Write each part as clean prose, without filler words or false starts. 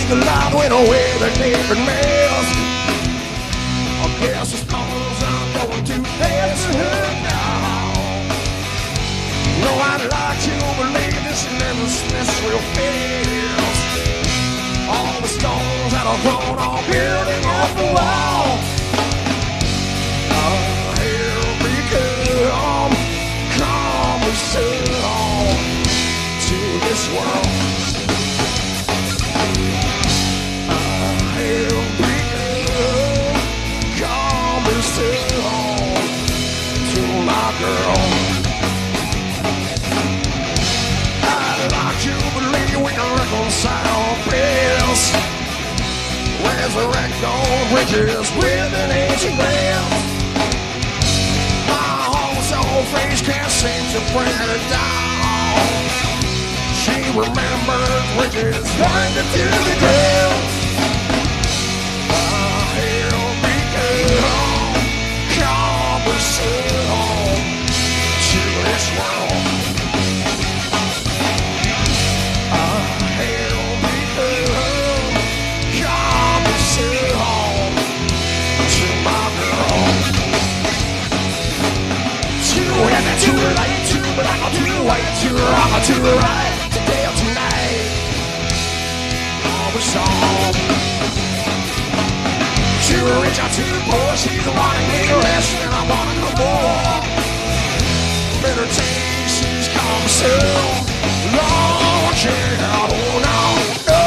the light went away, the different mess. I guess it's 'cause I'm going to pass her now. No, I'd like to believe this never slips real fast. All the stones that are thrown are building off the wall. Here we come soon to this world. Here we come soon to my girl. I'd like to believe we can reconcile this. Resurrect old bridges with an ancient veil. My whole soul face can't seem to bring her down. She remembers bridges burned to the ground. Here we come soon to this world. Too late, too black, or too white, too wrong, or too right. Today or tonight, all the song. Too rich or too poor, she's wanting me less than I want no more. Better take, she's come soon. Long chair, oh no, no.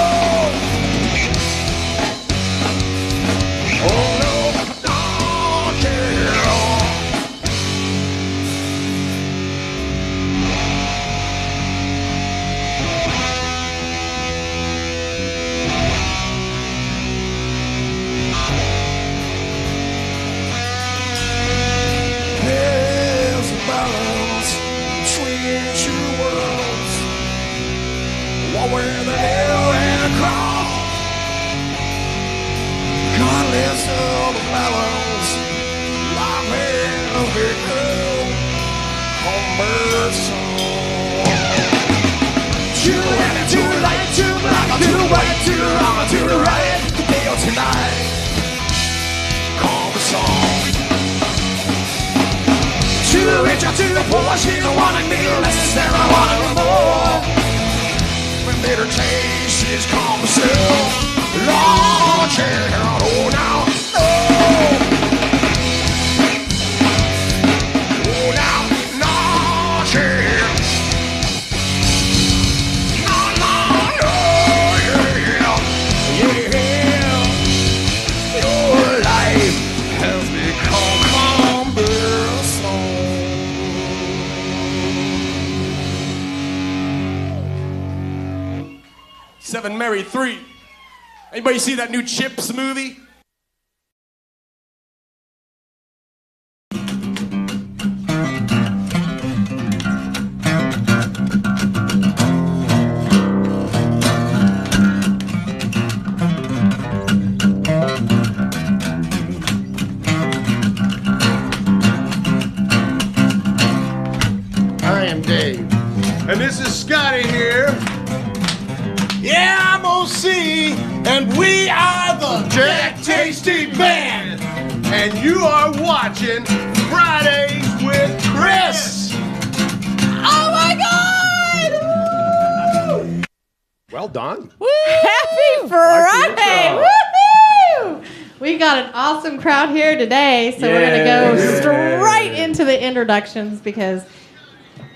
Oh no, long chair. Where the hill and a cross. God lives on the balance. Life has become homeward song. Too heavy, too light, too black, or too white, too wrong, or too right. Today or tonight, call the song. Too rich or too poor, she's wanting me less than I want her more. Bitter taste is come soon. Launch it, oh now, oh. Oh now, launch it. Oh no, yeah, yeah. Your life has become cumbersome. Seven married three. Anybody see that new Chips movie? I am Dave. And this is Scotty here. Yeah, I'm OC, and we are the Jack Tasty Band, and you are watching Fridays with Kris. Oh my God! Woo! Well done. Woo! Happy Friday! Woohoo! We got an awesome crowd here today, so we're gonna go straight into the introductions because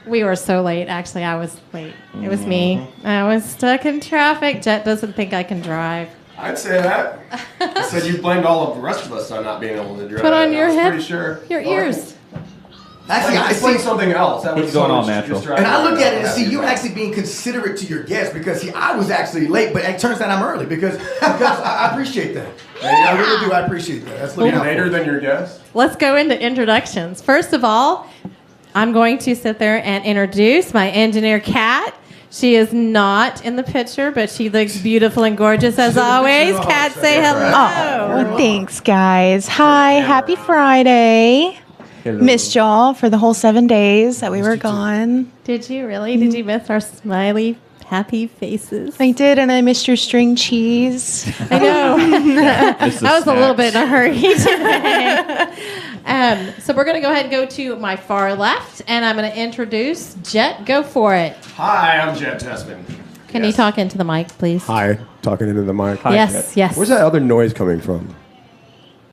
we were so late. Actually, I was late. It was me. I was stuck in traffic. Jet doesn't think I can drive. I'd say that. I said you blamed all of the rest of us on not being able to drive. Put on your head, pretty sure. your ears. Actually, I explain see something else. That It's going all natural. And I look at it and see you're actually being considerate to your guests because see, I was actually late, but it turns out I'm early because I appreciate that. I really do. I appreciate that. That's looking later than your guest. Let's go into introductions. First of all, I'm going to sit there and introduce my engineer, Kat. She is not in the picture, but she looks beautiful and gorgeous as always. Kat, say hello. Oh, thanks, guys. Hi, happy Friday. Hello. Missed y'all for the whole 7 days that we were gone. Did you really? Did you miss our smiley, happy faces. I did, and I missed your string cheese. I know. It's I was a little bit in a hurry snacks. today. So we're going to go ahead and go to my far left, and I'm going to introduce Jet. Go for it. Hi, I'm Jet Tessman. Can you talk into the mic, please? Hi, talking into the mic. Yes, yes. Where's that other noise coming from?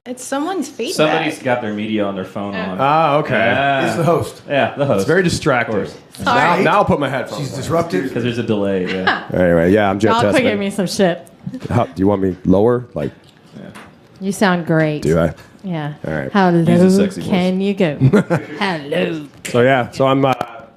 It's someone's feedback. Somebody's got their media on their phone on. Ah, okay. Yeah. He's the host. Yeah, the host. It's very distracting. Sorry. Now I'll put my headphones She's on. disruptive. Because there's a delay. Yeah. Anyway, yeah, I'm Jet Y'all quit Tessman. giving me some shit. Do you want me lower? Like, You sound great. do I? Yeah. All right. How Use a low sexy can you go? Hello. So yeah, so I'm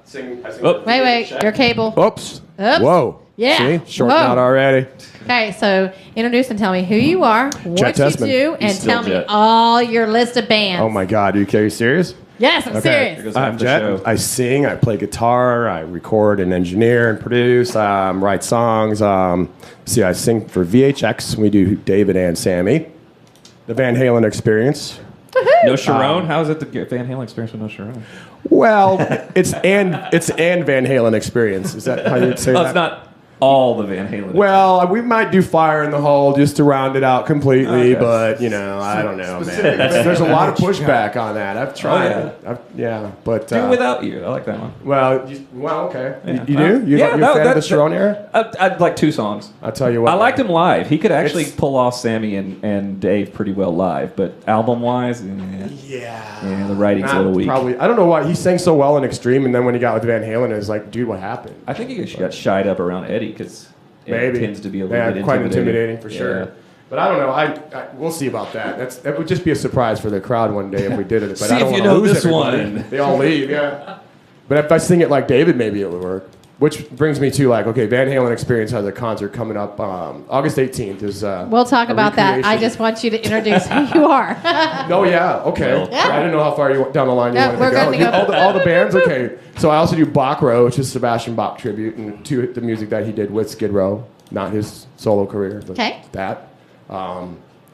singing. Oh. Wait, your cable. Oops. Oops. Whoa. Yeah. See? Shorting Whoa. out already. Okay, so introduce and tell me who you are, what Jet you Tessman. do, and He's still tell me Jet. all your list of bands. Oh my God, are you serious? Yes, I'm Okay. serious. Goes I'm off the Jet. show. I sing, I play guitar, I record and engineer and produce, write songs. I sing for VHX. We do David and Sammy. The Van Halen Experience. No Sharon? How is it the Van Halen experience with no Sharon? Well, it's and Van Halen Experience. Is that how you'd say Oh, that? it's not all the Van Halen. Well, we might do Fire in the Hole just to round it out completely, Okay. but I don't know, man. Specific There's a lot of band. pushback on that. I've tried. yeah. But Do Without You. I like that one. okay. Yeah. You do? You're a fan of the Sharon era? I'd like 2 songs. I'll tell you what. I liked him live. He could actually It's- pull off Sammy and Dave pretty well live, but album-wise, yeah, the writing's a little weak. Probably. I don't know why he sang so well in Extreme, and then when he got with Van Halen, it was like, dude, what happened? I think he got shied up around Eddie because Maybe tends to be a little bit quite intimidating for sure. Yeah. But I don't know. We'll see about that. That would just be a surprise for the crowd one day if we did it. But See I don't if you wanna know lose this everybody. one. They all leave. Yeah. But if I sing it like David, maybe it would work. Which brings me to Van Halen Experience has a concert coming up August 18th. Is We'll talk a about that. I recreation. just want you to introduce who you are. Oh yeah, okay. Well. Yeah. I didn't know how far you down the line you Yeah, wanted we're to go. good to go. All the bands, okay. So I also do Bach Row, which is Sebastian Bach tribute, and to the music that he did with Skid Row, not his solo career, but Okay. that.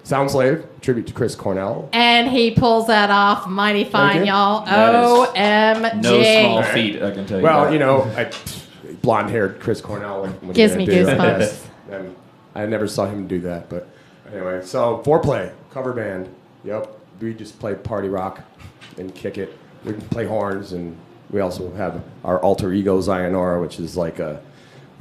Sound Slave, tribute to Chris Cornell. And he pulls that off mighty fine, you. y'all. That is OMG. No small feat, I can tell you. Well, that. blonde-haired Chris Cornell. When Gives you me do, I goosebumps. guess. I never saw him do that, but anyway. So Foreplay, cover band. Yep, we just play party rock and kick it. We can play horns, and we also have our alter ego Zionora, which is like a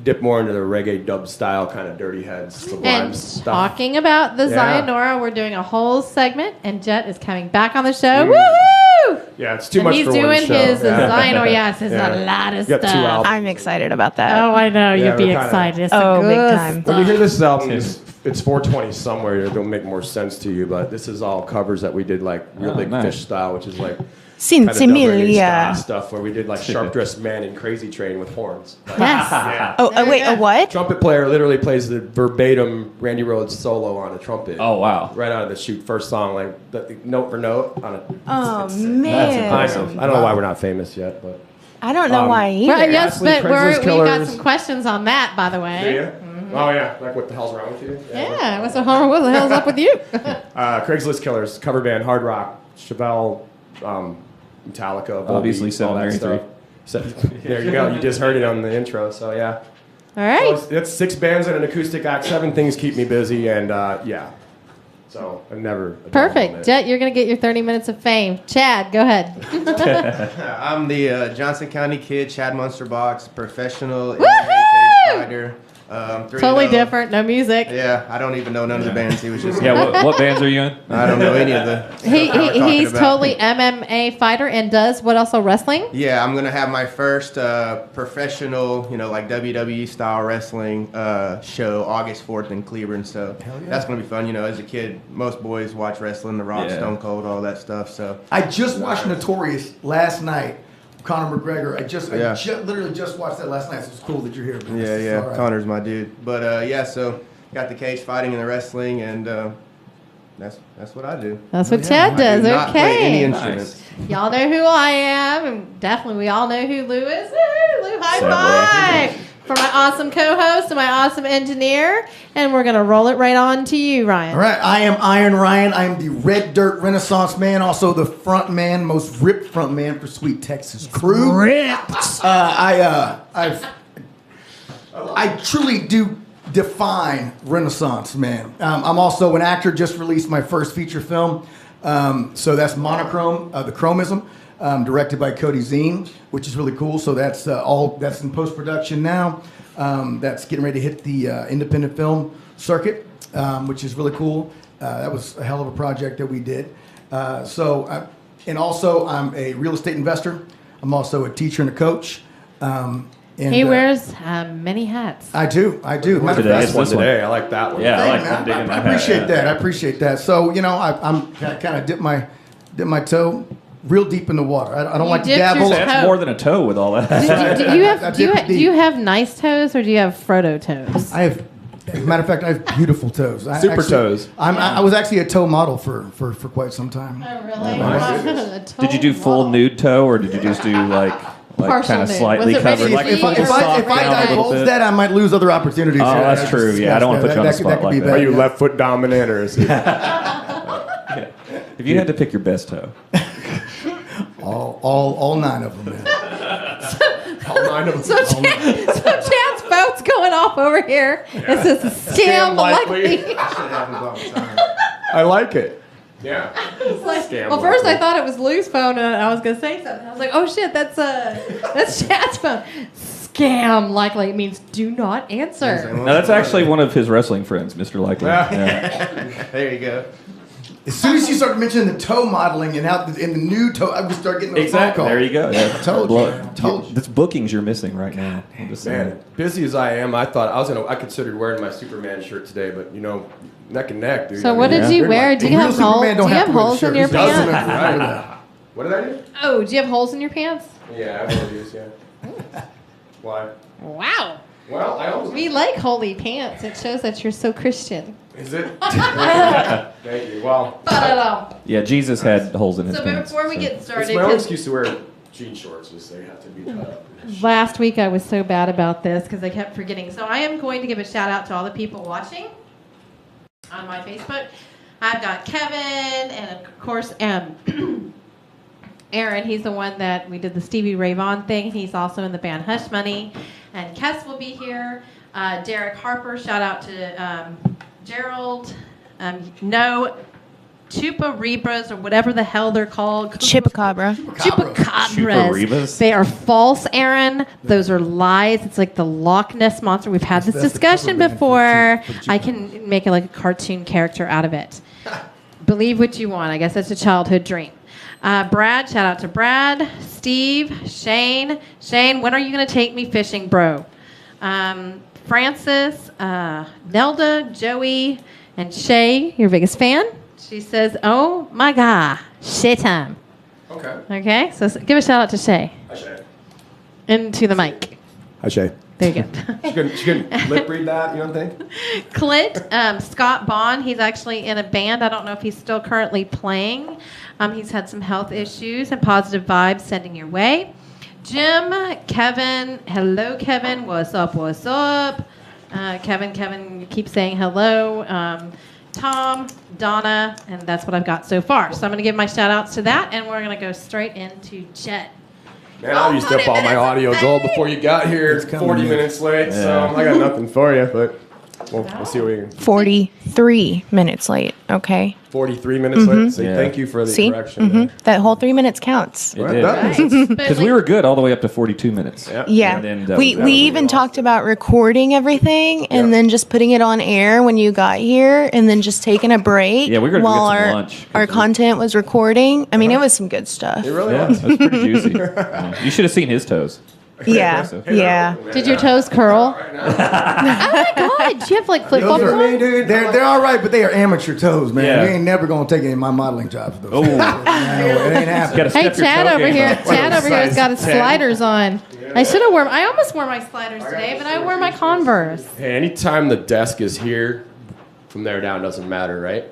dip more into the reggae dub style, kind of Dirty Heads, Sublime And stuff. talking about the Yeah. Zionora, we're doing a whole segment, and Jet is coming back on the show. Mm. Woohoo! Yeah, it's too And much he's for doing one show. his Yeah. Zionora. Yes, it's Yeah. a lot of You got two stuff. albums. I'm excited about that. Oh, I know. Yeah, You'd be we're kinda- excited. It's Oh, the big good time. stuff. When you hear this album, it's 420 somewhere. It'll make more sense to you, but this is all covers that we did like Real Oh, Big nice. Fish style, which is like kind of Sensimilia. stuff where we did like Sharp Dressed Man and Crazy Train with horns. Like, Yes. yeah. Oh, There wait, you go. a what? Trumpet player literally plays the verbatim Randy Rhoads solo on a trumpet. Oh, wow. Right out of the chute, first song, like note for note on a. Oh, That's man. I know. I don't know why we're not famous yet, but. I don't know why either. Well, yes, Ashley, but Craigslist we've got Killers. some questions on that, by the way. Do you? Oh yeah, like what the hell's wrong with you? Yeah, what the hell's up with you? Craigslist Killers, cover band, hard rock, Chevelle, Metallica, Volbeat, Obviously, all that 793. stuff. So, there you go. You just heard it on the intro. So yeah, All right. it's 6 bands and an acoustic act. 7 things keep me busy, and yeah. So I've never. Perfect. Jet, you're going to get your 30 minutes of fame. Chad, go ahead. I'm the Johnson County kid, Chad Munsterbox, professional Woohoo! MMA cage fighter. 3-0. Totally different. No music. Yeah, I don't even know none of the bands. He was just. Yeah, what bands are you in? I don't know any of the. stuff that we're talking He's about. totally MMA fighter and does what also wrestling? Yeah, I'm gonna have my first professional, like WWE style wrestling show August 4th in Cleveland. So that's gonna be fun. As a kid, most boys watch wrestling, The Rock, Yeah. Stone Cold, all that stuff. So I just watched Notorious last night. Conor McGregor. I literally just watched that last night. So it's cool that you're here. Man. This is yeah, all right. Connor's my dude. But so got the cage fighting and the wrestling, and that's what I do. That's what Chad I does. do not play any Okay. instruments. Y'all know who I am, and definitely we all know who Lou is. Woo, Lou, high Sadly. five for my awesome co-host and my awesome engineer. And we're gonna roll it right on to you, Ryan. All right, I am Iron Ryan. I am the Red Dirt Renaissance man, also the front man, most ripped front man for Sweet Texas Crew. Ripped. I truly do define Renaissance, man. I'm also an actor. Just released my first feature film. So that's Monochrome, The Chromism, directed by Cody Zine, which is really cool. So that's that's in post-production now. That's getting ready to hit the independent film circuit, which is really cool. That was a hell of a project that we did. And also I'm a real estate investor. I'm also a teacher and a coach. He wears many hats. I do. Matter of Today, fact, it's this one. Today, I like that one. Yeah, I like man, digging I that appreciate hat. that. I appreciate that. So I'm kind of dip my toe real deep in the water. I don't You like to dipped your dabble. toe. That's more than a toe with all that. Do you have nice toes or do you have Frodo toes? I have, as a matter of fact, I have beautiful toes. Super toes. I was actually a toe model for quite some time. Oh, really? Nice. A Did you do toe full model. nude toe, or did you just do like Partial kind of nude. slightly Was it ready covered? to Like be? If I sock down a little divulge bit? that, I might lose other opportunities. Oh, that's true. Yeah, I don't wanna put you on the spot like that. Are you left foot dominant or is it? If you had to pick your best toe, All 9 of them, man. All 9 of them. So Chad's phone's going off over here. It says scam likely. I like it. Yeah. It's like, Scam well, first likely. I thought it was Lou's phone and I was gonna say something. I was like, oh shit, that's Chad's phone. Scam likely means do not answer. now that's actually one of his wrestling friends, Mr. Likely. Yeah. There you go. As soon as you start mentioning the toe modeling and how in the new toe, I would start getting those Exactly. phone calls. There you go. Yeah. Told you, man. Told you. That's bookings you're missing right now. I'm just saying. Man, busy as I am, I thought I considered wearing my Superman shirt today, but neck and neck, dude. So what did you wear? Do you Real have Superman holes? Do don't you have have to wear the holes in shirt. your He doesn't pants? have to wear that. What did I do? Oh, do you have holes in your pants? Yeah, I will use, yeah. Why? Wow. Well, I always... We like holy pants. It shows that you're so Christian. Is it? Thank you. Well, Ba-da-dum. Yeah, Jesus had holes in his So pants. before we so. get it's started, my own 'cause excuse to wear jean shorts, just they have to be cut up. last week I was so bad about this because I kept forgetting. So I am going to give a shout out to all the people watching on my Facebook. I've got Kevin and of course Aaron. He's the one that we did the Stevie Ray Vaughan thing. He's also in the band Hush Money. And Kes will be here. Derek Harper. Shout out to Gerald. No. Chuparibras or whatever the hell they're called. Chupacabra. Chupacabras. They are false, Aaron. Those are lies. It's like the Loch Ness monster. We've had this That's the discussion cover band before. for the I can make it like a cartoon character out of it. Believe what you want. I guess that's a childhood dream. Brad, shout out to Brad, Steve, Shane. Shane, when are you going to take me fishing, bro? Francis, Nelda, Joey, and Shay, your biggest fan. She says, oh my God, Shay time. Okay. Okay, so give a shout out to Shay. Hi, Shay. Into the mic. Hi, Shay. There you go. She couldn't lip read that, you don't think? Clint, Scott Bond, he's actually in a band. I don't know if he's still currently playing. He's had some health issues and positive vibes sending your way. Jim, Kevin, hello, Kevin. What's up? What's up? Kevin, keep saying hello. Tom, Donna, and that's what I've got so far. So I'm going to give my shout outs to that, and we're going to go straight into Jet. Man, I used up all my audio gold before you got here. It's coming, 40 man. minutes late, so I got nothing for you, but we'll see what we can. 43 minutes late, okay? 43 minutes late. So Yeah. thank you for the See? correction. there. That whole 3 minutes counts. It Well did. done. Because we were good all the way up to 42 minutes. Yeah. Yeah. And then that we was we even awesome. talked about recording everything and Yeah. then just putting it on air when you got here and then just taking a break Yeah, we were gonna while get some our, lunch. our content was recording. I mean, it was some good stuff. It really Yeah, was. that's pretty juicy. Yeah. You should have seen his toes. Yeah. Impressive. Yeah. Did your toes curl? Oh my God! Do you have like flip Those flops are, on? dude, they're all right, but they are amateur toes, man. Yeah. You ain't never gonna take any of my modeling jobs with those. Oh. No, it ain't happening. Gotta Hey, step your Chad toe over game here. up. Chad over here has got his Size 10. sliders on. I should have worn. I almost wore my sliders today, but I wore my Converse. Hey, anytime the desk is here, from there down doesn't matter, right?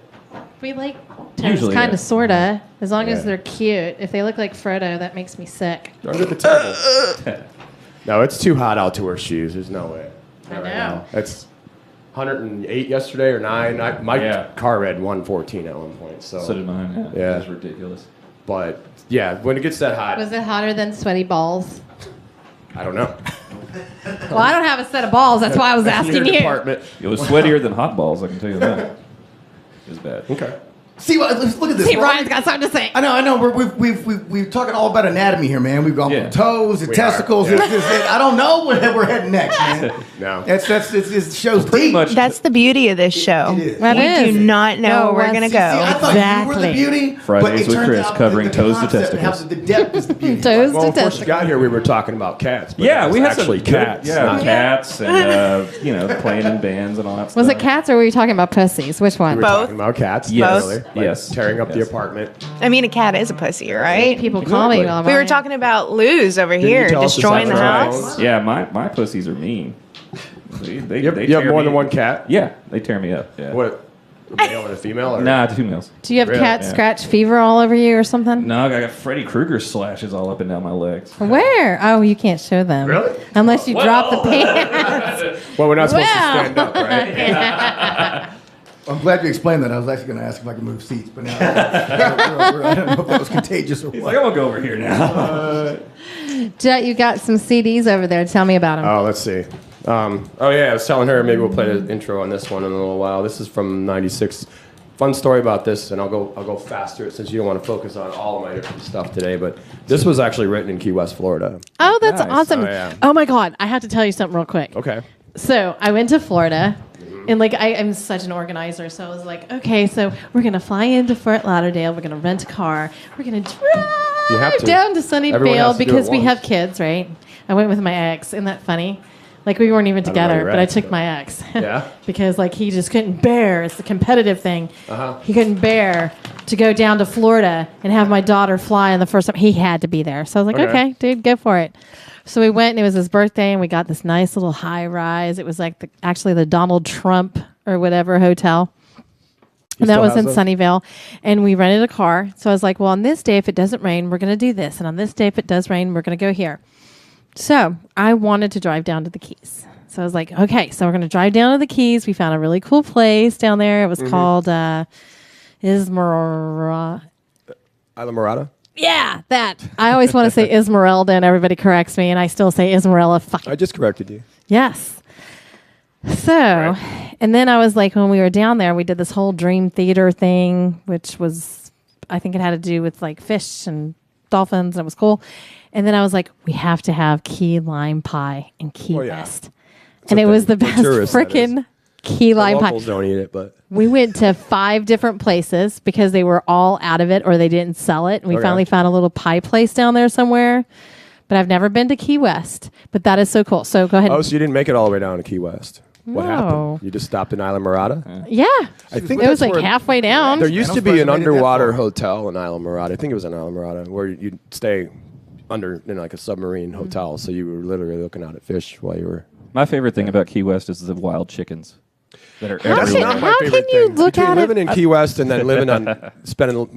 We like toes, Usually, kind yeah. of, sorta. As long as Yeah. they're cute. If they look like Frodo, that makes me sick. Don't get the table. No, it's too hot out to wear shoes. There's no way. I Not know. now. It's 108 yesterday or 9. My Yeah. car read 114 at one point. So, So did mine. Yeah. It was ridiculous. but yeah, when it gets that hot, Was it hotter than sweaty balls? I don't know. Well, I don't have a set of balls. That's why I was asking you. Department. It was sweatier than hot balls, I can tell you that. It was bad. Okay. See, look at this. See, Ryan's got something to say. I know. We're talking all about anatomy here, man. We've gone from toes to testicles. Yeah. I don't know where we're heading next, man. No. It shows Pretty deep. much. That's the beauty of this show. It is. That We is. do not know No, where we're that's- going to See, I go. thought you were the Exactly. beauty. Fridays but it with turns Kris, out covering the toes to concept and how testicles. The depth is the beauty. Toes Well, to before she testicles. got here, we were talking about cats. But Yeah, it was we had actually some cats. Yeah, not- cats and playing in bands and all that stuff. Was it cats or were you talking about pussies? Which one? We were Both. talking about cats. Yes. earlier, like Yes. tearing up the Yes. apartment. I mean, a cat is a pussy, right? People call me. Exactly. We were talking about Luz over you here tell us destroying the this after house. Yeah, my pussies are mean. They You have tear more me- than one cat? Yeah, they tear me up. Yeah. What? A male and a female? Or? Nah, 2 males. Do you have Really? cat Yeah. scratch fever all over you or something? No, I got Freddy Krueger slashes all up and down my legs. Where? Oh, you can't show them. Really? Unless you drop the pants. Well, we're not supposed Well. to stand up, right? I'm glad you explained that. I was actually going to ask if I could move seats, but now I don't know if that was contagious or He's what. like, I'm gonna go over here now. Jet, you got some CDs over there. Tell me about them. Oh, let's see. Oh yeah, I was telling her maybe we'll play the intro on this one in a little while. This is from '96. Fun story about this, and I'll go faster since you don't want to focus on all of my different stuff today. But this was actually written in Key West, Florida. Oh, that's Nice. awesome. Oh, yeah. Oh my God. I have to tell you something real quick. Okay. So I went to Florida, and like I'm such an organizer, so I was like, okay, so we're gonna fly into Fort Lauderdale. We're gonna rent a car. We're gonna You have drive to. down to Everyone Sunnyvale has to do it because we once. have kids, right? I went with my ex. Isn't that funny? Like we weren't even don't know together, your but I ex, took but- my ex. Yeah? Because like he just couldn't bear. It's the competitive thing. Uh-huh. He couldn't bear to go down to Florida and have my daughter fly on the first time. He had to be there, so I was like, Okay. okay, dude, go for it. So we went, and it was his birthday, and we got this nice little high rise. It was like actually the Donald Trump or whatever hotel. And that still was has in those? Sunnyvale. And we rented a car. So I was like, well, on this day, if it doesn't rain, we're going to do this. And on this day, if it does rain, we're going to go here. So I wanted to drive down to the Keys. So I was like, okay, so we're going to drive down to the Keys. We found a really cool place down there. It was called Ismara. Isla Morada? Yeah, that. I always want to say Esmeralda, and everybody corrects me, and I still say Esmeralda. Fucking I just corrected you. yes. So, and then I was like, when we were down there, we did this whole dream theater thing, which was, I think it had to do with like fish and dolphins, and it was cool. And then I was like, we have to have key lime pie in Key Oh, yeah. West. And it was the For best tourists, that is. freaking key lime pie. Locals don't eat it, but We went to 5 different places because they were all out of it or they didn't sell it. And we Okay. finally found a little pie place down there somewhere. But I've never been to Key West. But that is so cool. So go ahead. oh, so you didn't make it all the way down to Key West? What No. happened? You just stopped in Isla Morada? Yeah. I think It was that's like where- halfway down. There used I'm to be surprised an you made it that underwater far. hotel in Isla Morada. I think it was in Isla Morada where you'd stay under in like a submarine Mm-hmm. hotel, so you were literally looking out at fish while you were. My favorite thing about Key West is the wild chickens that are How That's can- everywhere. not my how favorite can you thing. look Between at it- living in Key West and then living on spending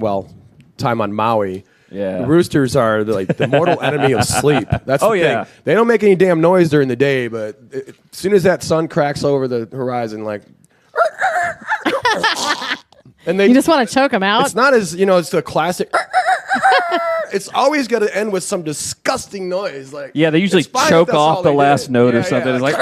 time on Maui. Yeah. Roosters are like the mortal enemy of sleep. That's Oh, the yeah. thing. They don't make any damn noise during the day, but as soon as that sun cracks over the horizon, like, and they You just want to choke them out. it's not as it's the classic. It's always got to end with some disgusting noise. Like Yeah, they usually it's fine if choke that's all off the they last did. note or Yeah, something. yeah, It's like,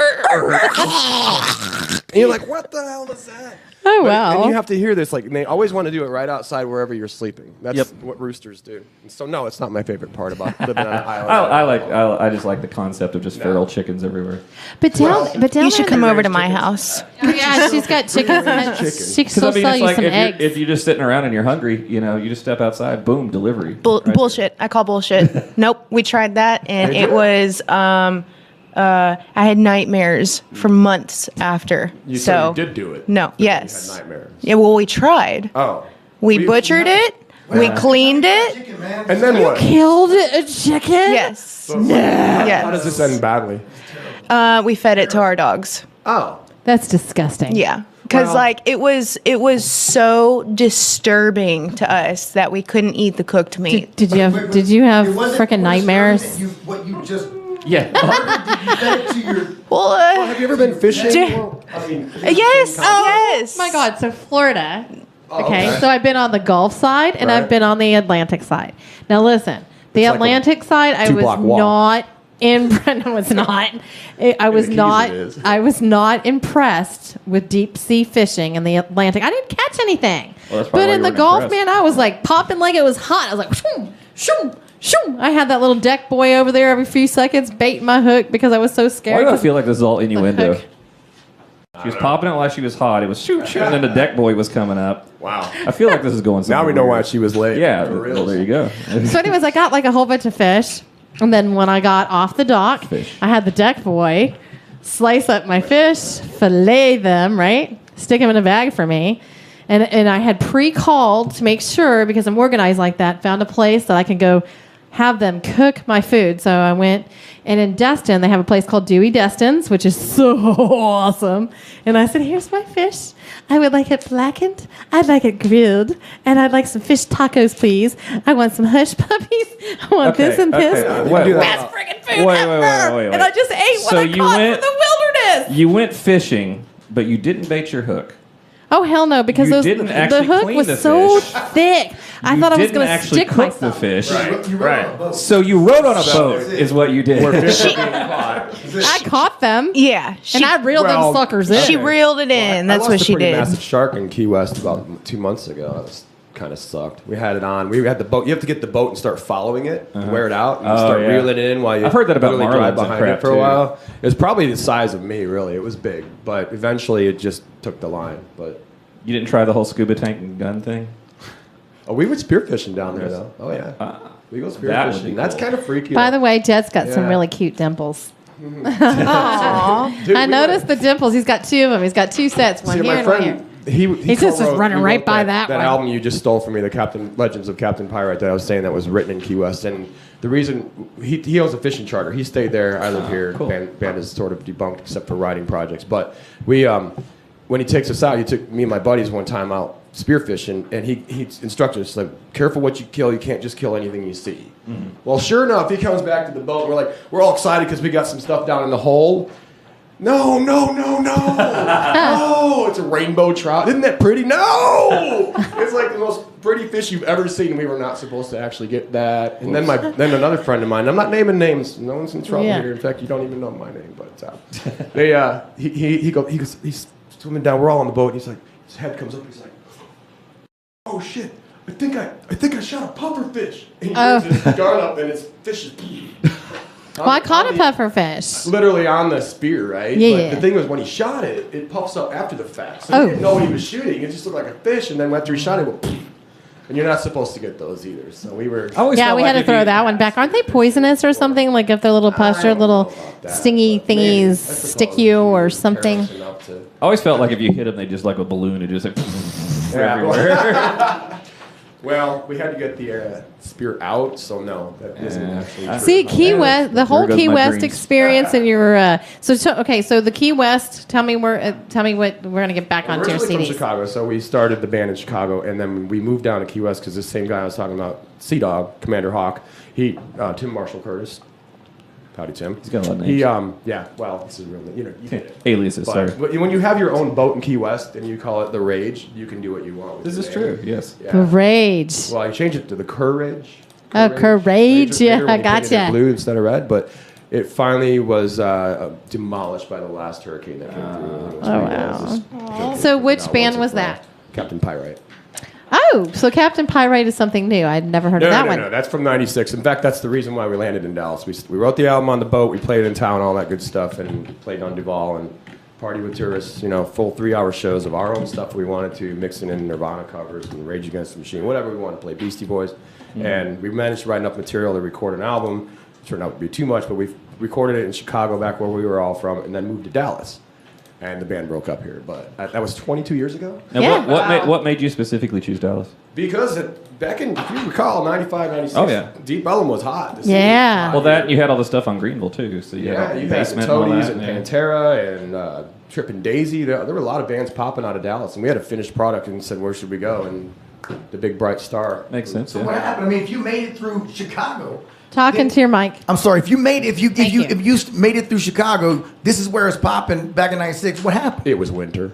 and you're like, what the hell is that? oh, But- wow. And you have to hear this. Like, and they always want to do it right outside wherever you're sleeping. That's Yep. what roosters do. And so, no, it's not my favorite part about living on an island. I just like the concept of just feral chickens everywhere. but down You there should in come the- over to my house. Oh, yeah, she's got chickens. And she can Because still sell you some if eggs. You're, if you're just sitting around and you're hungry, you just step outside, boom, delivery. Right there. Bullshit. I call bullshit. Nope. We tried that, and it was. I had nightmares for months after. So you did do it. No. You Yes. had nightmares. Yeah. Well, we tried. Oh. We butchered it. We cleaned it. And then what? Killed a chicken? Yes. How does Yes. this end badly? We fed it to our dogs. Oh. That's disgusting. Yeah. Because Well- like it was so disturbing to us that we couldn't eat the cooked meat. Did you have freaking nightmares? What you just Yeah. fed to your. Well, Have you ever been fishing? I mean, yes. Yes. Oh my God! So Florida. Okay, okay. so I've been on the Gulf side and Right. I've been on the Atlantic side. Now listen, the It's like a Atlantic side I was two-block wall. not No, it's not. I was Keys not. it is. I was not impressed with deep sea fishing in the Atlantic. I didn't catch anything. Well, that's probably But why in you the weren't Gulf, impressed. man, I was like popping like it was hot. I was like, shoom, shoom, shoom. I had that little deck boy over there every few seconds baiting my hook because I was so Why scared. do I feel like this is all innuendo? hook. She was popping it while she was hot. It was shoot, shoot, and then the deck boy was coming up. Wow. I feel like this is going somewhere. Now we know why weird. she was late. Yeah, For real. well, there you go. So, anyways, I got like a whole bunch of fish. And then when I got off the dock, Fish. I had the deck boy slice up my fish, fillet them, right? Stick them in a bag for me. And I had pre-called to make sure, because I'm organized like that, found a place that I can go have them cook my food. So I went, and in Destin, they have a place called Dewey Destin's, which is so awesome. And I said, here's my fish. I would like it blackened. I'd like it grilled. And I'd like some fish tacos, please. I want some hush puppies. I want this and this. Wait, Best friggin' food Wait, ever. wait. And I just ate what So I you caught went- from the wilderness. You went fishing, but you didn't bait your hook. Oh, hell no, because You didn't the actually hook clean was the so fish. thick. I You thought I was didn't going to actually stick cook myself. the fish. Right. So you rode on a boat, is what you did. I caught them, Yeah. and I reeled them suckers in. She reeled it in. That's I what lost she a pretty did. massive shark in Key West about 2 months ago. That was kind of sucked. We had it on. We had the boat. You have to get the boat and start following it, and wear it out, and Oh, start yeah. reeling it in while you. I've heard that about literally drive marlins and behind crap, it for a too. while. It was probably the size of me. Really, it was big, but eventually it just took the line. But You didn't try the whole scuba tank and gun thing? oh, we went spearfishing down there though. Oh yeah, we go that would be spearfishing. That's cool. kind of freaky. By the way, Jed's got some Yeah. really cute dimples. Aww. Dude, I we noticed the dimples. He's got two of them. He's got two sets, one See, here my and one here. friend, he He's just co-wrote- running he right wrote by that one. album you just stole from me, the Captain Legends of Captain Pyrite that I was saying that was written in Key West. And the reason he owns a fishing charter. He stayed there. I live here. cool. Band is sort of debunked except for riding projects. But we when he takes us out, he took me and my buddies one time out spearfishing, and he instructed us like, careful what you kill. You can't just kill anything you see. Well, sure enough, he comes back to the boat. We're all excited because we got some stuff down in the hole. No. No, it's a rainbow trout. Isn't that pretty? No! It's like the most pretty fish you've ever seen. We were not supposed to actually get that. And then another friend of mine, I'm not naming names. No one's in trouble Yeah. here. In fact, you don't even know my name, but he's swimming down. We're all on the boat, and he's like, his head comes up, he's like, oh shit. I think I shot a puffer fish. And he brings his guard up, and his fish is Well, I caught a puffer fish. literally on the spear, right? Yeah, But yeah. the thing was, when he shot it, it puffs up after the fact. So Oh. he didn't know what he was shooting. It just looked like a fish, and then after he shot it, went, and you're not supposed to get those either. So we were. I always Yeah, felt we like had to if throw you- that one back. Aren't they poisonous or something? Like if their little puffs or little stingy thingies stick you or something? I always felt like if you hit them, they just like a balloon. It just like Yeah. everywhere. Well, we had to get the spear out, so no, that isn't actually true. See, Key West, the whole goes Key my West dreams. experience, and your so the Key West. Tell me what we're gonna get back onto your Originally from CDs. Chicago, so we started the band in Chicago, and then we moved down to Key West because this same guy I was talking about, Sea Dog, Commander Hawk, Tim Marshall Curtis. Howdy, Tim. He's got a lot of He, names. well, this is real name. You get it. Aliases, But sorry. when you have your own boat in Key West and you call it the Rage, you can do what you want with This your is name. true, yes. Yeah. The Rage. Well, I changed it to the Courage. Oh, Courage. was Yeah, later when I he painted gotcha. it blue instead of red, but it finally was demolished by the last hurricane that came through. Oh, wow. So which band was that? Captain Pyrite. Oh, so Captain Pyrite is something new. I'd never heard of that one. No, that's from '96. In fact, that's the reason why we landed in Dallas. We wrote the album on the boat, we played in town, all that good stuff, and played on Duval and party with tourists. Full 3-hour shows of our own stuff we wanted to, mixing in Nirvana covers and Rage Against the Machine, whatever we wanted to play, Beastie Boys, and we managed to write enough material to record an album. It turned out to be too much, but we recorded it in Chicago, back where we were all from, and then moved to Dallas. And the band broke up here, but that was 22 years ago. Now, Yeah. what made you specifically choose Dallas? Because back in, if you recall, 95, 96, Oh, yeah. Deep Ellum was hot. The city Yeah. was hot Well, that and here. you had all the stuff on Greenville too. So you Yeah, had you had the basement and all Toadies that. and yeah. Pantera and Trippin' Daisy. There were a lot of bands popping out of Dallas, and we had a finished product and said, where should we go? And the Big Bright Star. Makes sense. So what Yeah. happened? I mean, if you made it through Chicago, Talking to your mic. I'm sorry. If you made it through Chicago, this is where it's popping back in '96. What happened? It was winter.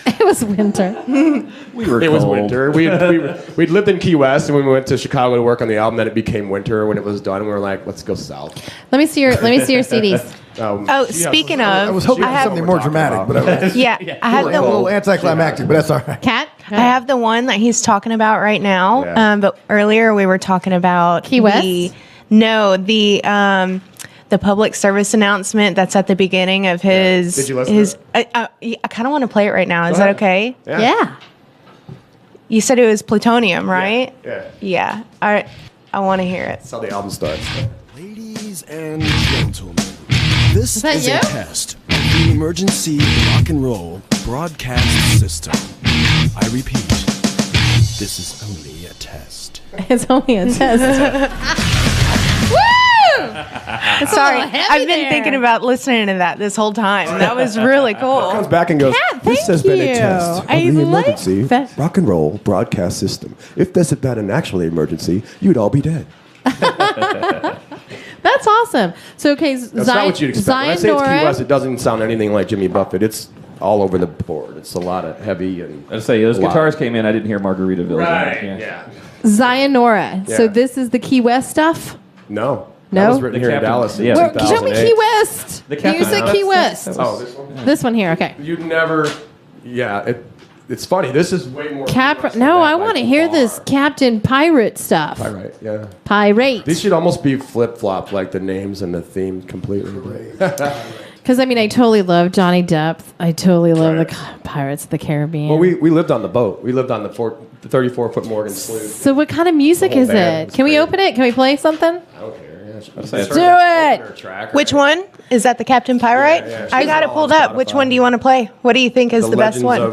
It was winter. It was winter. We'd lived in Key West, and when we went to Chicago to work on the album, then it became winter when it was done. We were like, let's go south. Let me see your CDs. Speaking of, I was hoping for something more dramatic, but I was I have a little anticlimactic, but that's all right. Kat? I have the one that he's talking about right now. Yeah. But earlier we were talking about Key West? The public service announcement that's at the beginning of his. Did you listen to it? I kind of want to play it right now. Is Go that ahead. okay? Yeah. You said it was plutonium, right? Yeah. Yeah. All right. I want to hear it. That's how the album starts. Ladies and gentlemen, this that is you? a test of the emergency rock and roll broadcast system. I repeat, this is only a test. It's only a test. Woo! It's Sorry, a little heavy I've been there. thinking about listening to that this whole time. That was really cool. Comes back and goes, Kat, This thank has been you. a test of I the like emergency that. rock and roll broadcast system. If this had been an actual emergency, you'd all be dead. That's awesome. So, okay, that's not what you'd expect. When I say it's Key West, it doesn't sound anything like Jimmy Buffett. It's all over the board. It's a lot of heavy and. I'd say those Wow. guitars came in. I didn't hear Margaritaville. Yeah. Zionora. So Yeah. this is the Key West stuff? No. No? That was written The here in Captain- Dallas. yeah. In Where, show me 2008. Key West. The You Captain- said Key West. Oh, this one? This one here, okay. You'd never. Yeah, it's funny. This is way more. Key West than No, that I by want to hear far. this Captain Pirate stuff. All right, yeah. Pirate. These should almost be flip-flopped, like the names and the theme completely. Because, I mean, I totally love Johnny Depp. I totally love the Pirates of the Caribbean. Well, we lived on the boat. We lived on the 34-foot Morgan sloop. So what kind of music The whole is band it? was Can we great. open it? Can we play something? I don't care. Yeah, say it's- Do it! Which one? Is that the Captain Pyrite? Yeah, yeah. I got it pulled up. Which one do you want to play? What do you think is the best one?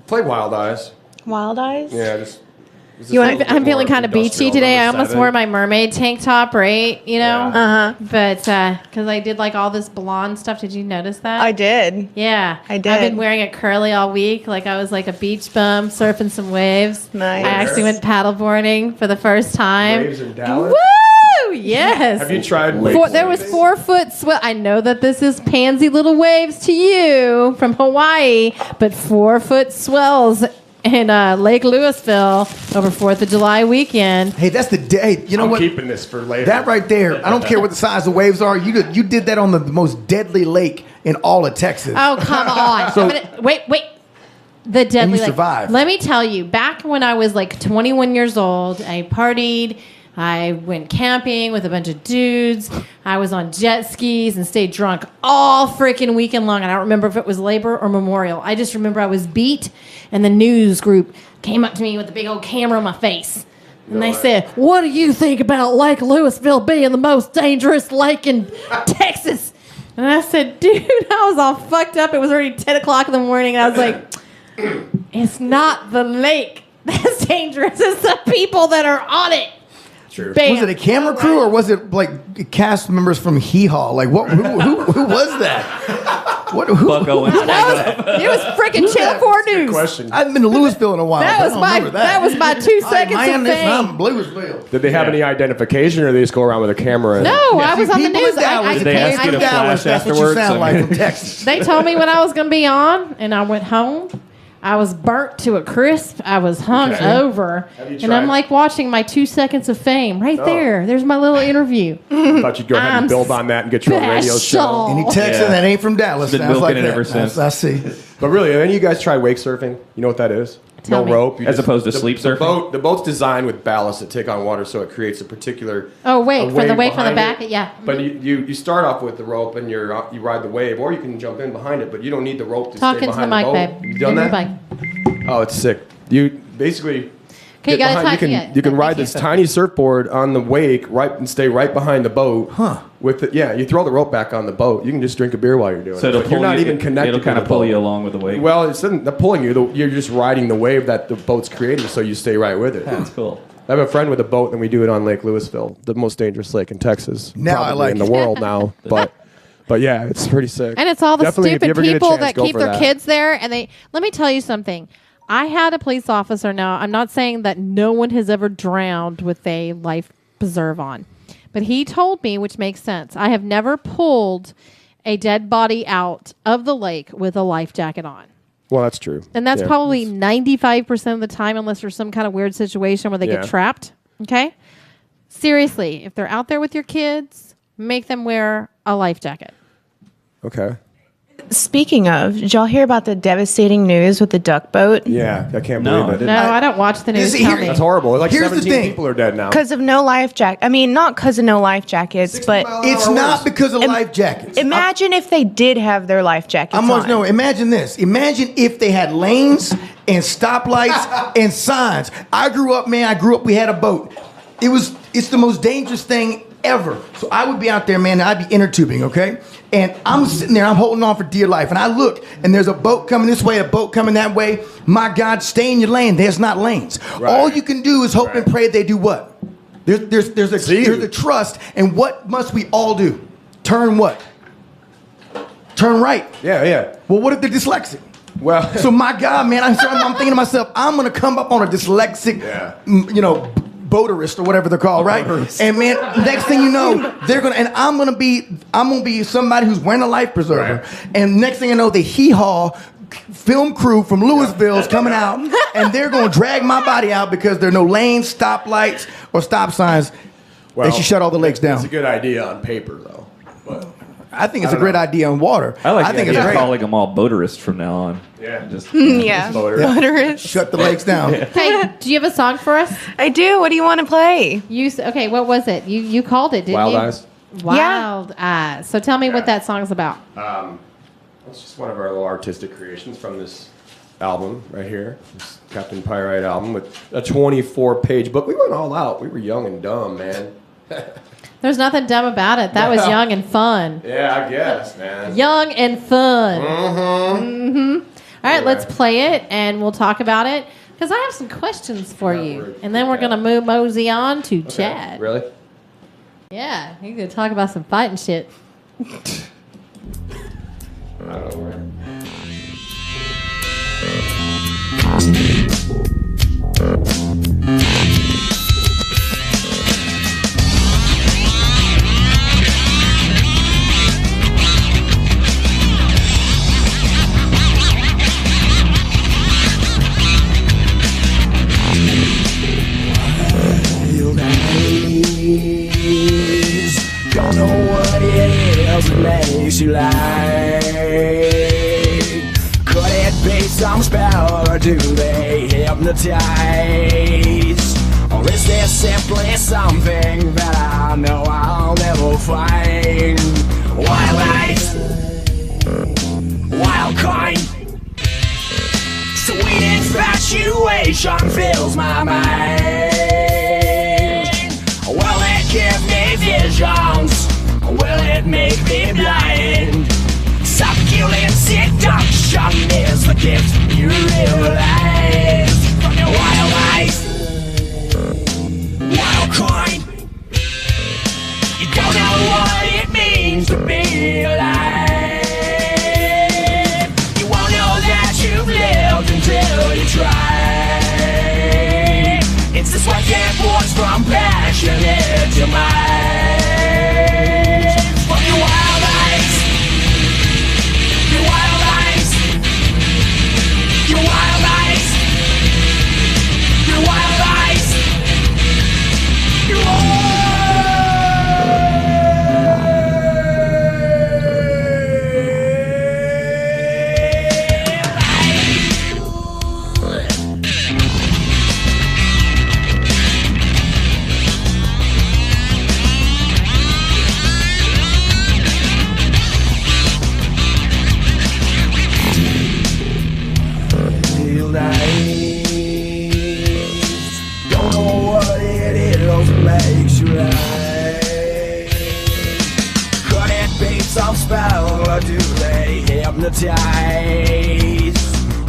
Play Wild Eyes. Wild Eyes? Yeah, I'm feeling kind of beachy today. I almost wore my mermaid tank top, right? You know? Yeah. But because I did like all this blonde stuff. Did you notice that? I did. Yeah. I did. I've been wearing it curly all week. Like I was like a beach bum surfing some waves. Nice. I actually went paddleboarding for the first time. Waves in Dallas? Woo! Yes. Have you tried There was 4 foot swell. I know that this is pansy little waves to you from Hawaii, but 4 foot swells in Lake Louisville over 4th of July weekend. Hey, that's the day. You know I'm what? keeping this for later. That right there. I don't care what the size of the waves are. You did that on the most deadly lake in all of Texas. Oh, come on. Wait. The deadly And you lake. survived. Let me tell you, back when I was like 21 years old, I partied. I went camping with a bunch of dudes. I was on jet skis and stayed drunk all freaking weekend long. And I don't remember if it was Labor or Memorial. I just remember I was beat, and the news group came up to me with a big old camera on my face. And they said, "What do you think about Lake Louisville being the most dangerous lake in Texas?" And I said, "Dude, I was all fucked up. It was already 10 o'clock in the morning." And I was like, "It's not the lake that's dangerous. It's the people that are on it." True. Bam. Was it a camera crew or was it like cast members from Hee Haw? Like what? Who was that? What? Who? Buck Owens. It was freaking Channel 4 News. Question. I haven't been to Louisville in a while. That but was I don't my remember that was my 2 seconds Man, of this fame. I'm Louisville. Did they have any identification, or they just go around with a camera? And, No, I was on the People news. in Dallas, Did they ask you to Dallas, flash that's what you afterwards? sound I like mean- from Texas. They told me when I was going to be on, and I went home. I was burnt to a crisp. I was hung over. Have you And I'm tried- like watching my 2 seconds of fame right Oh. there. There's my little interview. thought you'd go ahead I'm and build on that and get your own radio show. special. Any Texan Yeah. that ain't from Dallas Been sounds like milking it that. ever since. I see. But really, have any of you guys tried wake surfing? You know what that is? Tell no me. rope. You As opposed to the- sleep the surfing? The boat's designed with ballast to take on water, so it creates a particular. Oh, wake, a for the wave wake from the behind back. it. Yeah. But you start off with the rope and you ride the wave, or you can jump in behind it, but you don't need the rope to Talk stay into the behind mic, the boat. babe. You done Into the that? mic. Oh, it's sick. You basically. Okay, you get gotta behind- talk. you can ride this tiny surfboard on the wake and stay right behind the boat. Huh. With it, yeah, you throw the rope back on the boat. You can just drink a beer while you're doing So it. it'll But pull you're not you, even connected. It'll kind to of the pull boat. you along with the wave. Well, it's not pulling you. You're just riding the wave that the boat's creating, so you stay right with it. That's cool. I have a friend with a boat, and we do it on Lake Louisville, the most dangerous lake in Texas. Now I probably like in the it. world now, but yeah, it's pretty sick. And it's all the Definitely, if you stupid ever get a people chance, that go keep for their that. kids there. And let me tell you something. I had a police officer. Now, I'm not saying that no one has ever drowned with a life preserve on, but he told me, which makes sense. I have never pulled a dead body out of the lake with a life jacket on. Well, that's true. And that's probably 95% of the time, unless there's some kind of weird situation where they get trapped. Okay? Seriously, if they're out there with your kids, make them wear a life jacket. Okay. Speaking of, did y'all hear about the devastating news with the duck boat? Yeah, I can't No, believe it. No, I don't watch the news. Tell me. That's horrible. Like Here's the 17 thing. people are dead now. Because of no life jacket. I mean, not because of no life jackets, but It's not because of life jackets. imagine if they did have their life jackets on. No, imagine this. Imagine if they had lanes and stoplights and signs. I grew up, we had a boat. It's the most dangerous thing ever. So I would be out there, man, and I'd be inner tubing, okay? And I'm sitting there, I'm holding on for dear life. And I look, and there's a boat coming this way, a boat coming that way. My God, stay in your lane. There's not lanes. Right. All you can do is hope and pray they do what? There's a trust. And what must we all do? Turn what? Turn right. Yeah. Well, what if they're dyslexic? Well, So my God, man, I'm thinking to myself, I'm gonna come up on a dyslexic, boaterist or whatever they're called, right? And man, next thing you know, I'm gonna be somebody who's wearing a life preserver. Right. And next thing I know, the hee-haw film crew from Louisville is coming out, and they're gonna drag my body out because there are no lanes, stoplights, or stop signs. They should shut all the lakes down. It's a good idea on paper, though. But I think it's a great idea on water. I think it's great. calling them all boaterists from now on. Yeah. Just Yeah. Motorists. Shut the lakes down. Hey, do you have a song for us? I do. What do you want to play? Okay, what was it? You called it, didn't Wild you? Eyes. Wild Eyes. So tell me what that song's about. It's just one of our little artistic creations from this album right here. This Captain Pyrite album with a 24-page book. We went all out. We were young and dumb, man. There's nothing dumb about it. That was young and fun. Yeah, I guess, man. Young and fun. Mm-hmm. All right, let's play it, and we'll talk about it. Because I have some questions for you. And then we're going to mosey on to Chad. Really? Yeah, you're going to talk about some fighting shit. I don't know. Don't know what it is that makes you lie. Could it be some spell, or do they hypnotize? Or is there simply something that I know I'll never find? Wild eyes, wild coin, sweet infatuation fills my mind. Will it give me visions? Will it make me blind? Succulent seduction is the gift you realize. From your wild eyes, wild coin, you don't know what it means to be alive. You won't know that you've lived until you try. It's this wicked force from passion into mind. From your wild eyes, your wild eyes, your wild eyes, your wild eyes, your wild eyes. Don't know what it is that makes you lie. Could it be some spell, or do they hypnotize?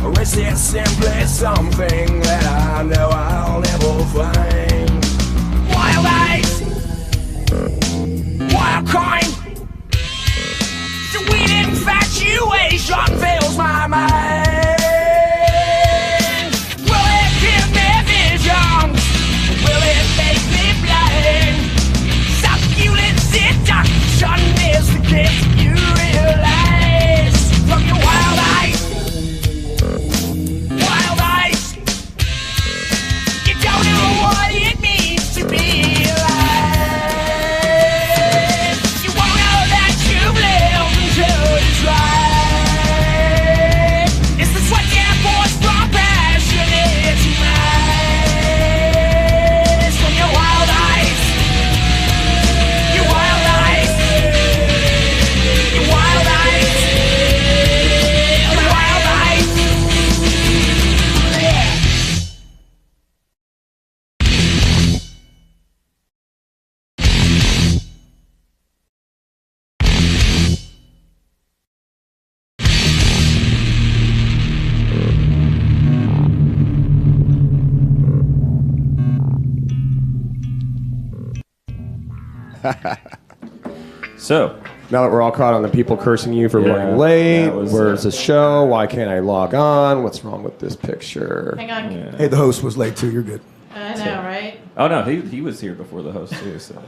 Or is it simply something that I know I'll never find? Wild eyes, wild coin, sweet infatuation fills my mind. Will it give me visions? Will it make me blind? Succulent seduction is the gift you realize. So, now that we're all caught on the people cursing you for running late, where's the show? Why can't I log on? What's wrong with this picture? Hang on. Yeah. Hey, the host was late too. You're good. I know, right? Oh no, he was here before the host too. So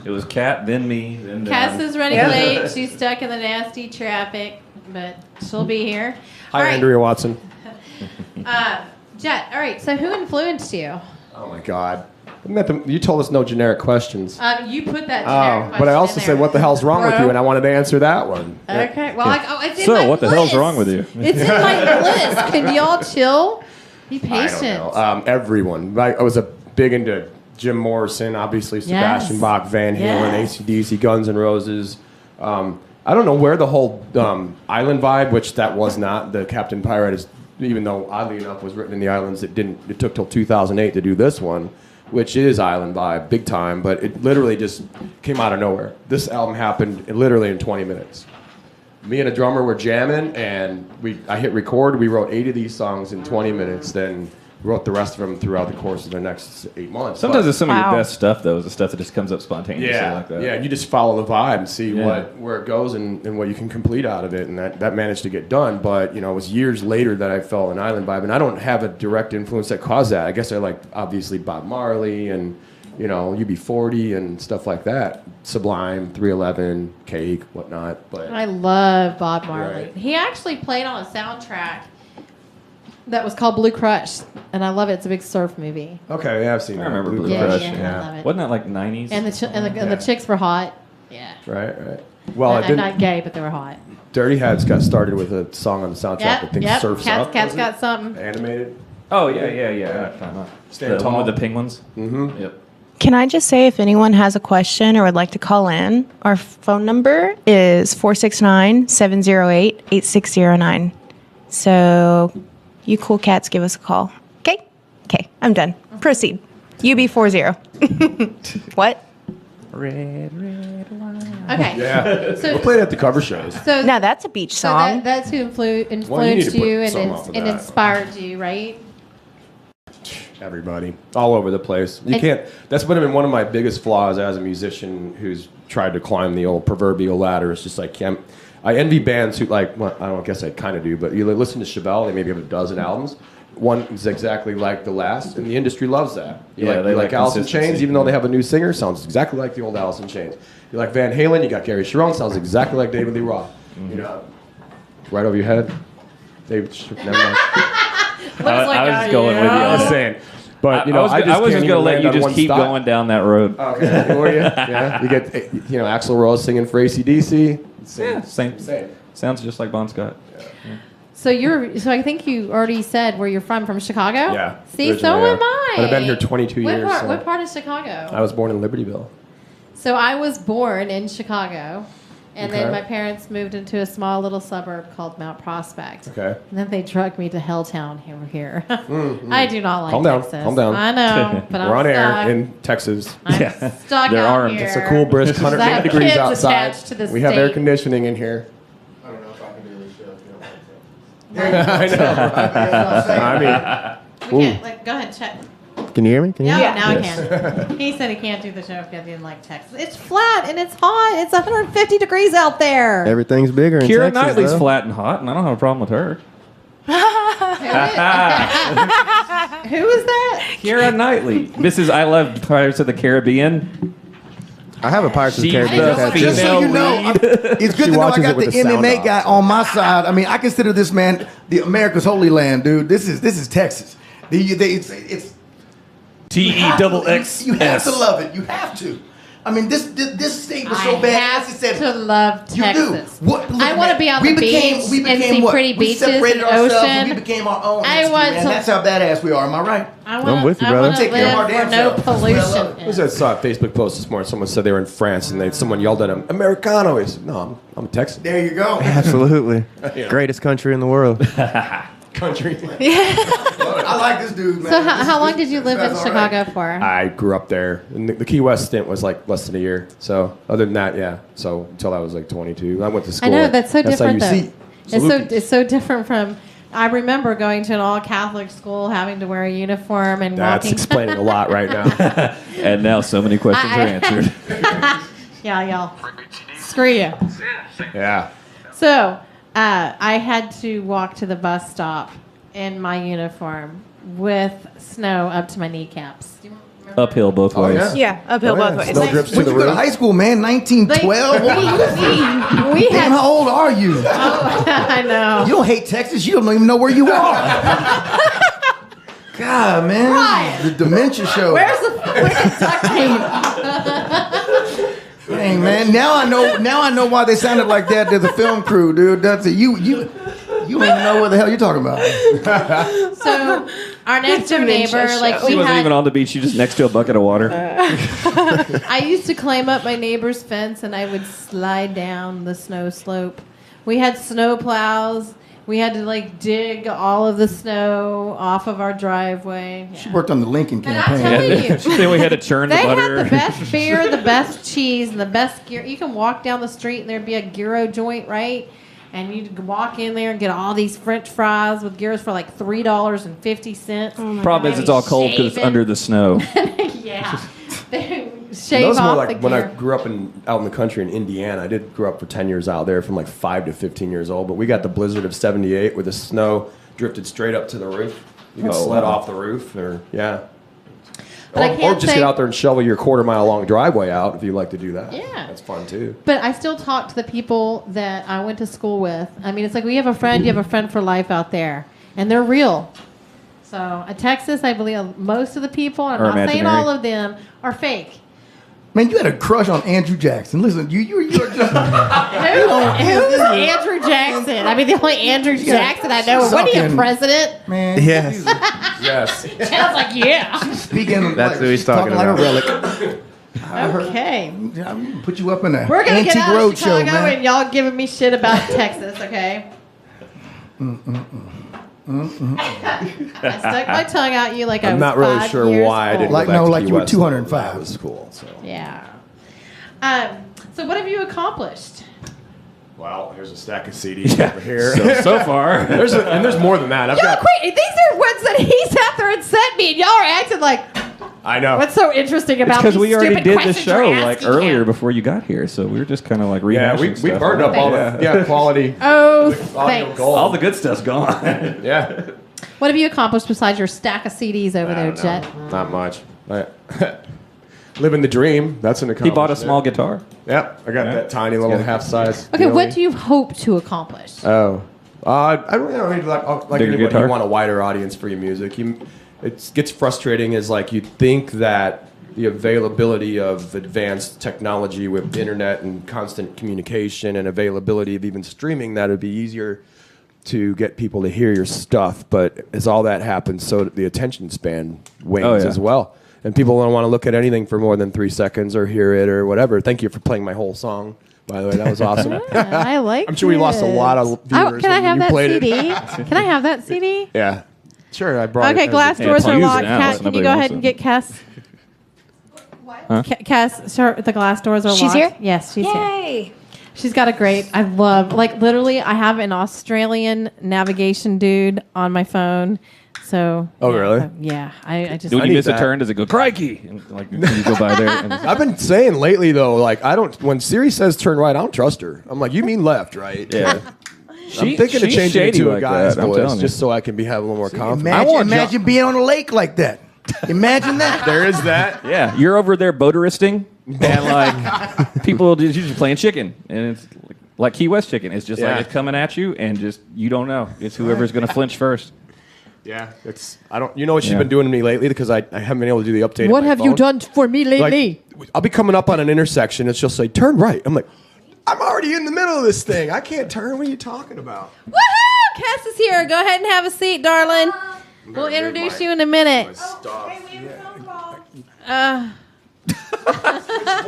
it was Kat, then me, then Cass Don. is running late. She's stuck in the nasty traffic, but she'll be here. Hi, All right. Andrea Watson. Jet, all right, so who influenced you? Oh my God. You told us no generic questions. You put that generic question but I also in said, there. what the hell's wrong with Bro. you? And I wanted to answer that one. Okay, well, it's in So, my what the hell's list. wrong with you? It's in my list. Can y'all chill? Be patient. I don't know. Everyone. I was big into Jim Morrison, obviously Sebastian Yes. Bach, Van Halen, Yes. AC/DC, Guns N' Roses. I don't know where the whole island vibe, which that was not. The Captain Pirate is, even though oddly enough was written in the islands, it took till 2008 to do this one, which is island vibe, big time. But it literally just came out of nowhere. This album happened literally in 20 minutes. Me and a drummer were jamming, and I hit record. We wrote 8 of these songs in 20 minutes. Then wrote the rest of them throughout the course of the next 8 months. Sometimes But- it's some of Wow. your best stuff, though, is the stuff that just comes up spontaneously like that. yeah, you just follow the vibe and see Yeah. where it goes and what you can complete out of it, and that managed to get done. But it was years later that I felt an island vibe, and I don't have a direct influence that caused that. I guess I like obviously Bob Marley and UB40 and stuff like that, Sublime, 311, Cake, whatnot. But I love Bob Marley. Right. He actually played on a soundtrack that was called Blue Crush, and I love it. It's a big surf movie. okay, yeah, I've seen I that. remember Blue Yeah, Crush. yeah, I love it. Wasn't that like 90s? And the chicks were hot. Yeah. Right. Well, I'm not gay, but they were hot. Dirty Hats got started with a song on the soundtrack that thing Yep. surfs Cat's up. Cat's was got it? something. Animated. Oh, yeah. Stand The one tall. with the penguins? Mm-hmm. Yep. Can I just say, if anyone has a question or would like to call in, our phone number is 469-708-8609. So, you cool cats, give us a call. Okay? Okay, I'm done. Proceed. UB40. What? Okay. Yeah. So- we played at the cover shows. So Now that's a beach So song. that's who Well, you need influenced to put you and, something off of and that. inspired you, right? Everybody, all over the place. You And- can't. That's been one of my biggest flaws as a musician who's tried to climb the old proverbial ladder. It's just like I envy bands who I guess I kind of do, but you listen to Chevelle, they maybe have a dozen albums. One is exactly like the last, and the industry loves that. You they like like Alice in consistency. Chains, even though they have a new singer, sounds exactly like the old Alice in Chains. You like Van Halen, you got Gary Sharon, sounds exactly like David Lee Roth. Right over your head. David, never mind. I was just going with you. I was saying. But I was just just can't going to even let land you on just one keep style. going down that road. Okay, were you? Yeah, you get Axl Rose singing for AC/DC. Yeah, same. Sounds just like Bon Scott. So I think you already said where you're from Chicago? Yeah. See, so originally, am I. But I've been here 22 What years. part, so what part of Chicago? I was born in Libertyville. So I was born in Chicago, and then Okay. my parents moved into a small little suburb called Mount Prospect. Okay. And then they drugged me to Helltown here. I do not like Calm down, Texas. calm down. I know, but We're I'm on air stuck. in Texas. I'm stuck They're out armed. here. It's It's a cool, brisk 108 I have degrees kids outside. attached to the We have air state. conditioning in here. I don't know if I can do this show. I mean, We can't, go ahead, check. Can you hear me? Can you hear Yeah, me? now I can. He said he can't do the show if he didn't like Texas. It's flat and it's hot. It's 150 degrees out there. Everything's bigger in Keira Texas. Knightley's though. flat and hot, and I don't have a problem with her. Who is that? Keira Knightley. This is I Love Pirates of the Caribbean. I have a Pirates of the She's Caribbean the tattoo. Just so you know, it's good to know I watches got it with the the sound MMA off. guy on my side. I mean, I consider this man the America's Holy Land, dude. This is Texas. It's TEXXS. You have to love it. You have to. I mean, this state was so I bad. have As I said, to love you Texas. do. What, look, I want to man, be on we the became, beach we became and see what? pretty We beaches separated and ourselves ocean. and we became our own. I entity, want man. to- That's how badass we are. Am I right? I'm with you, I brother. want to Take care of our live damn where no selves. That's the way I love pollution it. I was I saw a Facebook post this morning. Someone said they were in France, and someone yelled at him, "Americano." He said, "No, I'm a Texan." There you go. Absolutely. Greatest country in the world. Country. I like this dude, man. So how long did you live in That's all right. Chicago for? I grew up there, and the Key West stint was like less than a year. So other than that, yeah. So until I was like 22, I went to I school. know that's so at different though. SIUC. It's so different from I remember going to an all-Catholic school, having to wear a uniform and That's walking. explaining a lot right now. And now so many questions are answered. Yeah, y'all. Screw you. Yeah. So, I had to walk to the bus stop in my uniform with snow up to my kneecaps. Do you remember? Uphill both ways. yeah. Yeah, uphill both ways. Snow drips to When the you go to roof. high school, man, 1912. We Damn, had. how old are you? I know. You don't hate Texas. You don't even know where you are. God, man. Ryan. The dementia show. Where's the freaking duct tape? Dang, man. Now I know why they sounded like that to the film crew, dude. That's it. You don't even know what the hell you're talking about. So, our next door neighbor, like She we wasn't had. even on the beach. She just next to a bucket of water. I used to climb up my neighbor's fence and I would slide down the snow slope. We had snow plows. We had to like dig all of the snow off of our driveway. She worked on the Lincoln And I'm campaign. telling you, Then we had to churn the they butter. had the best beer, the best cheese, and the best gear. You can walk down the street and there'd be a gyro joint, right? And you'd walk in there and get all these French fries with gyros for like $3.50. Problem is, it's all cold because it's Shaving. under the snow. Yeah. They That shave was more off like the when I gear. grew up out in the country in Indiana. I did grow up for 10 years out there, from like 5 to 15 years old. But we got the blizzard of '78 where the snow drifted straight up to the roof. You could sled off the roof, or But I or can't just say- get out there and shovel your quarter-mile long driveway out if you like to do that. Yeah. That's fun too. But I still talk to the people that I went to school with. I mean, it's like we have a friend, you have a friend for life out there, and they're real. So, at Texas, I believe most of the people, I'm Are not saying imaginary. all of them, are fake. Man, you had a crush on Andrew Jackson. Listen, you're just Who's Andrew Jackson? I mean, the only Andrew Jackson I know. What are you, Sucking. president? man. Yes. Yes. And I was like, yeah. Speaking. That's like, who he's talking like about. a relic. Okay. Yeah, I'm gonna put you up in a We're going to get antique out road of show, Chicago man. and y'all giving me shit about Texas, okay? I stuck my tongue out you like I I'm was not really 5 sure years why I didn't old. Like- go back no, to like Key you were West. 205. That was cool. So. Yeah. So what have you accomplished? Wow, here's a stack of CDs over here. So far. There's more than that. I've Y'all got. quit. These are ones that he sat there and sent me, and y'all are acting like, I know. what's so interesting about Because these we already stupid did the questions show you're like asking earlier him? before you got here, so we were just kind of like Yeah, rehashing we stuff. burned up all the quality. Oh, audio thanks. gold. All the good stuff's gone. Yeah. What have you accomplished besides your stack of CDs over there, Jet? Not much. Living the dream. That's an He accomplishment. bought a small guitar. Yep, I got Yeah. that tiny little Yeah. half-size. Okay, what do you hope to accomplish? Oh, I don't know. Like Bigger anybody, guitar? you want a wider audience for your music. It gets frustrating. Is like you think that the availability of advanced technology with internet and constant communication and availability of even streaming, that would be easier to get people to hear your stuff. But as all that happens, so the attention span wanes as well. And people don't want to look at anything for more than 3 seconds or hear it or whatever. Thank you for playing my whole song, by the way. That was awesome. I like I'm sure we lost a lot of viewers can I when have you that played CD? it. Can I have that CD? Yeah. Sure, I brought Okay, it. glass Yeah, doors it's are used locked. now, Kat, so can you nobody go wants ahead it. and get Cass? Huh? Cass, sure, the glass doors are locked. She's here? Yes, she's here. Yay! She's got a great, I love, like literally, I have an Australian navigation dude on my phone. So. Oh, really? Yeah, I just. When I you need miss a that. turn, does it go crikey? And like you go by there. And I've been saying lately though, like when Siri says turn right, I don't trust her. I'm like, you mean left, right? yeah. I'm thinking of she's changing it shady to a like guy's that, I'm voice telling you. just so I can have a little more confidence. Imagine being on a lake like that. Imagine that. There is that. Yeah, you're over there boateristing, and like people are usually playing chicken, and it's like Key West chicken. It's just Yeah. like it's coming at you, and just you don't know. It's whoever's going to flinch first. Yeah, you know what she's Yeah. been doing to me lately because I haven't been able to do the update. on What my have you phone. done for me lately? Like, I'll be coming up on an intersection and she'll say turn right. I'm like, I'm already in the middle of this thing. I can't turn. What are you talking about? Woohoo! Cass is here. Go ahead and have a seat, darling. We'll introduce you in a minute.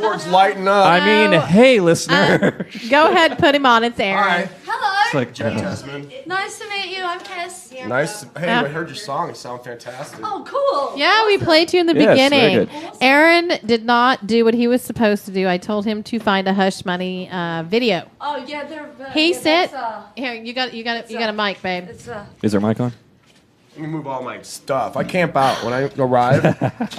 Board's lighting up. I mean, hey, listener. Go ahead and put him on. It's Aaron. All right. Hello. It's like Tessman. Nice to meet you. I'm Kes. Nice. Hey, I heard your song. It sounds fantastic. Oh, cool. Yeah, we played you in the Yes, very beginning. good. Aaron did not do what he was supposed to do. I told him to find a Hush Money video. Oh, yeah, they're. He yeah, said, that's, "Here, you got a mic, babe." It's Is there a mic on? Let me move all my stuff. I camp out when I arrive.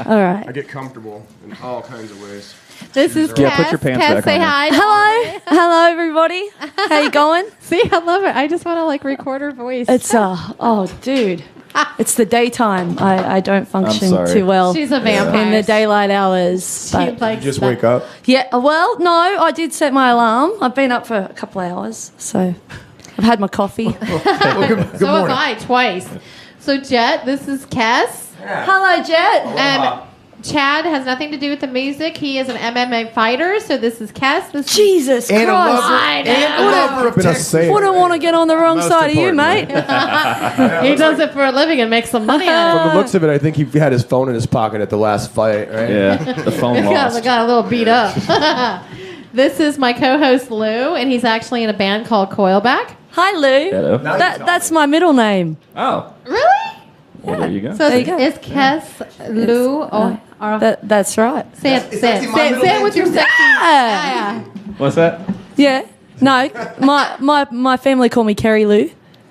all right. I get comfortable in all kinds of ways. This is Yeah, Kes. put your pants Kes, back say on. hi. Hello, hello, everybody. How you going? See, I love it. I just want to like record her voice. It's oh, dude, it's the daytime. I don't function sorry. too well. She's a vampire. in the daylight hours. She But likes Just that. wake up. yeah, well, no, I did set my alarm. I've been up for a couple of hours, so I've had my coffee. Well, good So have morning. I twice. So Jet, this is Kes. Hello, Jet. And Chad has nothing to do with the music. He is an MMA fighter. So this is Kes. This is Jesus And a Christ. lover, I know. and a lover of Texas. Wouldn't want to get on the wrong Most side of you, mate. importantly. he does it for a living and makes some money out of From the looks of it, I think he had his phone in his pocket at the last fight, right? Yeah, the phone it. lost. Got a little beat up. This is my co-host Lou, and he's actually in a band called Coilback. Hi, Lou. Hello. That's my middle name. Oh, Really? well, there you go. So There you go. it's Kes, Lou, or That's right. say it, It's say it, actually my say it, middle say it name with your too. sexy. Yeah. What's that? Yeah. No, my family call me Kerry Lou.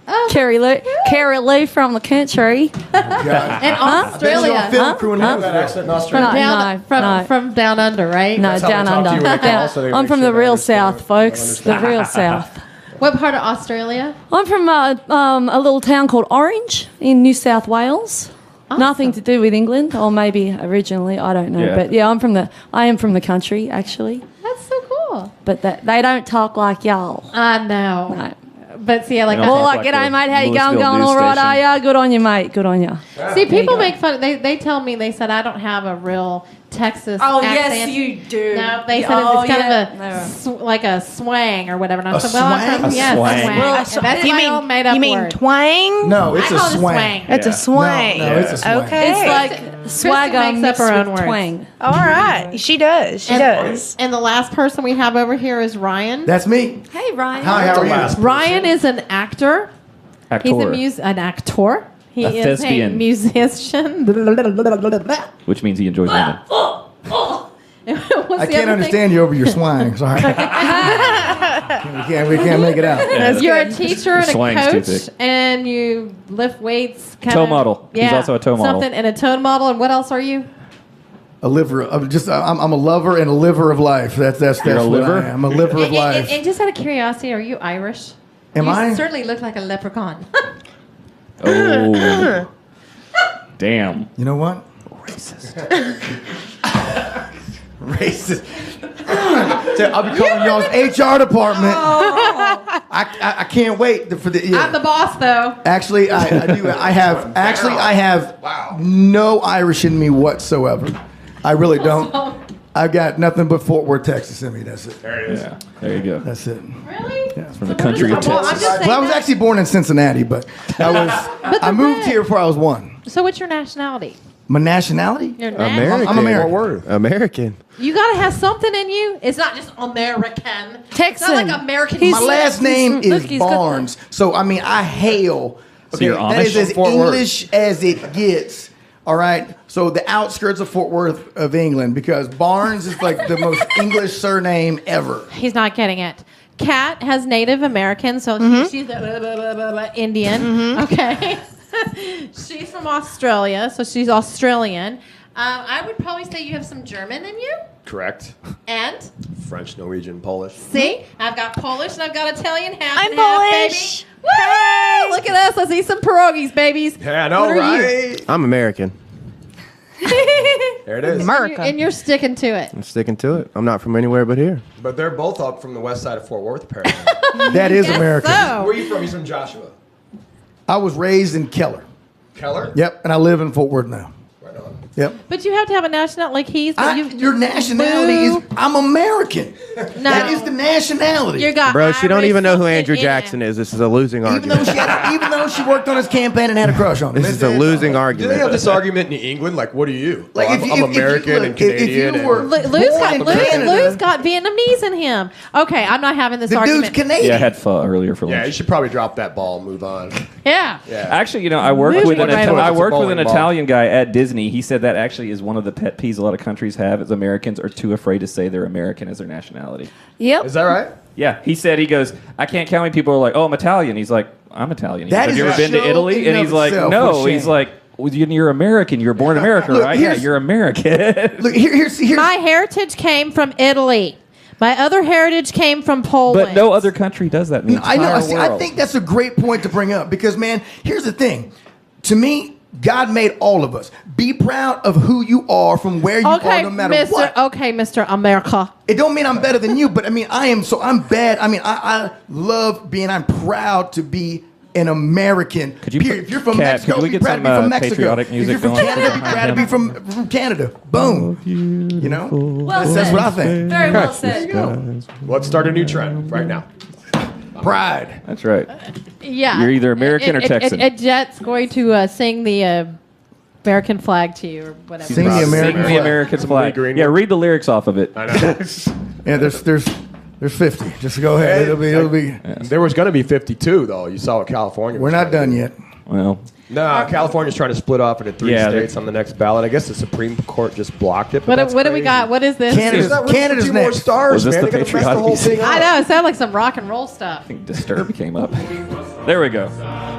Oh, Kerry Lou. Kerry Lou from the country. in Australia. Film crew in That Louisville. accent in Australia. No, From down under, right? No, That's how down they talk under. to you when they call, so they I'm make from sure the they real understand. south, folks. The real south. What part of Australia? I'm from a little town called Orange in New South Wales. Nothing to do with England, or maybe originally, I don't know. Yeah. But yeah, I am from the country actually. That's so cool. But they don't talk like y'all. I know. No. But see, I like They don't Well, talk like, like g'day, the mate. How you going? Louisville Going news all right? station. Are ya? Good on you, mate. Good on you. See, There you people go. make fun. They tell me, they said I don't have a real Texas Oh, accent. yes, you do. No, they said Oh, it's kind yeah. of like a swang or whatever. And I A said, well, I'm swang? from, A yes, swang. swang. Well, And that's you my mean own made up you mean word. twang? No, it's I a call it swang. swang. It's a swang. No, it's a swang. Okay. It's like swagger makes up mixed her own with words. twang. All right. She does. She does. And the last person we have over here is Ryan. That's me. Hey, Ryan. Hi, how are you? Ryan is an actor. Actor. He's an actor. He A is thespian. a musician. Which means he enjoys women. I can't understand you over your swang. Sorry. we can't make it out. You're a teacher and a Swang's too coach, thick. and you lift weights. Toe model. He's also a toe model. Something and a toe model. And what else are you? A liver. I'm a lover and a liver of life. That's You're a what liver? I am. A liver of life. And just out of curiosity, are you Irish? Am you I? certainly look like a leprechaun. Oh. Damn. You know what? Racist. Racist. I'll be calling y'all's HR department. I can't wait for the. Yeah. I'm the boss, though. Actually, I do. I have no Irish in me whatsoever. I really don't. I've got nothing but Fort Worth, Texas in me. That's it. There it is. Yeah. There you go. That's it. Really? From the country of Well, I'm Texas. just saying Well, I was that- actually born in Cincinnati, but I moved red. here before I was one. So, what's your nationality? My nationality? Your American. I'm American. Fort Worth. American. You gotta have something in you. It's not just American. Texan. It's not like American. He's- My last name Look, is he's got Barnes, so I mean I hail. Okay, you're that Amish? is as Fort Worth. English as it gets. All right, so the outskirts of Fort Worth of England, because Barnes is like the most English surname ever. He's not getting it. Kat has Native American, so she's the Indian. Okay. She's from Australia, so she's Australian. I would probably say you have some German in you. Correct. And French, Norwegian, Polish. see, I've got Polish and I've got Italian. Half I'm and half, Polish. baby. Woo! Look at us. Let's eat some pierogies, babies. Yeah, I know, What are you? right? I'm American. There it is. America. And you're sticking to it. I'm sticking to it. I'm not from anywhere but here. But they're both up from the west side of Fort Worth, apparently. That is American. So, Where are you from? He's from Joshua. I was raised in Keller. Keller? Yep, and I live in Fort Worth now. Right on. Yep. But you have to have a nationality. Like Your nationality is I'm American. That is the nationality. You got Bro, she don't Irish even know who something Andrew in Jackson it. is. This is a losing even argument. though she worked on his campaign and had a crush on him. This is a losing Do they have argument. this argument in England? Like, what are you? Like, Well, if you- I'm if you- American look, and if you Canadian. were- and Lou's Born in Canada. Lou's got Vietnamese in him. Okay, I'm not having this The argument. dude's Canadian. Yeah, I had pho earlier for yeah, you lunch. should probably drop that ball and move on. Yeah. Yeah. Actually, I worked Moving with an right along. I It's a worked with an bowling ball. Italian guy at Disney. He said that actually is one of the pet peeves a lot of countries have is Americans are too afraid to say they're American as their nationality. Yep. Is that right? Yeah, he goes, I can't count how many people are like, oh, I'm Italian. He's like, I'm Italian. He's That like, have is you ever a been to show Italy? in And of he's like, itself, no. for He's shame. like, well, you're American. You're born in America, Look, right? Yeah, here's- you're American. Look, here's My heritage came from Italy. My other heritage came from Poland. But no other country does that in the I know. entire See, world. I think that's a great point to bring up because, man, here's the thing. To me, God made all of us. Be proud of who you are from where you Okay, are, no matter Mr. what. Okay, Mr. America. It don't mean I'm better than you, but I mean I'm bad. I mean I love being. I'm proud to be an American. Could you period. put- If you're from Kat, Mexico, could we be get proud some, to be from Mexico. patriotic If music you're from going Canada, be behind proud to him? be from Canada. Boom. You know, Well that's said. what I think. Very well said. Let's start a new trend right now. Pride. That's right. Yeah. You're either American or Texan. Jet's going to sing the American flag to you or whatever. Sing the Sing American the flag. American flag. Green Yeah, one. read the lyrics off of it. I know. Yeah, there's 50. Just go ahead. It'll be. There was going to be 52, though. You saw what California We're was not trying done to do. yet. Well, No, California's trying to split off into 3 Yeah, states on the next ballot. I guess the Supreme Court just blocked it. But that's What do we crazy. got? What is this? Canada's, There's not room for Canada's 2 more next. stars, Was this man. the They gotta mess the patriotic whole thing I up. know. It sounded like some rock and roll stuff. I think Disturbed came up. There we go.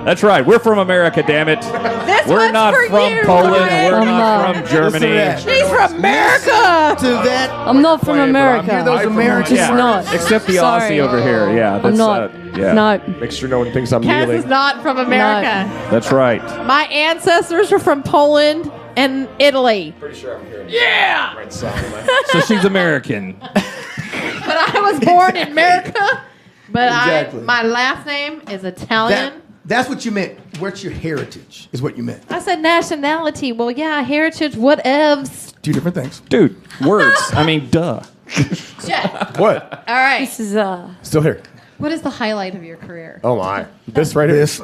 That's right. We're from America, damn it. This We're one's not for from you, Poland. Ryan. We're not I'm from Germany. Listen to She's from America. To that. I'm not from America. Hear those I'm from Americans. Just not. Except the Sorry. Aussie over here. Yeah, that's I'm not. yeah. No. Make sure no one thinks I'm Cass kneeling. is not from America. That's right. My ancestors are from Poland and Italy. Pretty sure I'm hearing Yeah. right song in my So she's American. But I was born in America. But Exactly. my last name is Italian. That's what you meant. What's your heritage? Is what you meant. I said nationality. Well, yeah, heritage, whatevs. 2 different things. Dude, words. I mean, duh. Jet. What? All right. This is Still here. What is the highlight of your career? Oh, my. This right here. This.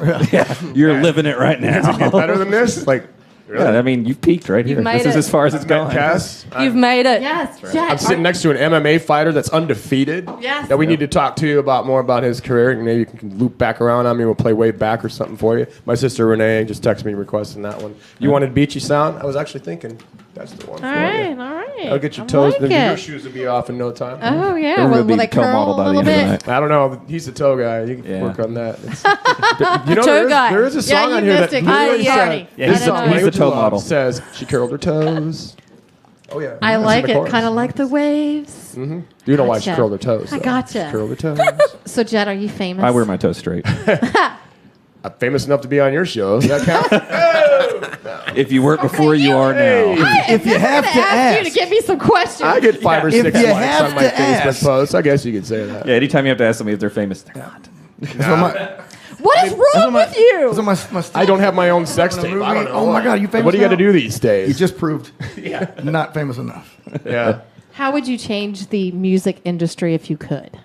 You're living it right now. Get better than this? Like, really? Yeah, I mean, you've peaked right here. made This is it. as far as it's going. Cass, You've made it. Yes, Jet. I'm sitting next to an MMA fighter that's undefeated. Yes. That we need to talk to you about more about his career. And maybe you can loop back around on me. We'll play way back or something for you. My sister Renee just texted me requesting that one. You wanted Beachy Sound? I was actually thinking that's the one All for right, you. all right. I'll get your I toes. like Then your it. shoes will be off in no time. Oh, yeah. We're Will, gonna be will they curl co-modeled a by the little end of the bit? night. I don't know. He's the toe guy. You can Yeah. work on that. You know, Toe guy. there is a Yeah, song you on here missed that it 'cause literally you were said, tardy. Yeah, this he's song, the- he's the Language toe of Love, model. says she curled her toes. Oh yeah, I That's like in the it, chorus. kind of like the waves. You know why she Gotcha. curled her toes. I though. gotcha. She curled her toes. So, Jet, are you famous? I wear my toes straight. I'm famous enough to be on your show. Does that count? If you weren't before, you are now. If you have to ask you ask. to give me some questions. I get 5 or If 6 you likes have on my to Facebook ask. posts. I guess you could say that. Yeah, anytime you have to ask somebody if they're famous, they're not. That's what my- what is wrong with you? those are my I don't have my own sex tape. I don't know. Oh my God, you famous What do you got to now? do these days? You just proved not famous enough. yeah. How would you change the music industry if you could?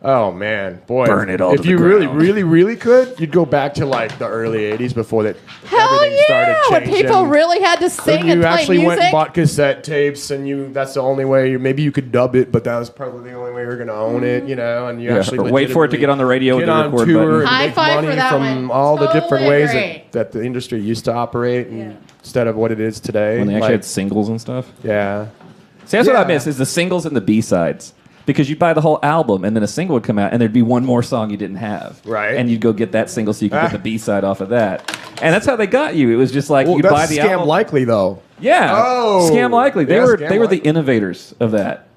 Oh man, boy! Burn it all If to the you really, ground. really, really could, you'd go back to like the early '80s before that. Hell everything started yeah! When changing. people really had to When sing you and play actually music. went and bought cassette tapes, and that's the only way. Maybe you could dub it, but that was probably the only way you were going to own it, you know. And you Yeah, actually or wait for it to get on the radio with get the on record tour button. and High make five money for that from one. all the different Totally ways agree. that the industry used to operate, instead of what it is today. When they actually Like, had singles and stuff. yeah. See, that's what I Yeah. miss is the singles and the B-sides. Because you'd buy the whole album, and then a single would come out, and there'd be one more song you didn't have. Right. And you'd go get that single so you could get the B-side off of that. And that's how they got you. It was just like Well, you'd that's buy the Scam album. Likely though. Yeah. Oh. Scam Likely. They Yeah, were Scam they were the Likely. innovators of that.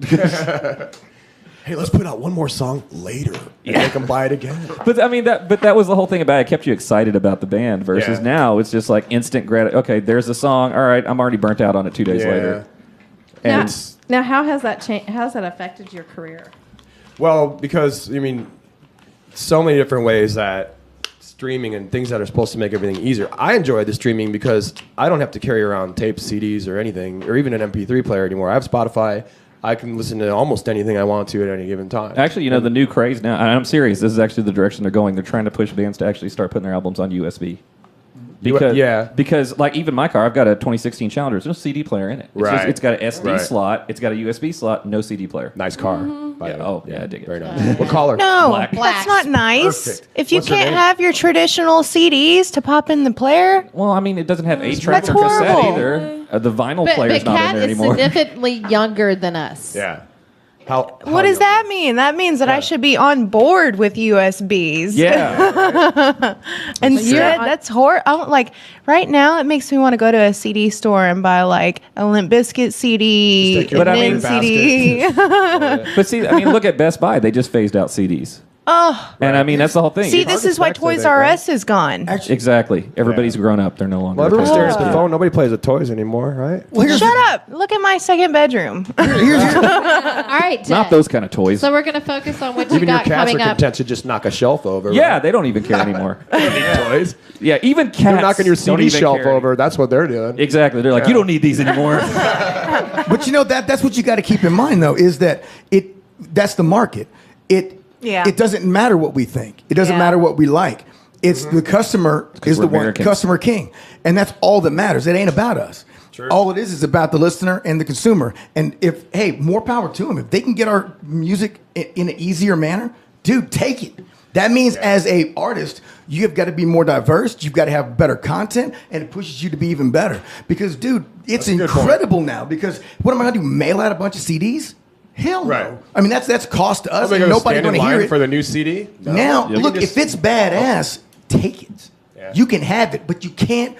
Hey, let's put out one more song later and make them buy it again. But I mean that was the whole thing about it. It kept you excited about the band versus Yeah. now it's just like instant okay, there's a song. All right, I'm already burnt out on it 2 days Yeah. later. now, And now, how has that changed? How's that affected your career? Well, because I mean, so many different ways that streaming and things that are supposed to make everything easier. I enjoy the streaming because I don't have to carry around tapes, CDs, or anything, or even an MP3 player anymore. I have Spotify. I can listen to almost anything I want to at any given time. Actually, the new craze now, and I'm serious, this is actually the direction they're going. They're trying to push bands to actually start putting their albums on USB. Because like even my car, I've got a 2016 Challenger. There's no CD player in it. It's got an SD slot. It's got a USB slot. No CD player. Nice car. I dig it. Very nice. What color? No, Black. that's not nice. Perfect. If you What's her can't name? have your traditional CDs to pop in the player, Well, I mean, it doesn't have 8-track That's or cassette horrible. either. The vinyl But player's not in Kat there is anymore. significantly younger than us. Yeah. How what does young? that mean? That means that I should be on board with USBs. Yeah. Instead, that's horrible. Like right now, it makes me want to go to a CD store and buy like a Limp Bizkit CD, Just take your and But I then basket. CD. But see, I mean, look at Best Buy. They just phased out CDs. Oh, And I mean, that's the whole thing. see, It's- this is why Toys R Us is gone. Exactly. Everybody's grown up. They're no longer. Well, everyone's staring at attached. the phone. Nobody plays with toys anymore, right? Well, here's Shut up! Look at my second bedroom. All right, Not those kind of toys. So we're going to focus on what you Even your got cats are coming up. content to just knock a shelf over. Yeah, right? they don't even care anymore. toys. Yeah, even cats. They're knocking your don't CD even shelf care. over. That's what they're doing. Exactly. They're like, you don't need these anymore. But that's what you got to keep in mind though, is that that's the market. It doesn't matter what we think. It doesn't Yeah. matter what we like. It's the customer is we're the one Americans. customer king. And that's all that matters. It ain't about us. All it is about the listener and the consumer. And more power to them. If they can get our music in an easier manner, dude, take it. That means as a artist, you have got to be more diverse. You've got to have better content, and it pushes you to be even better. Because, dude, it's a good point. incredible now. Because what am I going to do? Mail out a bunch of CDs? Hell no. Right. I mean, that's cost to us, Are they and gonna nobody's stand in going to hear line it. for the new CD? No. Now, You look, can just- if it's badass, take it. Yeah. You can have it, but you can't.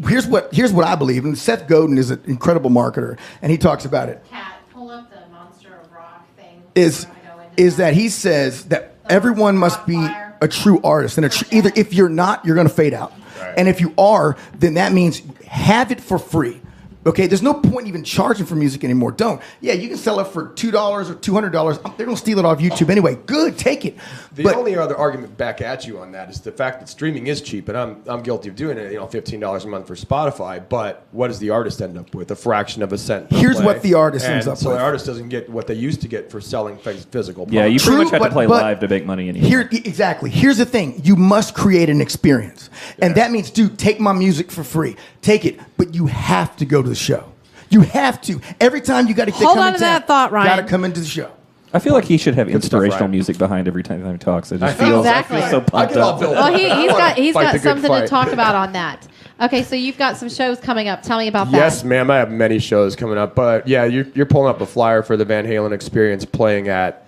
Here's what I believe, and Seth Godin is an incredible marketer, and he talks about it. Kat, pull up the Monster of Rock thing. Is that he says that everyone must be a true artist, and either if you're not, you're going to fade out, and if you are, then that means have it for free. Okay, there's no point even charging for music anymore. Don't. Yeah, you can sell it for $2 or $200. They're gonna steal it off YouTube anyway. Good, take it. The only other argument back at you on that is the fact that streaming is cheap, and I'm guilty of doing it. $15 a month for Spotify. But what does the artist end up with? A fraction of a cent. per Here's play. what the artist ends And up so with. the artist doesn't get what they used to get for selling physical. Yeah, you products. pretty much have to but- play but live to make money anymore. Exactly. Here's the thing. You must create an experience. And that means, dude, take my music for free. Take it. But you have to go to the show. You have to. Every time you got to Hold on to that thought, Ryan. Got to come into the show. I feel like he should have stuff, inspirational Ryan. music behind every time he talks. I just Exactly. feel so pumped all up. built Well, up. he's I got wanna fight the good something to fight. talk about on that. Okay, so you've got some shows coming up. Tell me about that. Yes, ma'am. I have many shows coming up, but yeah, you're pulling up a flyer for the Van Halen Experience, playing at,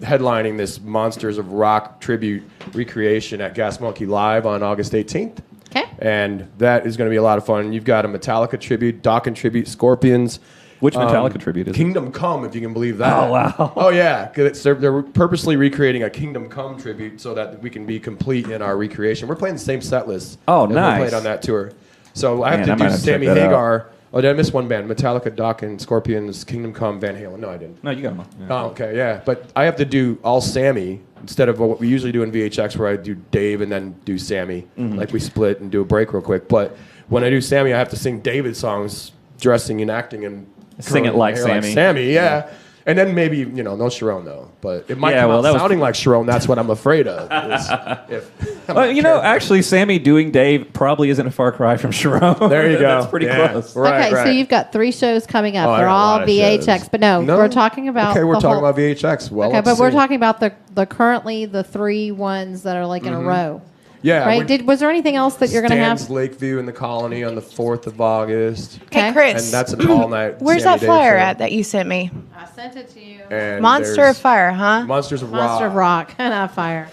headlining this Monsters of Rock tribute recreation at Gas Monkey Live on August 18th. Okay. And that is going to be a lot of fun. You've got a Metallica tribute, Dokken tribute, Scorpions. Which Metallica tribute is it? Kingdom Come, if you can believe that. Oh, wow. Oh, yeah. 'Cause they're purposely recreating a Kingdom Come tribute so that we can be complete in our recreation. We're playing the same set list Oh, as nice. we played on that tour. So I have Man, to I might do have to check Sammy that out. Hagar. Oh, did I miss one band? Metallica, Dokken, Scorpions, Kingdom Come, Van Halen. No, I didn't. No, you got them. Oh, okay, yeah. But I have to do all Sammy instead of what we usually do in VHX, where I do Dave and then do Sammy. Like we split and do a break real quick. But when I do Sammy, I have to sing David's songs, dressing and acting and Sing it curling like hair Sammy. Sammy, yeah. And then maybe, no Sharon, though. But it might Yeah, come well, out that was- sounding like Sharon. That's what I'm afraid of. Well, actually, Sammy doing Dave probably isn't a far cry from Sharon. There you go. That's pretty Yeah. close. Right, Okay, so right. you've got 3 shows coming up. Oh, I They're got a all lot of VHX, shows. but no, we're talking about. Okay, we're the talking whole- about VHX. Well, Okay, let's but we're see. talking about the currently the 3 ones that are like in a row. Yeah. Right? Was there anything else that you're going to have? Stan's Lakeview in the Colony on the 4th of August. Okay. Hey, Chris. And that's an all-night. Where's Sammy that Davis flyer show. at that you sent me? I sent it to you. And Monster there's of Fire, huh? Monsters of Monster Rock. of Rock, not Fire.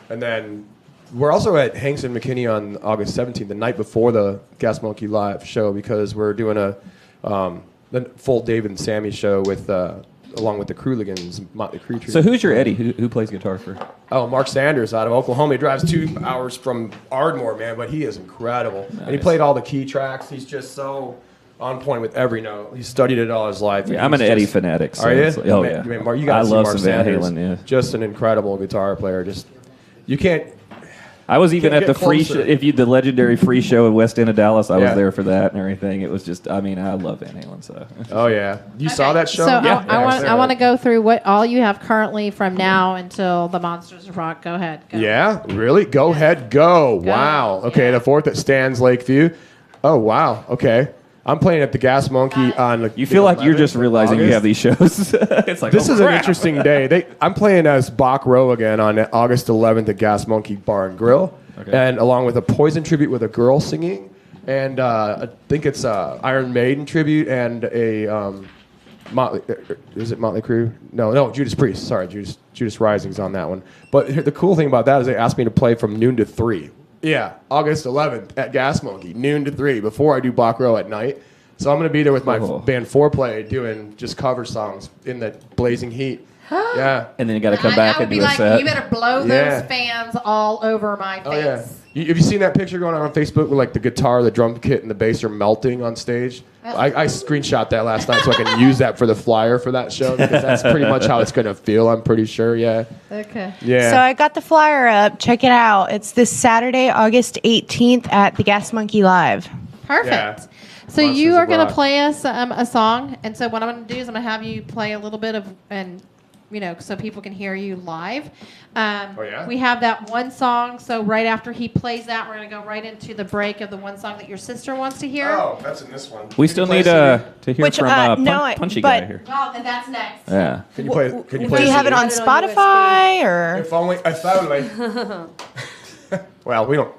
And then we're also at Hanks and McKinney on August 17th, the night before the Gas Monkey Live show, because we're doing the full David and Sammy show with along with the Crooligans, Motley Crue. So who's your Eddie? Who plays guitar for? Oh, Mark Sanders out of Oklahoma. He drives 2 hours from Ardmore, man, but he is incredible. And he Nice. played all the key tracks. He's just so on point with every note. He studied it all his life. Yeah, I'm an He's Eddie just- fanatic. So Are you? it's like- oh, Man, yeah. you gotta I see love Mark some Van Sanders. Halen, yeah. Just an incredible guitar player. Just You can't. I was even Can't at the get free closer. the legendary free show in West End of Dallas. I was there for that and everything. It was just, I mean, I love Van Halen. So. Oh yeah, you saw that show? So Yeah. I want to go through what all you have currently from now until the Monsters of Rock. Go ahead. Go. Yeah, really? Go ahead, go. Wow. Okay, the 4th at Stan's Lakeview. Oh wow. Okay. I'm playing at the Gas Monkey on. You feel like you're just realizing you have these shows. It's like this oh, is crap. an interesting day. I'm playing as Bach Row again on August 11th at Gas Monkey Bar and Grill, and along with a Poison tribute with a girl singing, and I think it's Iron Maiden tribute and a Motley. Is it Motley Crue? No, Judas Priest. Sorry, Judas Rising's on that one. But the cool thing about that is they asked me to play from noon to 3. Yeah, August 11th at Gas Monkey, noon to 3, before I do Bach Row at night. So I'm going to be there with my band Foreplay doing just cover songs in the blazing heat. Yeah. And then you got to come back and do a set. You better blow those fans all over my face. Oh, yeah. Have you seen that picture going on Facebook where like the guitar, the drum kit, and the bass are melting on stage? I screenshot that last night so I can use that for the flyer for that show because that's pretty much how it's going to feel, I'm pretty sure, yeah. Okay. Yeah. So I got the flyer up. Check it out. It's this Saturday, August 18th at the Gas Monkey Live. Perfect. Yeah. So Monsters you are of going to Rock. play us a song, and so what I'm going to do is I'm going to have you play a little bit of, and so people can hear you live. Yeah? We have that one song, so right after he plays that, we're going to go right into the break of the one song that your sister wants to hear. Oh, that's in this one. We still need to hear Which, from no, Punchy but- Guy here. Well, and that's next. Yeah. Can you play? Can you play? Do you have it on Put it on Spotify or? If only. If only. Well, we don't.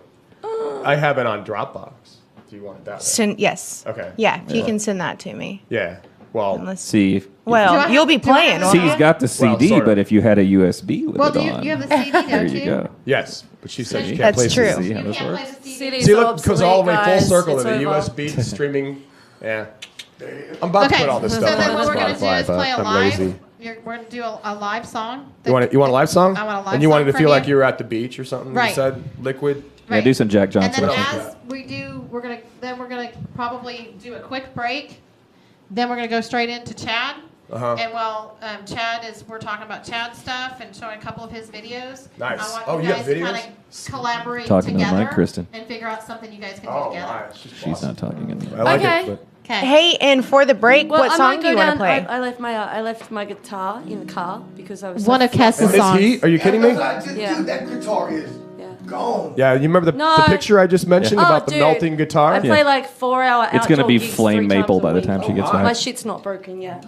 I have it on Dropbox. Do you want it that way? Yes. Okay. Yeah, if you can send that to me. Yeah. Well. Unless, See, well, you'll be playing. see, he's got the Well, CD, sort of. but if you had a USB with Well, it do you, on, you have the CD, there don't you you? go. Yes, but she said she can't That's play true. CD. See how You this can't works? play the CD. CD's See, look, goes all the way full guys. circle It's to the over. USB streaming. Yeah. I'm about to Okay, put all this so stuff then on what we're going to do Spotify, is but play a I'm live. lazy. We're going to do a live song. You want a live song? I want a live And you wanted song to feel from like you. you were at the beach or something? Right. You said liquid. Yeah, do some Jack And Johnson. then as we do, we're gonna probably do a quick break. Then we're gonna go straight into Chad. Uh-huh. And Chad we're talking about Chad stuff and showing a couple of his videos. Nice. I want Oh, you you guys have to kind videos? of collaborate Talking to the together mic, Kristen. and figure out something you guys can do Oh, together. my. She's not talking in the I like Okay. it. But Okay. Hey, and for the break, Well, what I song might do you go want to down. play? I left my guitar in the car because I was One so of Kes's flustered. is songs. he? Are you kidding me? Yeah. Dude, that guitar is gone. Yeah, you remember the No. picture I just mentioned Oh, about the dude. melting guitar? I play like 4-hour It's gonna outdoor be gigs flame 3 maple times by a the week. time she gets My back. shit's not broken yet.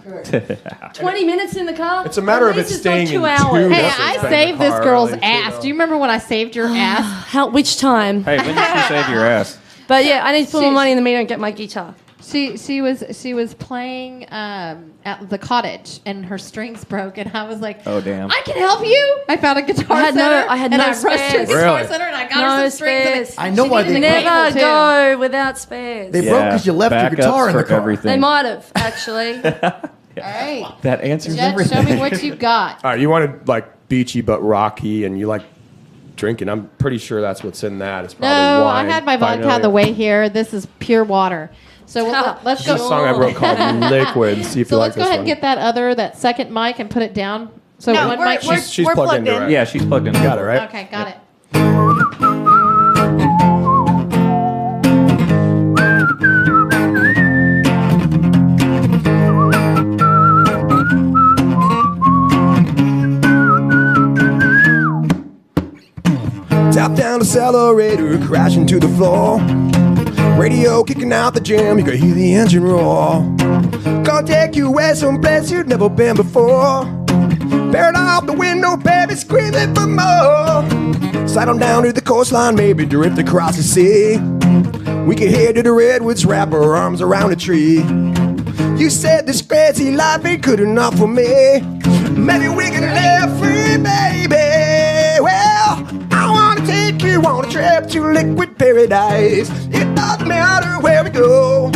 20 minutes in the car? It's a matter At of it least it's not staying 2 in hours. tune. Hey, That's I what's saved in the this car girl's early, too, ass. though. Do you remember when I saved your ass? Which time? Hey, when did you save your ass? But yeah, I need to put more money in the meter and get my guitar. She was playing at the cottage and her strings broke and I was like, Oh, damn. I can help you. I found a guitar I had no- center. I had and no I rushed her spares. to Guitar Really? Center and I got No her some strings. spares. I know She why needed they a broke. cable, Never too. go without spares. They broke because you left your backups guitar in the for car. everything. They might have, actually. All right. That answers Jet, everything. show me what you got. All right, you wanted like beachy but rocky, and you like drinking. I'm pretty sure that's what's in that. It's probably No, wine. I had my vodka on the way here. This is pure water. So let's go. This is a song I wrote called Liquid. See if So you like let's go this ahead one. and get that second mic and put it down. So No, one we're- mic. we're- She's We're plugged plugged into in. it. Yeah, she's plugged in. Got it, right? Okay, got it. Tap down accelerator, crashing to the floor. Radio kicking out the jam, you can hear the engine roar. Gonna take you where someplace you've never been before. Barrel out the window, baby, screaming for more. Slide on down to the coastline, maybe drift across the sea. We can head to the redwoods, wrap our arms around a tree. You said this crazy life ain't good enough for me. Maybe we can live free, baby. Well, I wanna take you on a trip to liquid paradise. It doesn't matter where we go.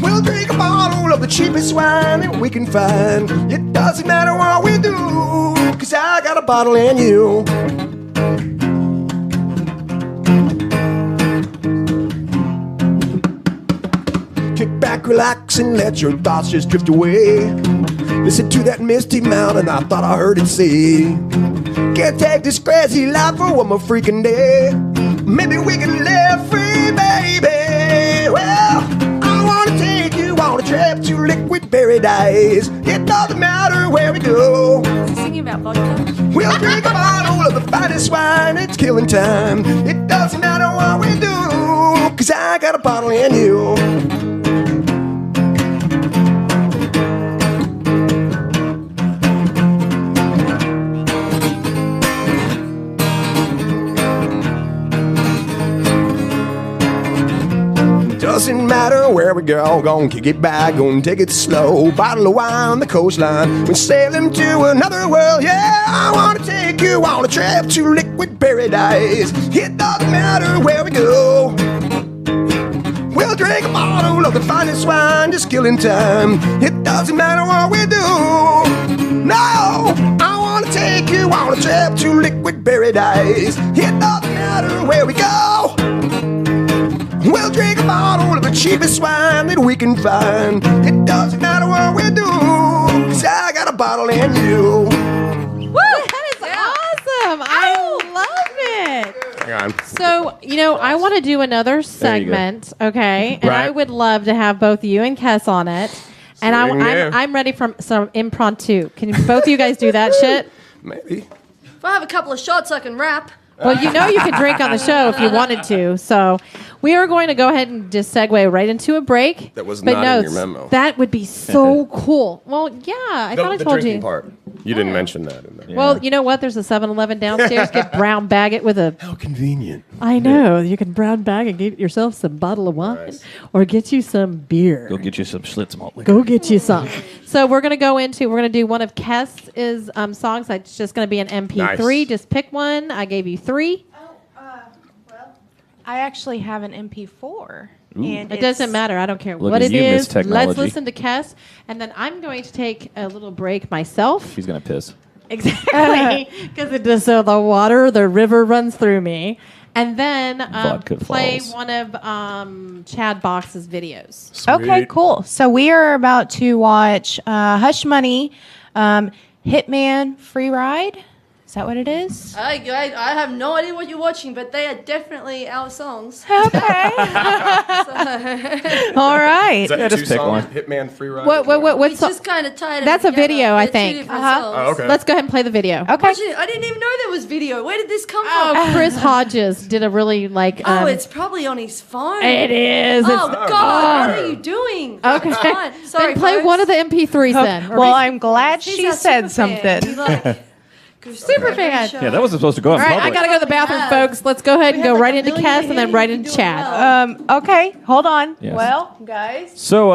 We'll drink a bottle of the cheapest wine that we can find. It doesn't matter what we do, 'cause I got a bottle and you. Kick back, relax, and let your thoughts just drift away. Listen to that misty mountain, I thought I heard it say, can't take this crazy life for one more freaking day. Maybe we can live free, baby. Well, I wanna take you on a trip to liquid paradise. It doesn't matter where we go. Is he singing about vodka? We'll drink a bottle of the finest wine, it's killing time. It doesn't matter what we do, 'cause I got a bottle in you. Doesn't matter where we go, gon' kick it back, gon' take it slow. Bottle of wine on the coastline, we're sailing to another world. Yeah, I wanna take you on a trip to liquid paradise. It doesn't matter where we go. We'll drink a bottle of the finest wine, just killing time. It doesn't matter what we do. No, I wanna take you on a trip to liquid paradise. It doesn't matter where we go. We'll drink a bottle of the cheapest wine that we can find. It doesn't matter what we do, 'cause I got a bottle in you. Woo! That is awesome. I love it. Hang on. So, I want to do another segment, okay? And I Right. would love to have both you and Kes on it. And Sitting there. I'm ready for some impromptu. Can both of you guys do that shit? Maybe. If I have a couple of shots, I can rap. Well, you could drink on the show if you wanted to. So we are going to go ahead and just segue right into a break. That was but not no, in your memo. That would be so cool. Well, yeah, I thought I The told drinking you. part. You didn't mention that in there. Well, you know what? There's a 7-Eleven downstairs. Get brown bag it with a. How convenient. I know. You can brown bag and get yourself some bottle of wine or get you some beer. Go get you some Schlitz malt liquor. Go get you some. So we're going to do one of Kes's songs. That's just going to be an MP3. Nice. Just pick one. I gave you 3. I actually have an MP4. And It doesn't matter. I don't care Look what at it you, Miss is. Technology. Let's listen to Kes. And then I'm going to take a little break myself. She's going to piss. Exactly. Because the river runs through me. And then Vodka play falls. one of Chad Box's videos. Okay, cool. So we are about to watch Hush Money, Hitman Free Ride. Is that what it is? I have no idea what you're watching, but they are definitely our songs. Okay. All right. Is that Yeah, two just pick songs? one. Hitman Free Ride? What We song? just kind of tied it That's a together. video, I They're think. Two different Uh-huh. songs. Oh, okay. Let's go ahead and play the video. Okay. Actually, I didn't even know there was video. Where did this come from? Oh, Chris Hodges did a really It's probably on his phone. It is. Oh, It's- God. What are you doing? Okay. Fine. Sorry, Then play folks. one of the MP3s then. Well, I'm glad He's she our said super fan. something. We like Super fan. Yeah, that wasn't supposed to go in All right, I public. gotta go to the bathroom, Yeah. folks. Let's go ahead and We go have right like a into million Kes and then hits. right You into can do it Chad. well. Okay, hold on. Yes. Well, guys. So,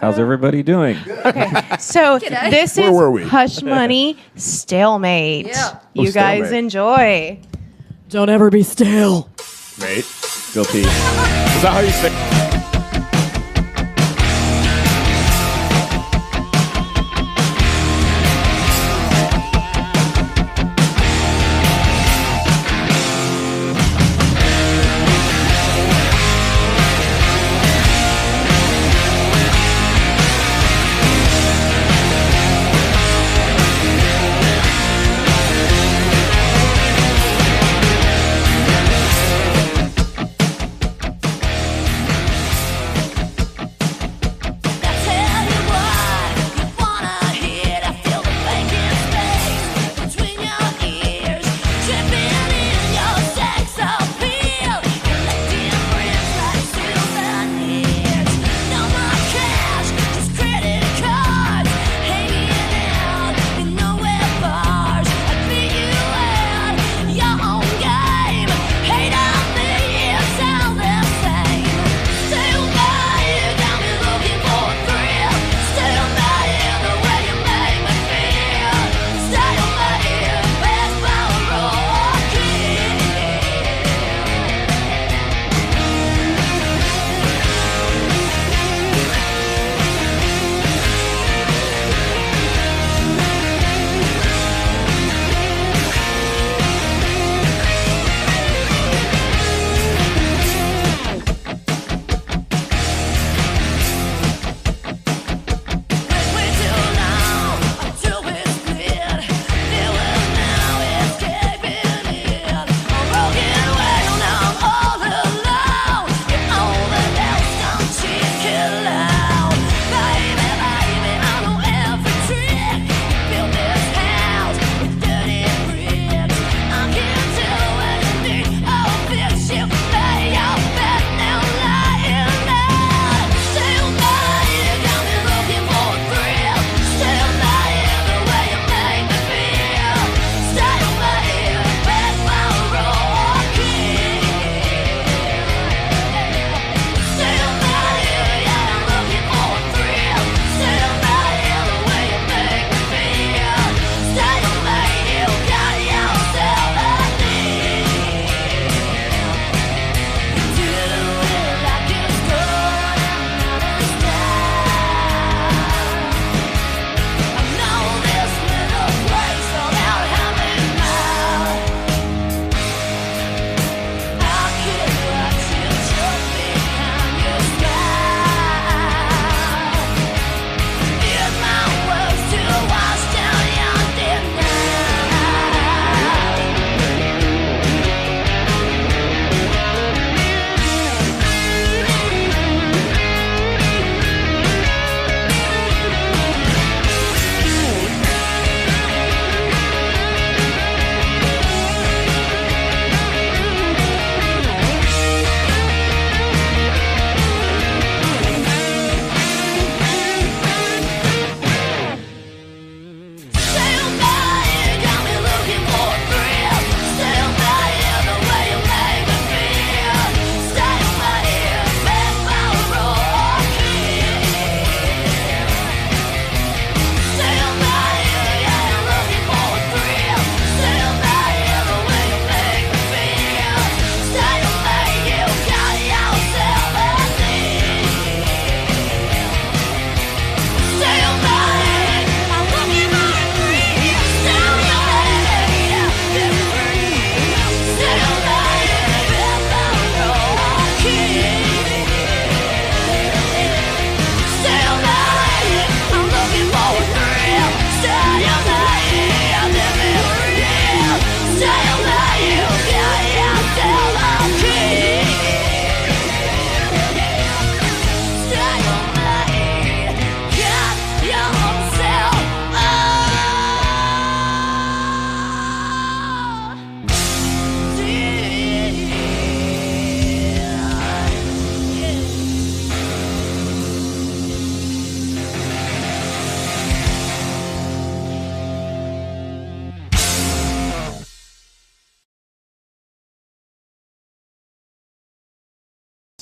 how's everybody doing? So G'day. this Where is were we? Hush Money Stalemate. Yeah. You Oh, guys Stalemate. enjoy. Don't ever be stale. Mate. Go pee. Is that how you say?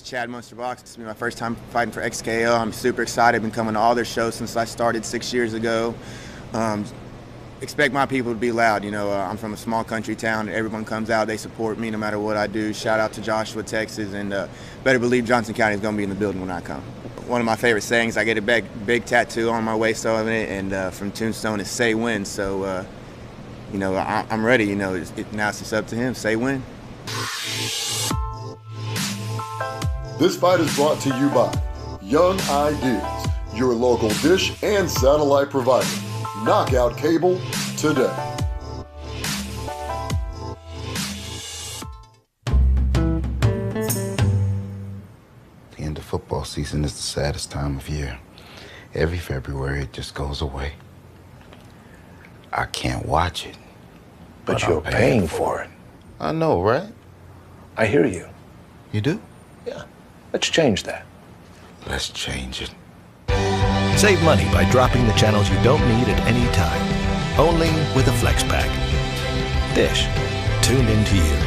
Chad Monster Box. This will be my first time fighting for XKO. I'm super excited. I've been coming to all their shows since I started 6 years ago. Expect my people to be loud. I'm from a small country town. Everyone comes out. They support me no matter what I do. Shout out to Joshua, Texas, and better believe Johnson County is going to be in the building when I come. One of my favorite sayings, I get a big tattoo on my waist of it, and from Tombstone is "Say When." So, I'm ready. Now it's just up to him. Say when. This fight is brought to you by Young Ideas, your local dish and satellite provider. Knockout cable today. The end of football season is the saddest time of year. Every February, it just goes away. I can't watch it. But you're paying for it. I know, right? I hear you. You do? Yeah. Let's change that. Let's change it. Save money by dropping the channels you don't need at any time. Only with a Flex Pack. Dish. Tuned into you.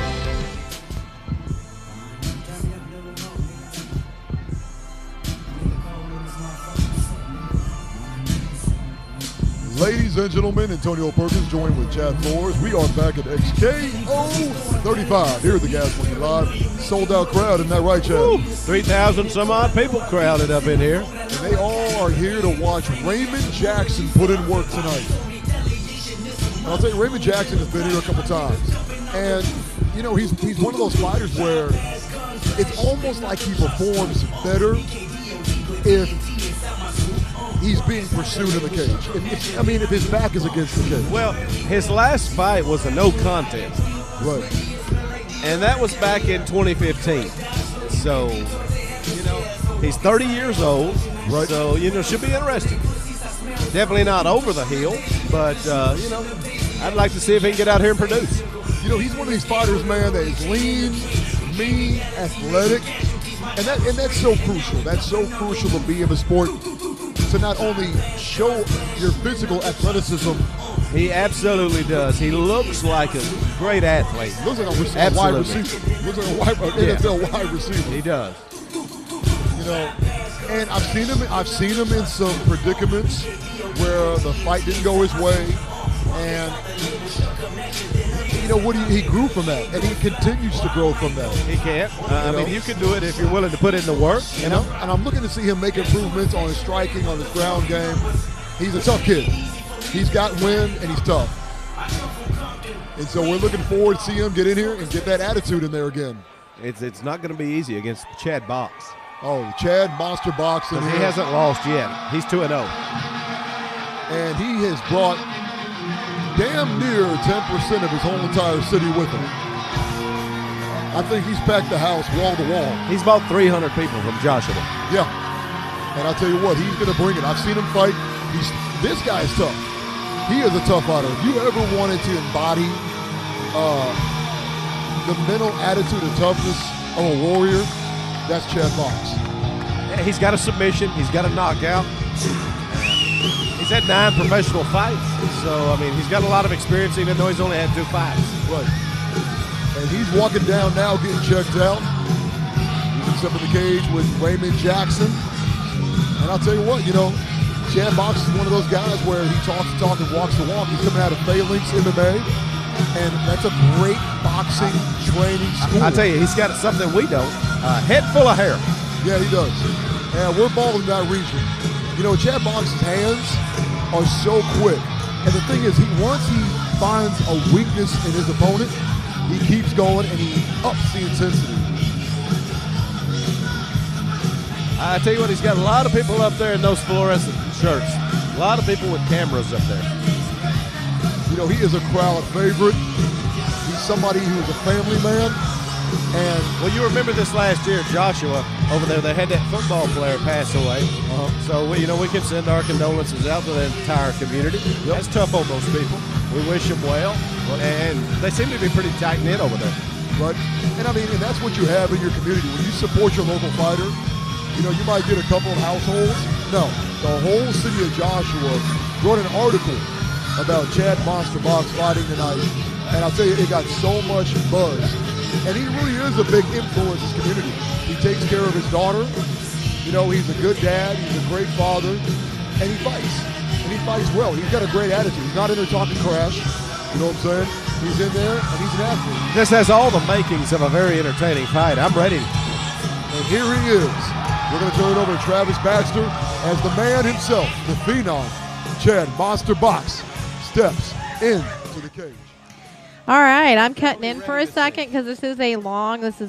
Ladies and gentlemen, Antonio Perkins joined with Chad Flores. We are back at XKO 35 here at the Gas Money Live. Sold out crowd, isn't that right, Chad? 3,000 some odd people crowded up in here. And they all are here to watch Raymond Jackson put in work tonight. And I'll tell you, Raymond Jackson has been here a couple times. And, he's one of those fighters where it's almost like he performs better if he's being pursued in the cage. If his back is against the cage. Well, his last fight was a no contest. Right. And that was back in 2015. So, he's 30 years old. Right. So, should be interesting. Definitely not over the hill, but, I'd like to see if he can get out here and produce. He's one of these fighters, man, that is lean, mean, athletic. And that's so crucial. That's so crucial to be in the sport. To not only show your physical athleticism. He absolutely does. He looks like a great athlete. Looks like a wide receiver. Looks like a NFL wide receiver. He does. And I've seen him in some predicaments where the fight didn't go his way, and he grew from that, and he continues to grow from that. He can. You can do it if you're willing to put in the work. And I'm looking to see him make improvements on his striking, on his ground game. He's a tough kid. He's got wind, and he's tough. And so we're looking forward to see him get in here and get that attitude in there again. It's not going to be easy against Chad Box. Oh, Chad Monster Box. Because he hasn't lost yet. He's 2-0. And he has brought damn near 10% of his whole entire city with him. I think he's packed the house wall to wall. He's about 300 people from Joshua. Yeah. And I'll tell you what, he's going to bring it. I've seen him fight. This guy's tough. He is a tough fighter. If you ever wanted to embody the mental attitude and toughness of a warrior, that's Chad Box. Yeah, he's got a submission. He's got a knockout. He's had 9 professional fights. So, he's got a lot of experience even though he's only had 2 fights. Right. And he's walking down now getting checked out. He's up in the cage with Raymond Jackson. And I'll tell you what, Chad Box is one of those guys where he talks the talk and walks the walk. He's coming out of Phalanx MMA. And that's a great boxing training school. I tell you, he's got something we don't. A head full of hair. Yeah, he does. And we're bald in that region. Chad Box's hands are so quick. And the thing is, once he finds a weakness in his opponent, he keeps going and he ups the intensity. I tell you what, he's got a lot of people up there in those fluorescent shirts. A lot of people with cameras up there. He is a crowd favorite. He's somebody who's a family man. And well, you remember this last year, Joshua, over there, they had that football player pass away. So, we can send our condolences out to the entire community. Yep. That's tough on those people. We wish them well. And they seem to be pretty tight-knit over there. Right. And, and that's what you have in your community. When you support your local fighter, you might get a couple of households. No, the whole city of Joshua wrote an article about Chad Monster Box fighting tonight. And I'll tell you, it got so much buzz And he really is a big influence in his community. He takes care of his daughter. You know, he's a good dad. He's a great father. And he fights. And he fights well. He's got a great attitude. He's not in there talking trash. You know what I'm saying? He's in there, and he's an athlete. This has all the makings of a very entertaining fight. I'm ready. And here he is. We're going to turn it over to Travis Baxter as the man himself, the phenom, Chad Monster Box, steps into the cage. All right, I'm cutting in for a second because this is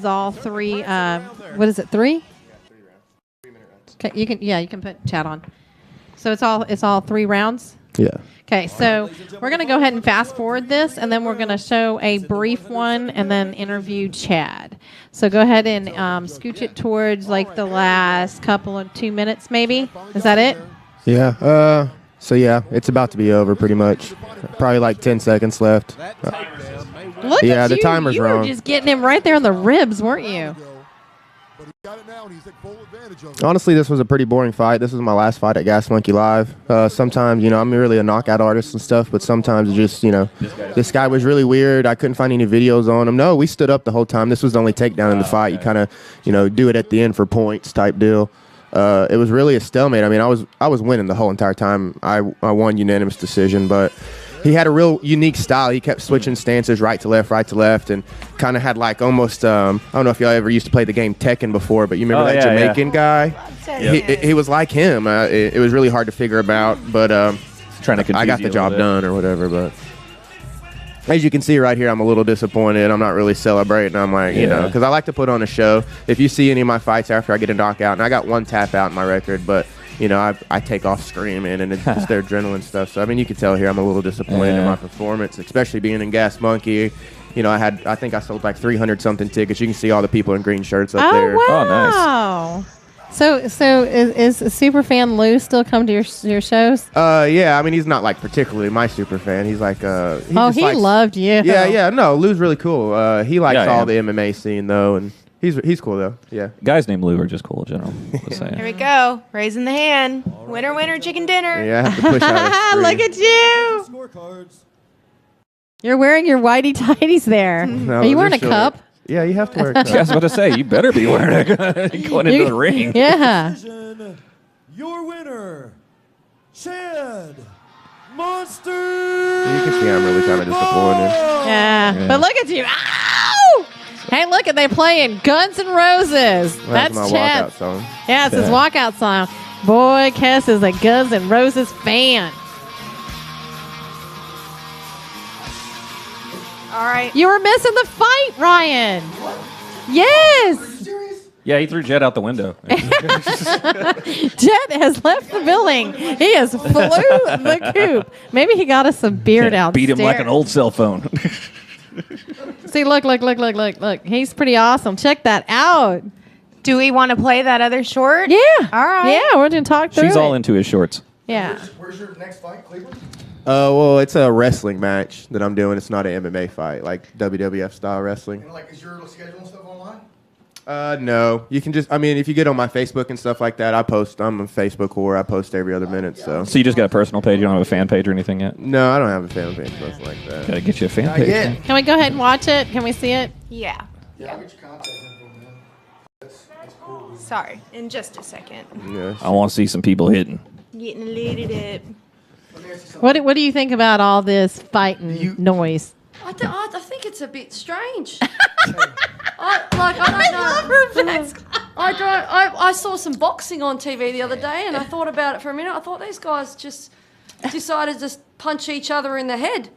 all three. What is it? 3? Okay, you can put Chad on. So it's all 3 rounds. Yeah. Okay, so we're going to go ahead and fast forward this, and then we're going to show a brief one and then interview Chad. So go ahead and scooch it towards like the last couple of 2 minutes maybe. Is that it? Yeah. So, yeah, it's about to be over pretty much. Probably like 10 seconds left. Look yeah, at the you. timer's You wrong. were just getting him right there on the ribs, weren't you? Honestly, this was a pretty boring fight. This was my last fight at Gas Monkey Live. Sometimes, I'm really a knockout artist and stuff, but sometimes just, this guy was really weird. I couldn't find any videos on him. No, we stood up the whole time. This was the only takedown in the fight. You kind of, do it at the end for points type deal. It was really a stalemate. I mean, I was winning the whole entire time. I won unanimous decision, but he had a real unique style. He kept switching stances right to left, and kind of had like almost, I don't know if y'all ever used to play the game Tekken before, but you remember that Jamaican guy? He was like him. It was really hard to figure him out, but I got the job done or whatever. But as you can see right here, I'm a little disappointed. I'm not really celebrating. I'm like, because I like to put on a show. If you see any of my fights after I get a knockout, and I got 1 tap out in my record, but I take off screaming, and it's just their adrenaline stuff. So, I mean, you can tell here I'm a little disappointed in my performance, especially being in Gas Monkey. I think I sold like 300-something tickets. You can see all the people in green shirts up there. Wow. Oh, nice. So is Superfan Lou still come to your shows? Yeah. I mean, he's not like particularly my super fan. He's like, he loved you. Yeah. No, Lou's really cool. He likes all the MMA scene though, and he's cool though. Yeah. Guys named Lou are just cool in general. Here we go. Raising the hand. Winner, winner, chicken dinner. Yeah. I have to push out a Look at you. Scorecards. You're wearing your whitey tighties there. No, are you wearing a cup? Yeah, you have to wear a cup. I was about to say, you better be wearing it going into the ring. Yeah. Your winner, Chad Monster. You can see I'm really kind of disappointed. Yeah. But look at you. Ow! Hey, look, they playing Guns N' Roses. Well, that's my Chad. walkout song. Yeah, it's his walkout song. Boy, Kes is a Guns N' Roses fan. All right. You were missing the fight, Ryan. Yes. Yeah, he threw Jet out the window. Jet has left the building. He has flew the coop. Maybe he got us some beer downstairs. Beat him like an old cell phone. See, look. He's pretty awesome. Check that out. Do we want to play that other short? Yeah. All right. Yeah, we're going to talk through She's it. all into his shorts. Yeah. Where's your next fight, Cleveland? Well, it's a wrestling match that I'm doing. It's not an MMA fight, like WWF style wrestling. And is your schedule and stuff online? No. You can just, if you get on my Facebook and stuff like that, I post. I'm a Facebook whore. I post every other minute, so. So you just got a personal page? You don't have a fan page or anything yet? No, I don't have a fan page, nothing like that. Gotta get you a fan page. Yeah. Can we go ahead and watch it? Can we see it? Yeah. Yeah, I'll get your contact info, man. That's cool. Sorry. In just a second. Yeah. I want to see some people hitting. Getting loaded up. What do you think about all this fighting noise? I think it's a bit strange. I don't know. I saw some boxing on TV the other day, and I thought about it for a minute. I thought these guys just decided to just punch each other in the head.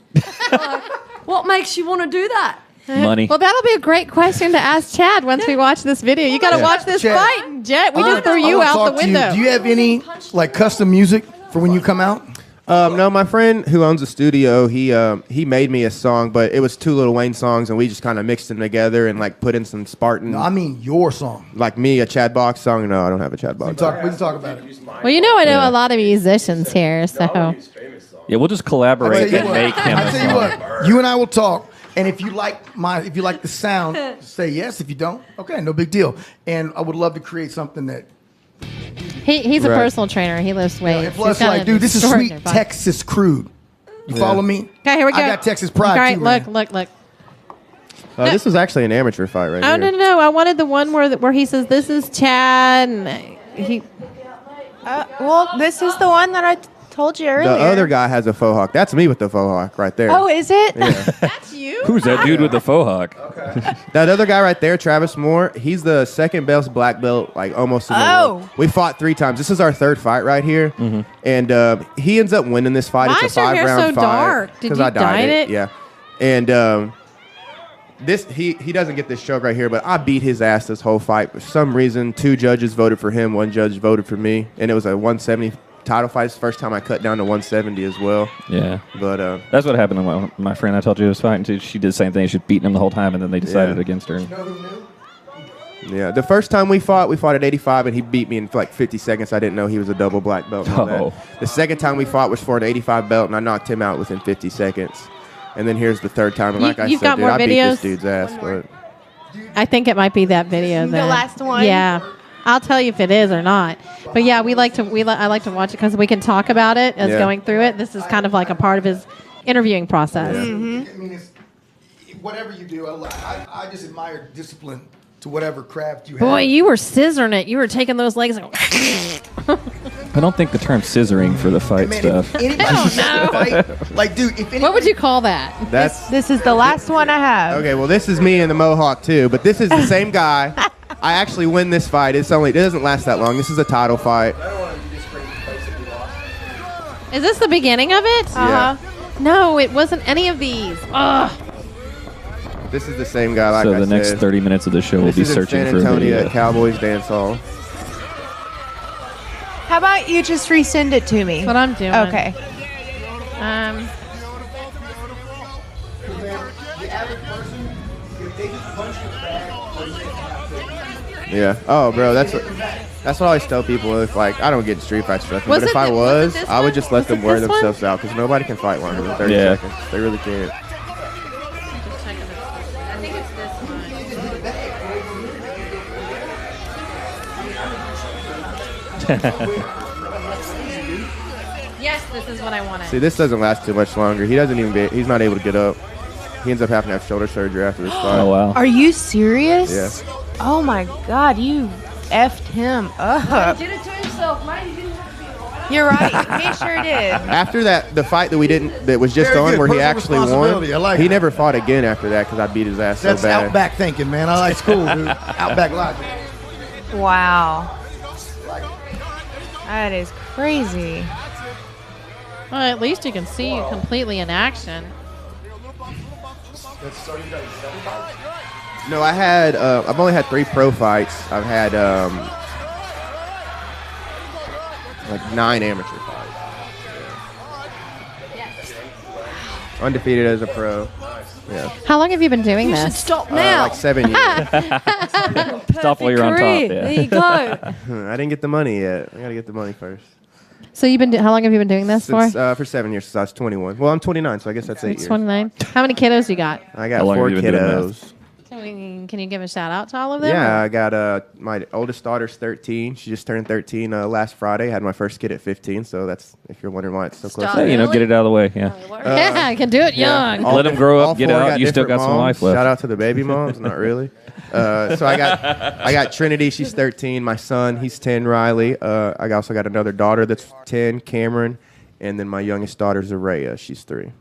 What makes you want to do that? Money. Well, that'll be a great question to ask Chad once we watch this video. You got to watch this Chad, fight, Jet. We just threw you out the window. Do you have any custom music for when you come out? No, my friend who owns a studio, he made me a song, but it was 2 Lil Wayne songs, and we just kind of mixed them together and put in some Spartan. No, I mean your song. Like me, a Chad Box song? No, I don't have a Chad Box. We can talk about it. Well, I know a lot of musicians here, so. Yeah, we'll just collaborate and make him I tell you what, you and I will talk, and if you like the sound, say yes. If you don't, okay, no big deal. And I would love to create something that. He's a personal trainer. He lifts weights. And plus, dude, this is sweet Texas crude. You follow me? Okay, here we go. I got Texas pride All right, too, man. look. This was actually an amateur fight right Oh, here. no. I wanted the one where he says, "This is Chad," and he. Well, this is the one that I told you earlier. The other guy has a faux hawk. That's me with the faux hawk right there. Oh, is it? Yeah. That's you. Who's that dude with the faux hawk? That other guy right there, Travis Moore, he's the second best black belt, like almost in the world. We fought 3 times. This is our 3rd fight right here. And he ends up winning this fight. Why It's a is your hair 5-round so fight. dark? Did 'Cause you I dyed dye it? Yeah. And this he doesn't get this choke right here, but I beat his ass this whole fight. For some reason, 2 judges voted for him, 1 judge voted for me, and it was a 170 title fight. It's the first time I cut down to 170 as well. Yeah. But that's what happened to my friend I told you was fighting too. She did the same thing. She was beating him the whole time, and then they decided against her. Yeah, the first time we fought at 85, and he beat me in like 50 seconds. I didn't know he was a double black belt. The second time we fought was for an 85 belt, and I knocked him out within 50 seconds. And then here's the 3rd time, and like I said, dude, I beat this dude's ass. But I think it might be that video. The last one? Yeah. I'll tell you if it is or not. But yeah, I like to watch it because we can talk about it as going through it. This is kind of like a part of his interviewing process. I mean, whatever you do, I just admire discipline to whatever craft you have. Boy, you were scissoring it. You were taking those legs and I don't think the term scissoring for the fight stuff. Like, dude, what would you call that? This is the last one I have. okay, well, this is me in the mohawk too, but this is the same guy. I actually win this fight. It doesn't last that long. This is a title fight. Is this the beginning of it? Yeah. No, it wasn't any of these. Ugh. This is the same guy. Like So I the next said. 30 minutes of the show will This be is in searching San for a Antonio video. at Cowboys Dance Hall. How about you just resend it to me? That's what I'm doing. Okay. Yeah. Oh, bro, that's what I always tell people. If like I don't get street fight stuff, Was but if it I thi- was, was it this I would one? just let Was them it wear this one? themselves out because nobody can fight longer than 30 Yeah. seconds. They really can't. I think it's this Yes, this is what I wanted. See, this doesn't last too much longer. He's not able to get up. He ends up having to have shoulder surgery after this fight. Oh wow. Are you serious? Yeah. Oh my God, you effed him up. He did it to himself, man. He didn't have to be. You're right. He sure did. After the fight that was just Very on good. where he Personal actually won, responsibility. I like he it. never fought again after that because I beat his ass That's so bad. outback thinking, man. I like school, dude. Outback logic. Wow. That is crazy. Well, at least you can see you completely in action. No, I've only had 3 pro fights. I've had like 9 amateur fights. Undefeated as a pro. Yeah. How long have you been doing You this? should stop now. Like 7 years. Stop while you're on top. Career. Yeah. There you go. I didn't get the money yet. I gotta get the money first. So how long have you been doing this Since, for? for 7 years since I was 21. Well, I'm 29, so I guess that's 8 years. 29. How many kiddos you got? I got How long 4 have you been doing kiddos. Can you give a shout out to all of them? Yeah, or- I got my oldest daughter's 13. She just turned 13 last Friday. Had my first kid at 15, so that's if you're wondering why it's so close. Yeah, get it out of the way. Yeah. Yeah, I can do it young. Let them grow all up, get 4 out. You still different got some moms. life left. Shout out to the baby moms. Not really. So I got Trinity. She's 13. My son, he's 10. Riley. I also got another daughter that's 10. Cameron, and then my youngest daughter, Zaraya. She's 3.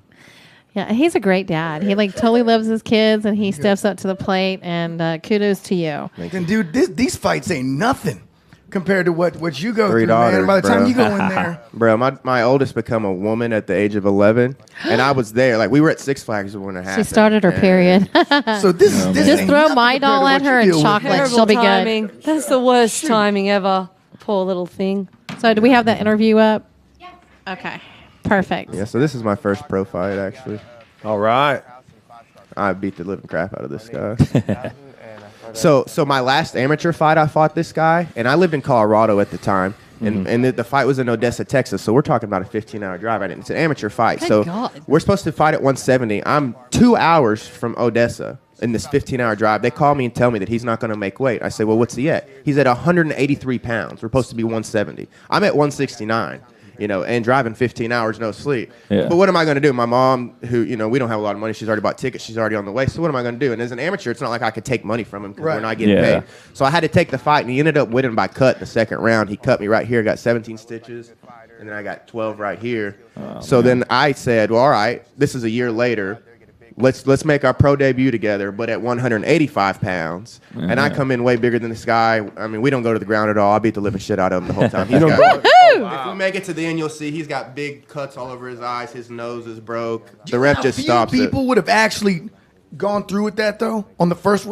Yeah, he's a great dad. He totally loves his kids, and he steps up to the plate. And kudos to you. And dude, these fights ain't nothing compared to what you go 3 through, daughters, man. By the time bro. you go in there, Bro, my oldest become a woman at the age of 11, and I was there. Like we were at Six Flags when it happened. She started her period. so this Just ain't throw nothing my compared doll to at what her you and deal with. chocolate. Terrible She'll be timing. good. That's the worst timing ever. Poor little thing. So do we have that interview up? Yeah. Okay. Perfect. Yeah, so this is my first pro fight, actually. All right. I beat the living crap out of this guy. So my last amateur fight, I fought this guy, and I lived in Colorado at the time, and the fight was in Odessa, Texas. So we're talking about a 15-hour drive. It's an amateur fight. Good so God. we're supposed to fight at 170. I'm 2 hours from Odessa in this 15-hour drive. They call me and tell me that he's not going to make weight. I say, well, what's he at? He's at 183 pounds. We're supposed to be 170. I'm at 169. and driving 15 hours, no sleep. Yeah. But what am I going to do? My mom, who, we don't have a lot of money, she's already bought tickets, she's already on the way. So what am I going to do? And as an amateur, it's not like I could take money from him because we're not getting paid. So I had to take the fight, and he ended up winning by cut in the second round. He cut me right here, got 17 stitches, and then I got 12 right here. Then I said, well, all right, this is a year later. Let's make our pro debut together, but at 185 pounds. And I come in way bigger than this guy. I mean, we don't go to the ground at all. I beat the living shit out of him the whole time. If we make it to the end, you'll see he's got big cuts all over his eyes. His nose is broke. The ref just stops it. People would have actually gone through with that though on the first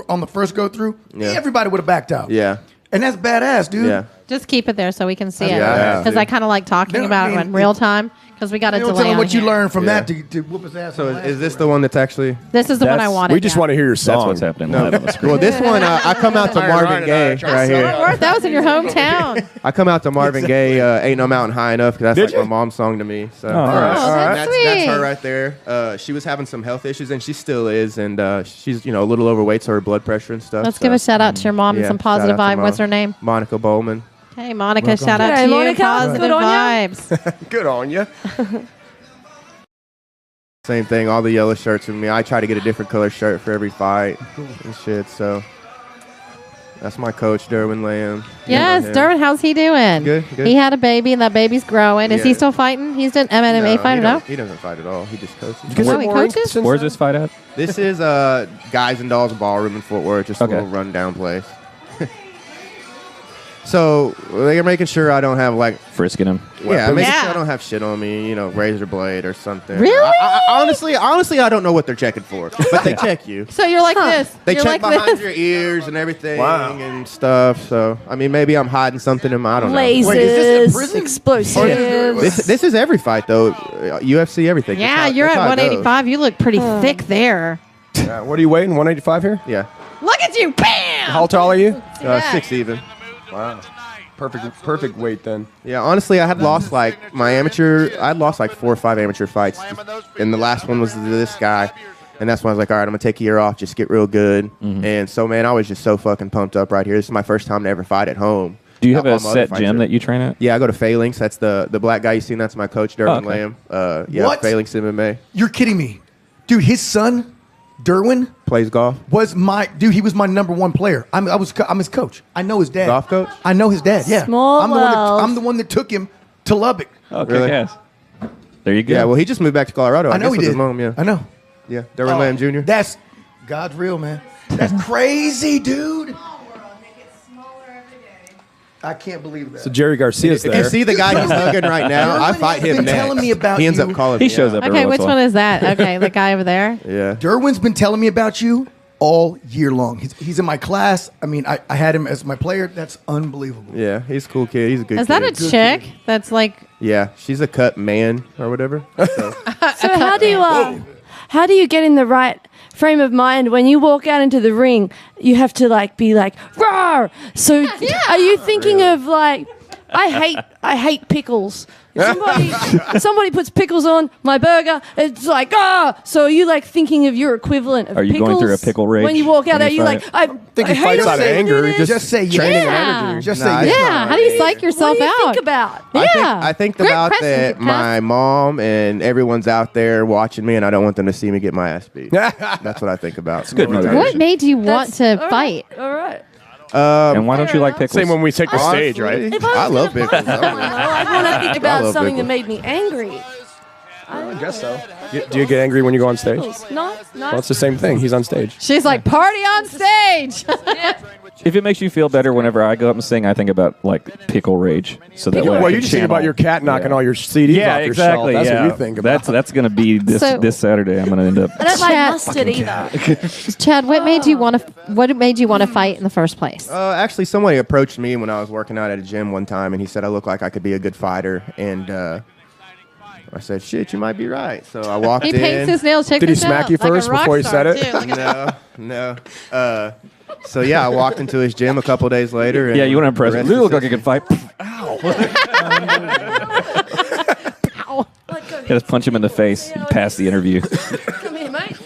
go through. Yeah. Everybody would have backed out. Yeah. And that's badass, dude. Yeah. Just keep it there so we can see it. Yeah. Because I kind of like talking about it in real time because we got a delay tell him on what you here. learned from that to whoop his ass. So is this the one that's actually? This is the one I wanted. We just want to hear your song. That's what's happening live on the screen. Well, this one, I come out to Marvin Gaye right here. That was in your hometown. I come out to Marvin Gaye, Ain't No Mountain High Enough, because that's like my mom's song to me. So that's her right there. She was having some health issues, and she still is, and she's a little overweight, so her blood pressure and stuff. Let's give a shout out to your mom and some positive vibe. What's her name? Monica Bowman. Hey, Monica, shout out to you. Monica, Positive good on vibes. Good on you. Same thing, all the yellow shirts with me. I try to get a different color shirt for every fight and shit, so that's my coach, Derwin Lamb. Yes, Derwin, how's he doing? Good. He had a baby, and that baby's growing. Is he still fighting? He's an MMA fighter, no? He doesn't fight at all. He just coaches. He coaches? Where's this fight at? This is Guys and Dolls Ballroom in Fort Worth, just a little rundown place. So they're making sure I don't have frisking him. Yeah, making sure I don't have shit on me, razor blade or something. Really? Honestly, I don't know what they're checking for, but they check you. So you're like this. They you're check like behind this. your ears and everything and stuff. So maybe I'm hiding something in my. I don't know. Lasers, Wait, is this a prison? explosives. This is every fight though. UFC, everything. Yeah, you're at 185. You look pretty thick there. What are you weighing? 185 here? Yeah. Look at you. Bam! How tall are you? 6 even. Wow. Perfect weight then. Yeah, honestly, I had lost like 4 or 5 amateur fights, and the last one was this guy, and that's when I was like, all right, I'm gonna take a year off, just get real good. And so, man, I was just so fucking pumped up right here. This is my first time to ever fight at home. Do you have a set gym that you train at? Yeah, I go to Phalanx. That's the black guy you seen. That's my coach, Derwin Lamb. What? Phalanx MMA. You're kidding me, dude. His son, Derwin, plays golf. Was my dude? He was my number one player. I'm his coach. I know his dad. Golf coach? I know his dad. Yeah. Small I'm the one that took him to Lubbock. Okay, Really? yes. There you go. Yeah, well, he just moved back to Colorado. I know guess he with did. his mom, yeah. I know. Yeah, Derwin Lamb Jr. That's God's real, man. That's crazy, dude. I can't believe that. So Jerry Garcia's If there. you see the guy he's hugging right now, I fight him been next. telling me about he ends you. up calling He me shows out. up. every Okay, once which in a one is that? Okay, the guy over there. Yeah. Derwin's been telling me about you all year long. He's in my class. I mean, I had him as my player. That's unbelievable. Yeah, he's a cool kid. He's a good Is kid. that a chick that's like... Yeah, she's a cut man or whatever. So. So how do you get in the right frame of mind when you walk out into the ring? You have to be like, roar. So are you thinking of I hate pickles. Somebody puts pickles on my burger. It's like, ah. So are you thinking of your equivalent of Are you pickles? going through a pickle rage When you walk out there, you're like, I think he hate fights out of saying anger. this. Just say training and yeah. energy. Just Nah, say it's yeah. Yeah, how do you psych yourself What do you out? think about? Yeah. I think Great about question, that Kris. my mom and everyone's out there watching me, and I don't want them to see me get my ass beat. That's what I think about. It's good motivation. What made you want to All fight? right. All right. And why don't you like pickles? Same when we take the stage, right? If I was love gonna pickles. fight someone, though, I'd want to think about love something pickles. that made me angry. I guess so. Do you get angry when you go on stage? No. Well, it's the same thing. He's on stage. She's like, party on stage. If it makes you feel better whenever I go up and sing, I think about pickle rage. So that way I Well, can you just think channel. about your cat knocking all your CDs Yeah, off your exactly. shelf. That's yeah. what you think about. That's going to be this Saturday. I'm going to end up. I don't like Chad- mustard either. Chad, what made you want to fight in the first place? Actually, somebody approached me when I was working out at a gym one time, and he said I looked like I could be a good fighter, and I said, "Shit, you might be right." So I walked He in. paints his nails. Check Did he this smack out. you Like a first rock before he star, said it? too. No. So yeah, I walked into his gym a couple days later. And Yeah, you want to impress the him. rest You look is like a good fight. Ow. Just punch him in the face and pass the interview. Come here, mate.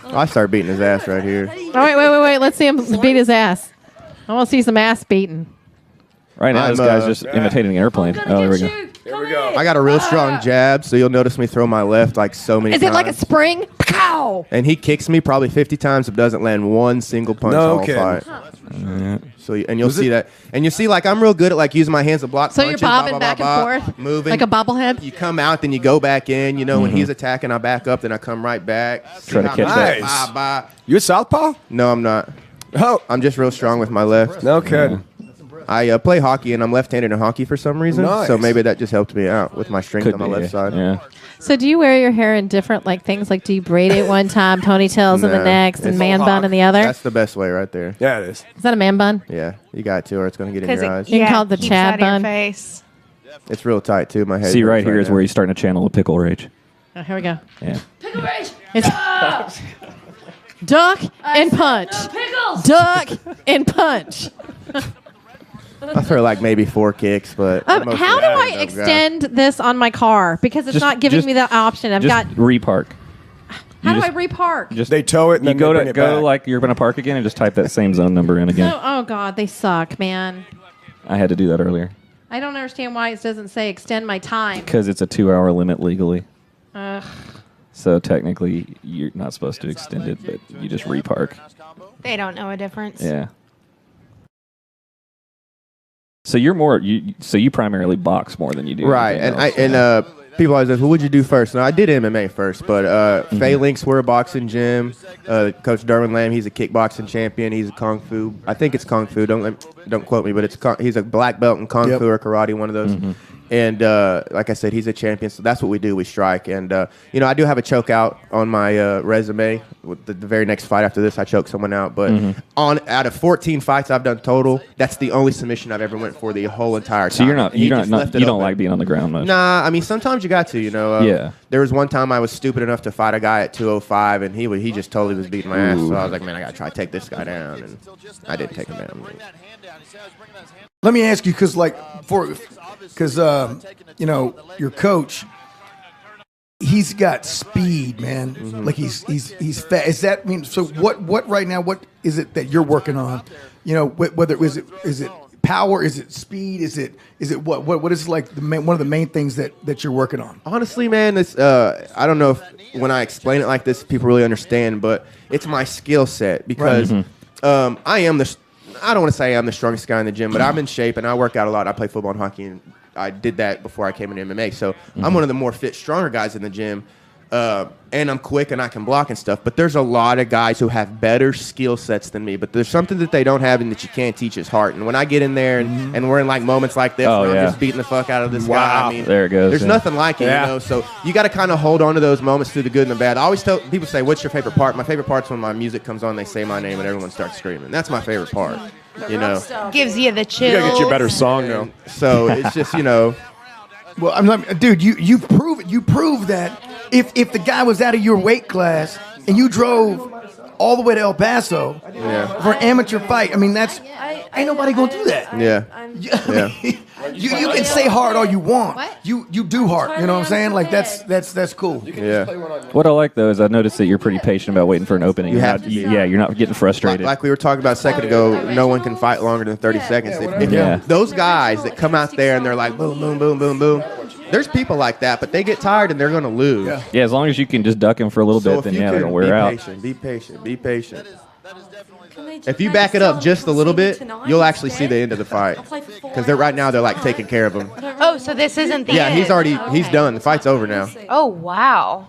I start beating his ass right here. Oh, wait. Let's see him beat his ass. I want to see some ass beating. Right now, this I'm, guy's just imitating an airplane. Oh, there we go. Here we go. I got a real strong jab, so you'll notice me throw my left like so many times. Is it like a spring? Pow! And he kicks me probably 50 times, but doesn't land one single punch No all kidding. fight. So you'll see that, and you see like I'm real good at like using my hands to block So punches. you're bobbing back and forth, moving like a bobblehead. You come out, then you go back in. You know, when he's attacking, I back up, then I come right back. Try to catch that. Nice. Bye. You a southpaw? No, I'm not. Oh, I'm just real strong with my left. no kidding. I play hockey, and I'm left-handed in hockey for some reason. Nice. So maybe that just helped me out with my strength Could on my be, left side. Yeah. So do you wear your hair in different like things? Like do you braid it one time, ponytails in the No, next, and it's man bun in the other? That's the best way right there. Yeah, it is. Is that a man bun? Yeah, you got to, or it's going to get in Because your eyes. You can call it the keeps Chad out of your bun. face. It's real tight, too. My head. See, right hurts here is now. where he's starting to channel a pickle rage. Oh, here we go. Yeah. Pickle rage. It's duck and punch. Pickles. Duck and punch. I throw like maybe 4 kicks, but How do I extend this on my car? Because it's Just- not giving just- me that option. I've got. Just repark. How you do I just- repark? Just They tow it and you then go they to bring it go back. like you're going to park again and just type that same zone number in again. Oh God, they suck, man. I had to do that earlier I don't understand why it doesn't say extend my time. because it's a 2-hour limit legally. Ugh. So technically, you're not supposed to extend it, but you just repark. They don't know a difference. Yeah. So you're more so you primarily box more than you do Right, anything and else. people always ask, well, what'd you do first? No, I did MMA first, but Phalanx, we're a boxing gym. Coach Derwin Lamb, he's a kickboxing champion. He's a kung fu. I think it's kung fu. Don't quote me, but he's a black belt in kung fu or karate, one of those. And like I said, he's a champion, so that's what we do. We strike. And, I do have a choke out on my resume. With the very next fight after this, I choked someone out. But out of 14 fights I've done total, that's the only submission I've ever went for the whole entire time. So you're not And he you just don't left it you don't open. like being on the ground much. Nah, I mean, sometimes you got to, Yeah. There was one time I was stupid enough to fight a guy at 205, and he just totally was beating my ass. Ooh. So I was like, man, I got to try to take this guy down. And I didn't take him down. Let me ask you, because your coach, he's got speed, man. Like he's fast. Is that mean? So what right now? What is it that you're working on? Whether is it power? Is it speed? Is it what is like one of the main things that you're working on? Honestly, man, it's I don't know if when I explain it like this, people really understand, but it's my skill set because I don't want to say I'm the strongest guy in the gym, but I'm in shape and I work out a lot. I play football and hockey, and I did that before I came into MMA. So I'm one of the more fit, stronger guys in the gym. And I'm quick and I can block and stuff. But there's a lot of guys who have better skill sets than me. But there's something that they don't have and that you can't teach is heart. And when I get in there and we're in like moments like this where I'm just beating the fuck out of this guy, I mean, there it goes. there's nothing like it, So you got to kind of hold on to those moments through the good and the bad. I always tell people, say, what's your favorite part? My favorite part's when my music comes on, they say my name and everyone starts screaming. That's my favorite part. Gives you the chills. You gotta get you a better song now. So it's just, Well, I'm not, dude. You prove that if the guy was out of your weight class and you drove all the way to El Paso for an amateur fight, I mean ain't nobody gonna do that. You can say hard all you want. You do hard. You know what I'm saying? Like that's cool. Yeah. What I like though is I noticed that you're pretty patient about waiting for an opening. You You're have not- to be. Yeah, you're not getting frustrated. Like we were talking about a second ago, no one can fight longer than 30 seconds. If those guys that come out there and they're like boom, boom, boom, boom, boom, there's people like that, but they get tired and they're going to lose. Yeah, as long as you can just duck him for a little bit, then they're going to wear out. Be patient. If you back it up just a little bit, you'll actually see the end of the fight. Because right now they're like taking care of him. Oh, so this isn't the end. He's done. The fight's over now. Oh, wow.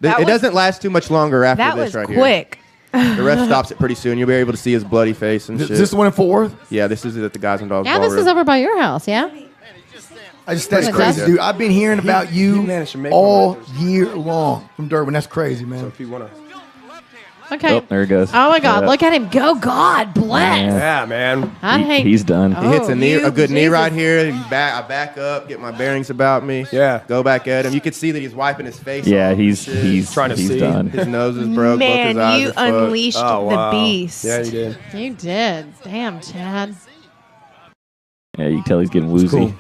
It doesn't last too much longer after That this was right quick. here. The ref stops it pretty soon. You'll be able to see his bloody face and shit. Is this the one in Fort Worth? Yeah, this is at the Guys and Dolls Yeah, this ballroom. is over by your house. Yeah. That's Pretty crazy, tough. dude. I've been hearing about you managed to make all one year long from Durbin. That's crazy, man. So if you want to. Okay. Oh, there he goes. Oh my God! Yeah. Look at him go! God bless. Yeah, man. He's done. He hits a good knee Jesus. right here. I back up, get my bearings about me. Yeah. Go back at him. You can see that he's wiping his face. Yeah, off he's and shit. Trying to see. done. His nose is broke. both Man, his eyes you are fucked. unleashed the beast. Yeah, you did. You did. Damn, Chad. Yeah, you can tell he's getting woozy. cool.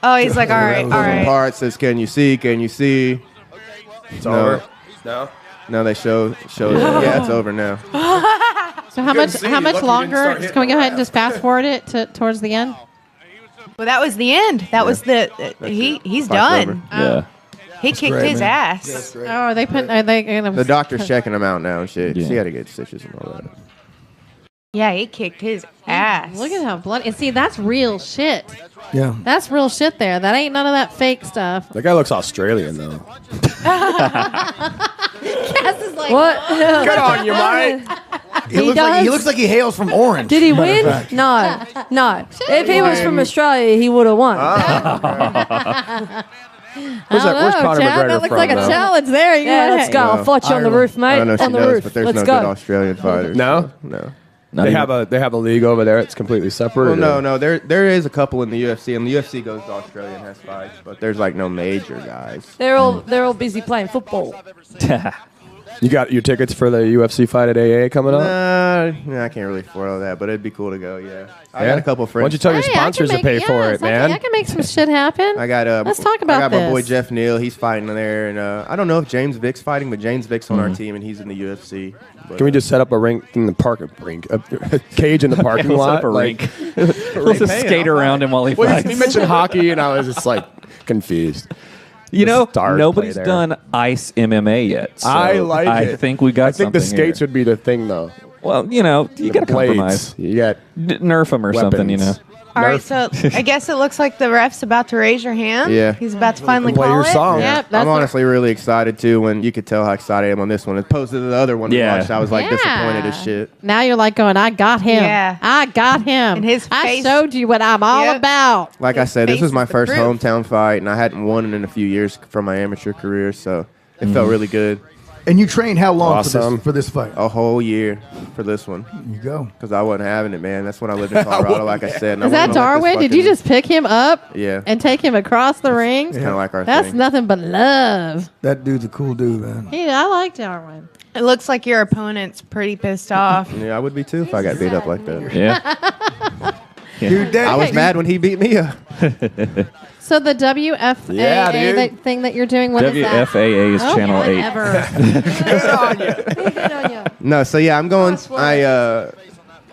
Oh, he's like, all right, all right. Part says, "Can you see? Can you see?" It's over. No. No, they show. Yeah, it's over now. So how much see. how much Lucky you didn't longer? start hitting Can we go the ahead and just fast forward it towards the end? Well, that was the end. That was the he's done. Yeah. He kicked his ass. Oh, are they gonna? The doctor's checking him out now and shit. She had to get stitches and all that. Yeah, he kicked his ass. Look at how bloody. And see, that's real shit. Yeah. That's real shit there. That ain't none of that fake stuff. That guy looks Australian though. Cass is like, What? Good on you, Mike. He looks like he hails from Orange. Did he matter of win? fact. No. If he was from Australia, he would have won. Where's Conor Chad, McGregor that looks from? like a though? challenge there. You Yeah, go let's ahead. go. I'll fight you on the roof, mate. I don't know if On she the does, roof. but there's Let's no go. good Australian fighters. No. They have a league over there. It's completely separate. Well, no. There is a couple in the UFC, and the UFC goes to Australia and has fights, but there's like no major guys. They're all busy playing football. You got your tickets for the UFC fight at AA coming up? Nah, I can't really spoil that, but it'd be cool to go. Yeah, I got a couple friends. Why don't you tell your sponsors to pay for it, man? I can make some shit happen. I got Let's talk about I got my boy this. Jeff Neal. He's fighting there, and I don't know if James Vick's fighting, but James Vick's on our team, and he's in the UFC. But, Can we just set up a rink in the parking a cage in the parking We'll set lot? up a rink. We'll We'll just skate around him while he fights. He mentioned hockey, and I was just like confused. You know, Stars nobody's play there. done ice MMA yet. So I like it. I think we got I think the something skates here. would be the thing, though. Well, you know, you got to compromise. You got nerf them or something, you know. All right, so I guess it looks like the ref's about to raise your hand. Yeah. He's about to finally Play call your it. song. Yep, I'm honestly really excited too. When you could tell how excited I am on this one, as opposed to the other one. Yeah. I watched, I was like disappointed as shit. Now you're like going, I got him. Yeah. I got him. And his I face- showed you what I'm all Yep. about. Like I said, this face was my is the first proof. hometown fight, and I hadn't won in a few years from my amateur career, so it felt really good. And you trained how long Awesome. for this fight? A whole year for this one. You go. Because I wasn't having it, man. That's when I lived in Colorado, like I said. and I Is that wasn't gonna let this Darwin? Did you fucking- just pick him up Yeah. and take him across the ring? It's kind of like our That's thing. nothing but love. That dude's a cool dude, man. I like Darwin. It looks like your opponent's pretty pissed off. Yeah, I would be too if I got beat up like that. Yeah. Dude, that, I was mad when he beat me up. So the WFAA Yeah, dude. thing that you're doing, what is that? WFAA is Channel 8. Whatever. No, so yeah, I'm going.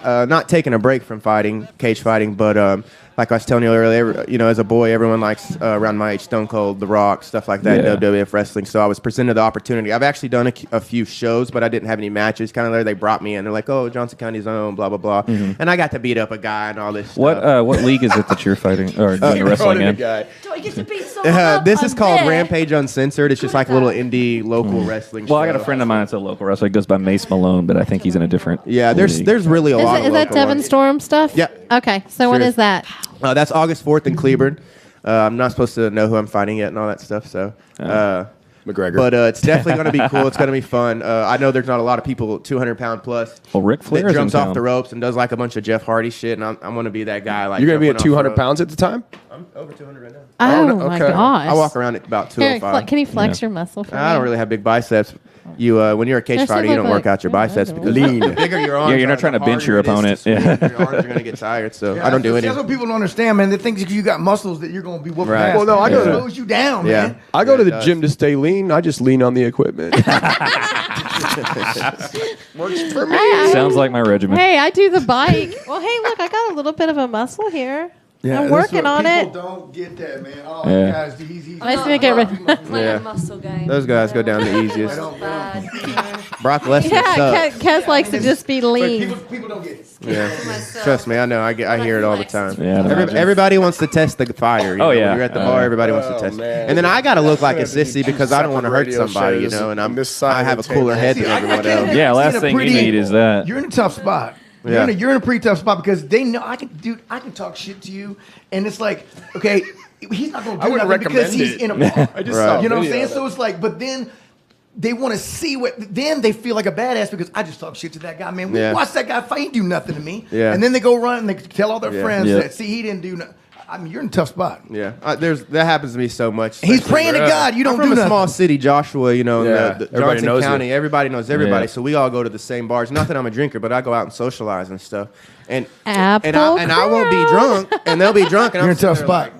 Not taking a break from fighting, cage fighting, but like I was telling you earlier, you know, as a boy, everyone likes around my age Stone Cold, The Rock, stuff like that, Yeah. WWF wrestling. So I was presented the opportunity. I've actually done a few shows, but I didn't have any matches. Kind of there, they brought me in. They're like, "Oh, Johnson County's own, blah blah blah," and I got to beat up a guy and all this. Stuff. What league is it that you're fighting or you're wrestling in? Do I get to beat someone up? This is I'm called there. Rampage Uncensored. It's just like a little indie local wrestling show. Well, I got a friend of mine that's a local wrestler. He goes by Mace Malone, but I think he's in a different. Yeah, league. there's really a lot of Is that local Devon ones. Storm stuff? Yeah. Okay, so when Sure. is that? That's August 4th in Cleburne. I'm not supposed to know who I'm fighting yet and all that stuff, so. McGregor. But it's definitely going to be cool. It's going to be fun. I know there's not a lot of people 200-pound plus. Well, Ric Flair that is in jumps off town. the ropes and does like a bunch of Jeff Hardy shit, and I'm going to be that guy. Like You're going to be at jumping off the 200 ropes. pounds at the time? I'm over 200 right now. Oh, no, my okay. gosh. I walk around at about Here, 205. can you flex your muscle for me? I don't really have big biceps. You when you're a cage There's fighter, some you don't look work like- out your yeah, biceps I know. because Lean. the bigger your arms Yeah, you're not are, trying the to bench harder your it is to opponent. swing. Yeah. Your arms are going to get tired, so Yeah, I don't do that's any. what people don't understand, man. They think that you got muscles that you're going to be whooping Right. ass. Well, no, I go It to- slows you down, Yeah. man. I go to it the does. gym to stay lean. I just lean on the equipment. Works for me. Sounds like my regimen. Hey, I do the bike. Well, hey, look, I got a little bit of a muscle here. I'm that's working what on it. People don't get that, man. Oh, Yeah. guys, he's Nice to get rid. Playing Yeah. muscle game. Those guys go down the easiest. Bad. Brock Lesnar Yeah, sucks. Kes likes to just be But lean. people don't get it. Yeah. Trust me, I know. I hear it all the time. Yeah, I imagine. Everybody wants to test the fighter. You know? yeah. When you're at the bar, everybody wants to test. man. And then I got to look like a sissy because I don't want to hurt Radio somebody, you shows know. And on this side I of have a the table. cooler head than See, I everyone can't- else. Yeah, You're last in a thing you pretty- need is that. You're in a tough spot. Yeah. You're in a pretty tough spot because they know I can talk shit to you, and it's like, okay, he's not going to I do wouldn't nothing because recommend he's it. in a bar. I just Right. saw a You know what I'm video saying? of it. So it's like, but then they want to see what. Then they feel like a badass because I just talk shit to that guy, man. Yeah. Watch that guy fight. He do nothing to me. Yeah. And then they go run and they tell all their Yeah. friends Yeah. that see he didn't do nothing. I mean, you're in a tough spot. Yeah, that happens to me so much. He's especially praying to where- God. You don't I'm from do a nothing. small city, Joshua. You know, in Yeah. the Everybody Johnson knows County. you. Everybody knows everybody, Yeah. so we all go to the same bars. Not that I'm a drinker, but I go out and socialize and stuff. And Apple I won't be Crown. drunk, and they'll be drunk. And You're I'm in a tough sitting there spot.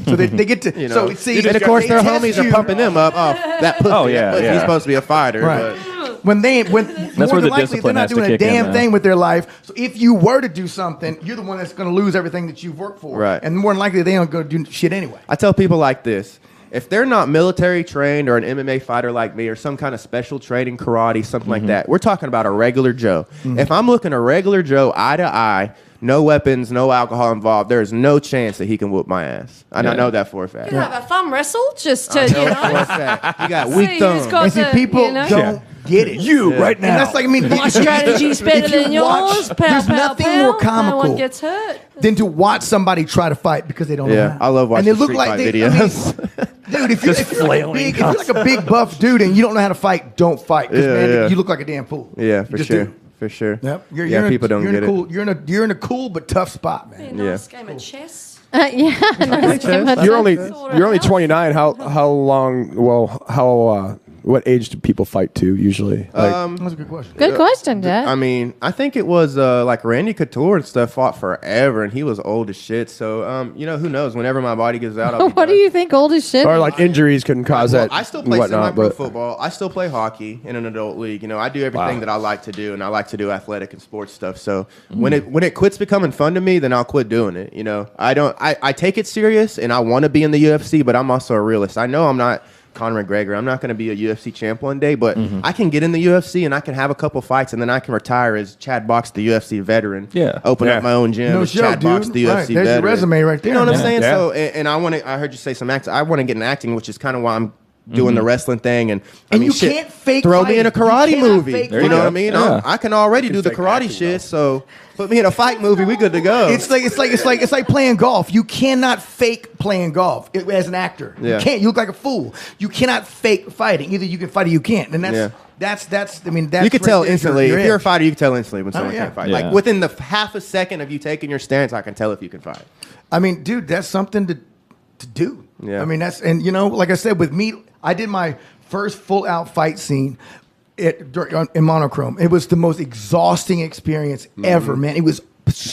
So they get to. You know, so see, and of course they their test homies are you. pumping them up. Oh, that pussy. Oh, yeah, that pussy. yeah. He's supposed to be a fighter. Right. But when That's more where than the likely discipline they're has not to doing a kick in, damn though. thing with their life. So if you were to do something, you're the one that's going to lose everything that you've worked for. Right. And more than likely, they don't go do shit anyway. I tell people like this. If they're not military trained or an MMA fighter like me or some kind of special training, karate, something like that, we're talking about a regular Joe. If I'm looking a regular Joe eye to eye, no weapons, no alcohol involved, there is no chance that he can whoop my ass. And I know that for a fact. You have a thumb wrestle just to, I know you for a know. fact. You got See weak who's thumbs. got And see, the, people you know? don't get it. Right now. And that's like, I mean, My strategy's better if you than yours. watch- Pow, there's pow, nothing pow. more No comical one gets hurt. than to watch somebody try to fight because they don't know how. I love watching and they look street like fight they, I mean, videos. dude, if you're like a big buff dude and you don't know how to fight, don't fight. 'Cause, man, you look like a damn fool. Yeah, You for just sure. do. For sure. Yep. People don't get it. You're in a cool but tough spot, man. Be a nice game of chess. Yeah. Nice game of You're chess. only 29. How long? Well, how what age do people fight to usually? That's a good question. Good question, Dad. I mean, I think it was like Randy Couture and stuff fought forever, and he was old as shit. So, you know, who knows? Whenever my body gives out, I'll be What do you think old as shit? or like injuries can cause that. I still play whatnot, semi-pro but football. I still play hockey in an adult league. You know, I do everything that I like to do, and I like to do athletic and sports stuff. So when it quits becoming fun to me, then I'll quit doing it. You know, I take it serious, and I want to be in the UFC, but I'm also a realist. I know I'm not Conor McGregor. I'm not going to be a UFC champ one day, but I can get in the UFC and I can have a couple fights, and then I can retire as Chad Box, the UFC veteran. Yeah. Open up my own gym. No as joke, Chad Box, dude. the UFC Right. There's veteran. your resume right there. You know what I'm Yeah. saying? Yeah. So, and I heard you say some acting. I want to get in acting, which is kind of why I'm doing the wrestling thing. And I mean, you shit, can't fake throw me in a fighting. karate You cannot movie. fake You know fighting. what I mean? Yeah. I can already do the karate shit. So put me in a fight movie. We good to go. It's like playing golf. You cannot fake playing golf as an actor. Yeah. You can't. You look like a fool. You cannot fake fighting. Either you can fight or you can't. And Yeah. that's. I mean, that's you can right tell there. instantly. You're If you're a in. fighter, you can tell instantly when someone yeah. can't fight. Yeah. Like within the half a second of you taking your stance, I can tell if you can fight. I mean, dude, that's something to do. Yeah. I mean, and you know, like I said, with me, I did my first full out fight scene in monochrome. It was the most exhausting experience ever, man. It was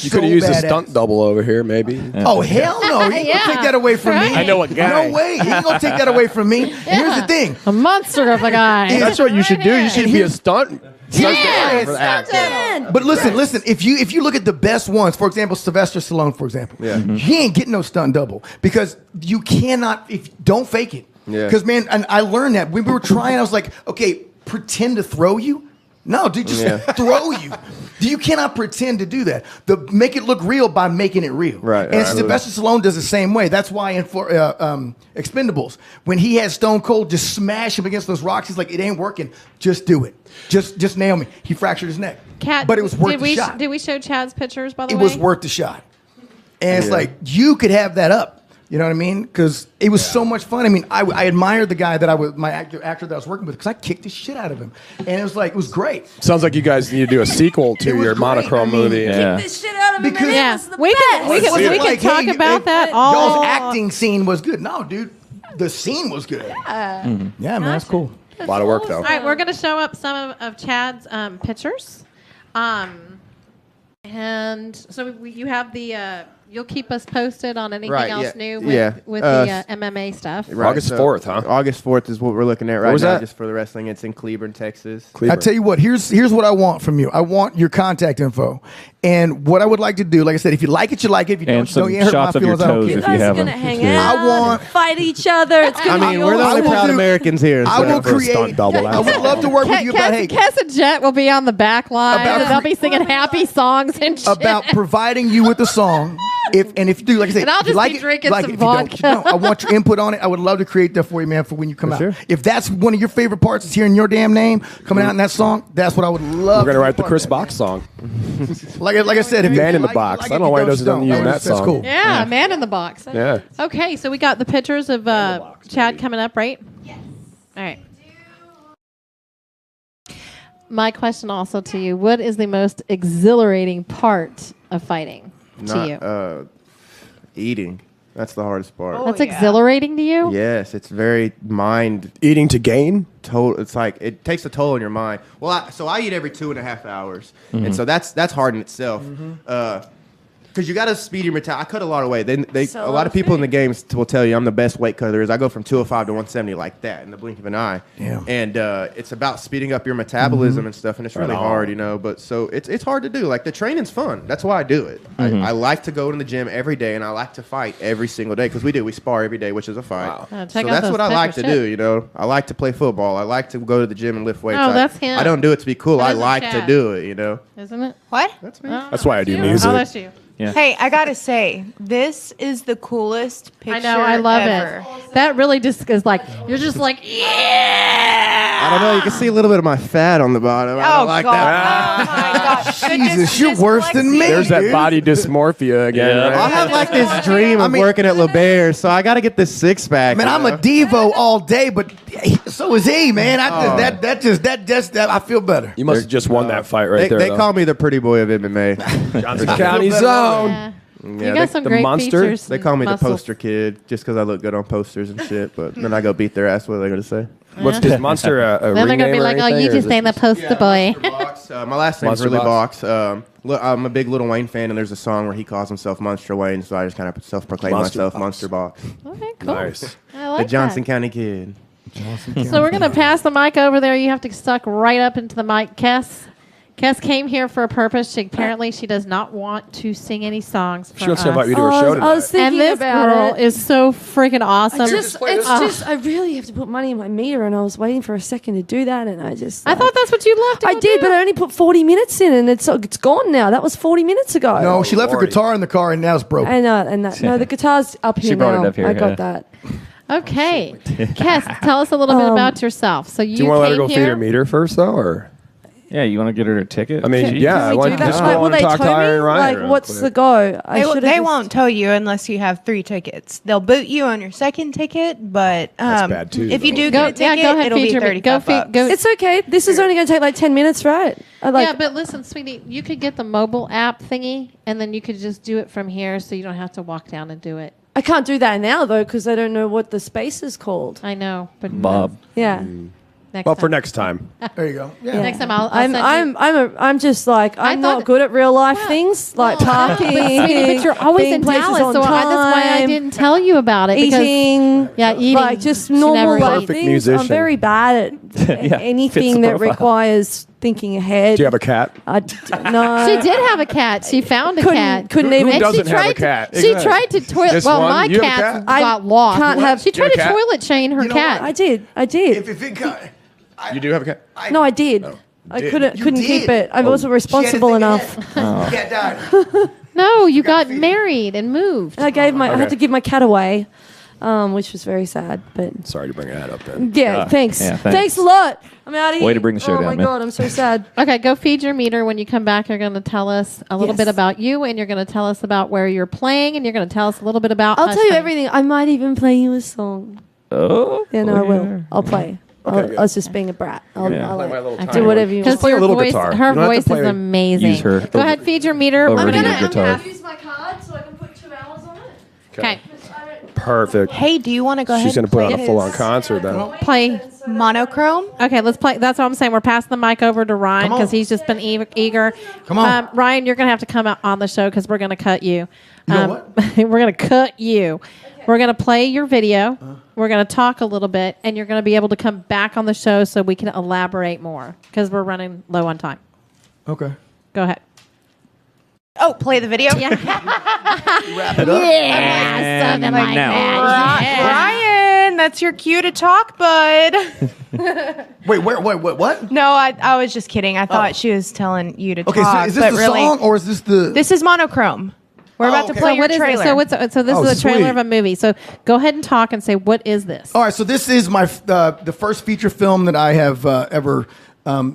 you could have used a stunt double over here, maybe. Oh, hell no. You ain't Yeah. gonna take that away from me. I know a guy. No way. You ain't gonna take that away from me. Here's the thing. A monster of a guy. That's what you should do. You should be a stunt. Yeah, for the actor. But listen. If you look at the best ones, for example, Sylvester Stallone, for example, he ain't getting no stunt double because you cannot. Don't fake it. Yeah. Because man, and I learned that when we were trying. I was like, okay, pretend to throw you. No, dude, just throw you. You cannot pretend to do that. Make it look real by making it real. Right, And right. Sylvester Stallone does the same way. That's why in Expendables, when he had Stone Cold just smash him against those rocks, he's like, it ain't working. Just do it. Just nail me. He fractured his neck. Cat, But it was worth the shot. Did we show Chad's pictures, by the It way? was worth the shot. And it's like, you could have that up. You know what I mean? Because it was so much fun. I mean, I admired the guy that my actor that I was working with because I kicked the shit out of him. And it was great. Sounds like you guys need to do a sequel to It was your great. monochrome I mean, movie. Yeah. This shit out of him. Because- Yeah, The we best. can Like, talk hey, about that all. Y'all's acting scene was good. No, dude, the scene was good. Yeah, man, that's cool. A lot of work, though. All right, we're going to show up some of Chad's pictures. And so you have the, you'll keep us posted on anything Right, else yeah. new Yeah. with the MMA stuff. Right, August 4th, huh? August 4th is what we're looking at right was now, that? just for the wrestling. It's in Cleburne, Texas. I tell you what, here's what I want from you. I want your contact info. And what I would like to do, like I said, if you like it, you like it. If you And don't, some you don't, you hurt my shots of your feelings. I don't toes care. if You you guys are have gonna them. hang Yeah. out. I want- fight each other. It's I gonna mean, be we're the I only will proud do- Americans here. I so- will for a stunt create. double. I would love to work with you about, hey, Kes and Jet will be on the back line. About- And they'll be singing happy songs and shit. about providing you with the song. If you do, like I said, And I'll if you just like be it, drinking like some it. If you don't, vodka. you don't. I want your input on it. I would love to create that for you, man, for when you come out. sure. If that's one of your favorite parts, is hearing your damn name coming out in that song, that's what I would love. We're going to to write the be Chris part Box song. of. Like I said, if you Man in the like it, Box. like I it, don't know why if he you doesn't don't, use that that's song. cool. Yeah, Man in the Box. Yeah. Okay, so we got the pictures of Chad coming up, right? Yes. All right. My question also to you, what is the most exhilarating part of fighting to you? Eating. That's the hardest part. That's exhilarating to you? Yes, it's very mind. Eating to gain? It's like it takes a toll on your mind. Well, I eat every 2.5 hours, and so that's hard in itself. Because you got to speed your metabolism. I cut a lot of weight. So a lot of people in the games will tell you I'm the best weight cutter there is. I go from 205 to 170 like that in the blink of an eye. Yeah. And it's about speeding up your metabolism and stuff, and it's really hard, you know. But so it's hard to do. Like the training's fun. That's why I do it. I like to go to the gym every day, and I like to fight every single day because we spar every day, which is a fight. Wow. So that's what I like to do. You know, I like to play football. I like to go to the gym and lift weights. Oh, that's him. I don't do it to be cool. That I is like Chad. to do it. You know. Isn't it? What? That's me. That's why I do you? music. Oh, that's you. Yeah. Hey, I gotta say, this is the coolest picture I know. I love ever. it. That really just is like you're just like yeah. I don't know. You can see a little bit of my fat on the bottom. I don't like God. that. Oh my God. Jesus, you're worse than me. There's that dude. body dysmorphia again. Yeah. Right? I have like this dream of working at LeBaire, so I got to get this six pack. Man, I'm a Devo all day, but so is he, man. That just I feel better. You must have just won that fight right there. They though. call me the pretty boy of MMA. Johnson County Zone. Yeah. You Yeah, got some the great monster? features. They call me and the muscles. poster kid just because I look good on posters and shit. But then I go beat their ass. What are they going to say? What's this monster? A Then they're ring gonna be name or like, "Oh, anything, you or just is saying it the poster boy." My last name's Monster really Box. Box. Look, I'm a big Lil Wayne fan, and there's a song where he calls himself Monster Wayne, so I just kind of self-proclaim Monster myself Box. Monster Box. Okay, cool. Nice. I like The Johnson that. County Kid. So we're gonna pass the mic over there. You have to suck right up into the mic, Kes. Kes came here for a purpose. Apparently, she does not want to sing any songs for She wants us. to invite you to her show tonight. I was thinking And this about girl it. is so freaking awesome. I really have to put money in my meter, and I was waiting for a second to do that, and I just. I thought that's what you left. I did, but I only put 40 minutes in, and it's gone now. That was 40 minutes ago. No, she left her guitar in the car and now it's broken. I know, and that no, the guitar's up here She brought now. it up here, I got yeah. that. Okay, Kes, tell us a little bit about yourself. So you Do you want to let her came go feed her here. meter first, though, or? Yeah, you want to get her a ticket? I mean, yeah, I want That's to right. Will they talk to tow me? Iron Ryan. Like, real what's quick. the go? They won't tow you unless you have 3 tickets. They'll boot you on your second ticket, but That's bad too, if you though. do Go- get a ticket, yeah, go ahead, it'll be feature me. 35 bucks. Go. It's okay. This is only going to take like 10 minutes, right? Yeah, but listen, sweetie, you could get the mobile app thingy, and then you could just do it from here, so you don't have to walk down and do it. I can't do that now though because I don't know what the space is called. I know, but Bob. Yeah. Next Well, time. for next time. There you go. Yeah. Next time I'll send you. I'm just like I'm thought- not good at real life things like parking. But you're always being in places Dallas, on so that's why I time, didn't tell you about it. because- Eating, Yeah, eating. like just She normal never life eats. Perfect things. musician. I'm very bad at Yeah, anything fits the that profile. requires thinking ahead. Do you have a cat? No. She did have a cat. She found a cat. Couldn't Who even. And doesn't she have a tried cat? To, she Exactly. tried to toilet. This Well, one? my You have a cat cat? got lost. can't have- She tried You to have a cat? toilet chain her You know cat. I did. If it got, You do have a cat? No, I did. I did. couldn't You couldn't did? keep it. I wasn't responsible enough. Cat died. No, you got married and moved. I gave my. I had Okay. to give my cat away, which was very sad. But Sorry to bring that up then. yeah, thanks. yeah, thanks. thanks. a lot. I'm out of here. Way to bring the show oh down, my man. god, I'm so sad. Okay, go feed your meter. When you come back, you're going to tell us a little Yes. bit about you, and you're going to tell us about where you're playing, and you're going to tell us a little bit about. I'll Hush tell you Honey. everything. I might even play you a song. Oh. Yeah, no, I will. I'll play. good. I was just being a brat. I'll Yeah. I'll Play my little do tiny whatever one. you Because want. play a her little voice, guitar. her You don't have to voice play- is amazing. Use her. Go ahead, feed your meter. Over I'm to gonna. your guitar. Use my card so I can put 2 hours on it. Okay, Perfect. Hey, do you want to go ahead She's going and to put on play a full-on his concert then. play. monochrome? Okay, let's play. That's what I'm saying. We're passing the mic over to Ryan Come on. because he's just been eager. Come on. Ryan, you're going to have to come out on the show because we're going to cut you. You know what? We're going to cut you. We're going to play your video. We're going to talk a little bit, and you're going to be able to come back on the show so we can elaborate more because we're running low on time. Okay. Go ahead. Oh, play the video? Yeah. Wrap it up. Yeah, something like now. that. Yeah. Ryan, that's your cue to talk, bud. Wait, what? No, I was just kidding. I thought she was telling you to Okay, so talk. is this but the really, song or is this the? This is monochrome. We're about to okay. play So your what is trailer. it? So this Oh, is a trailer sweet. of a movie. So go ahead and talk and say, what is this? All right, so this is my the first feature film that I have ever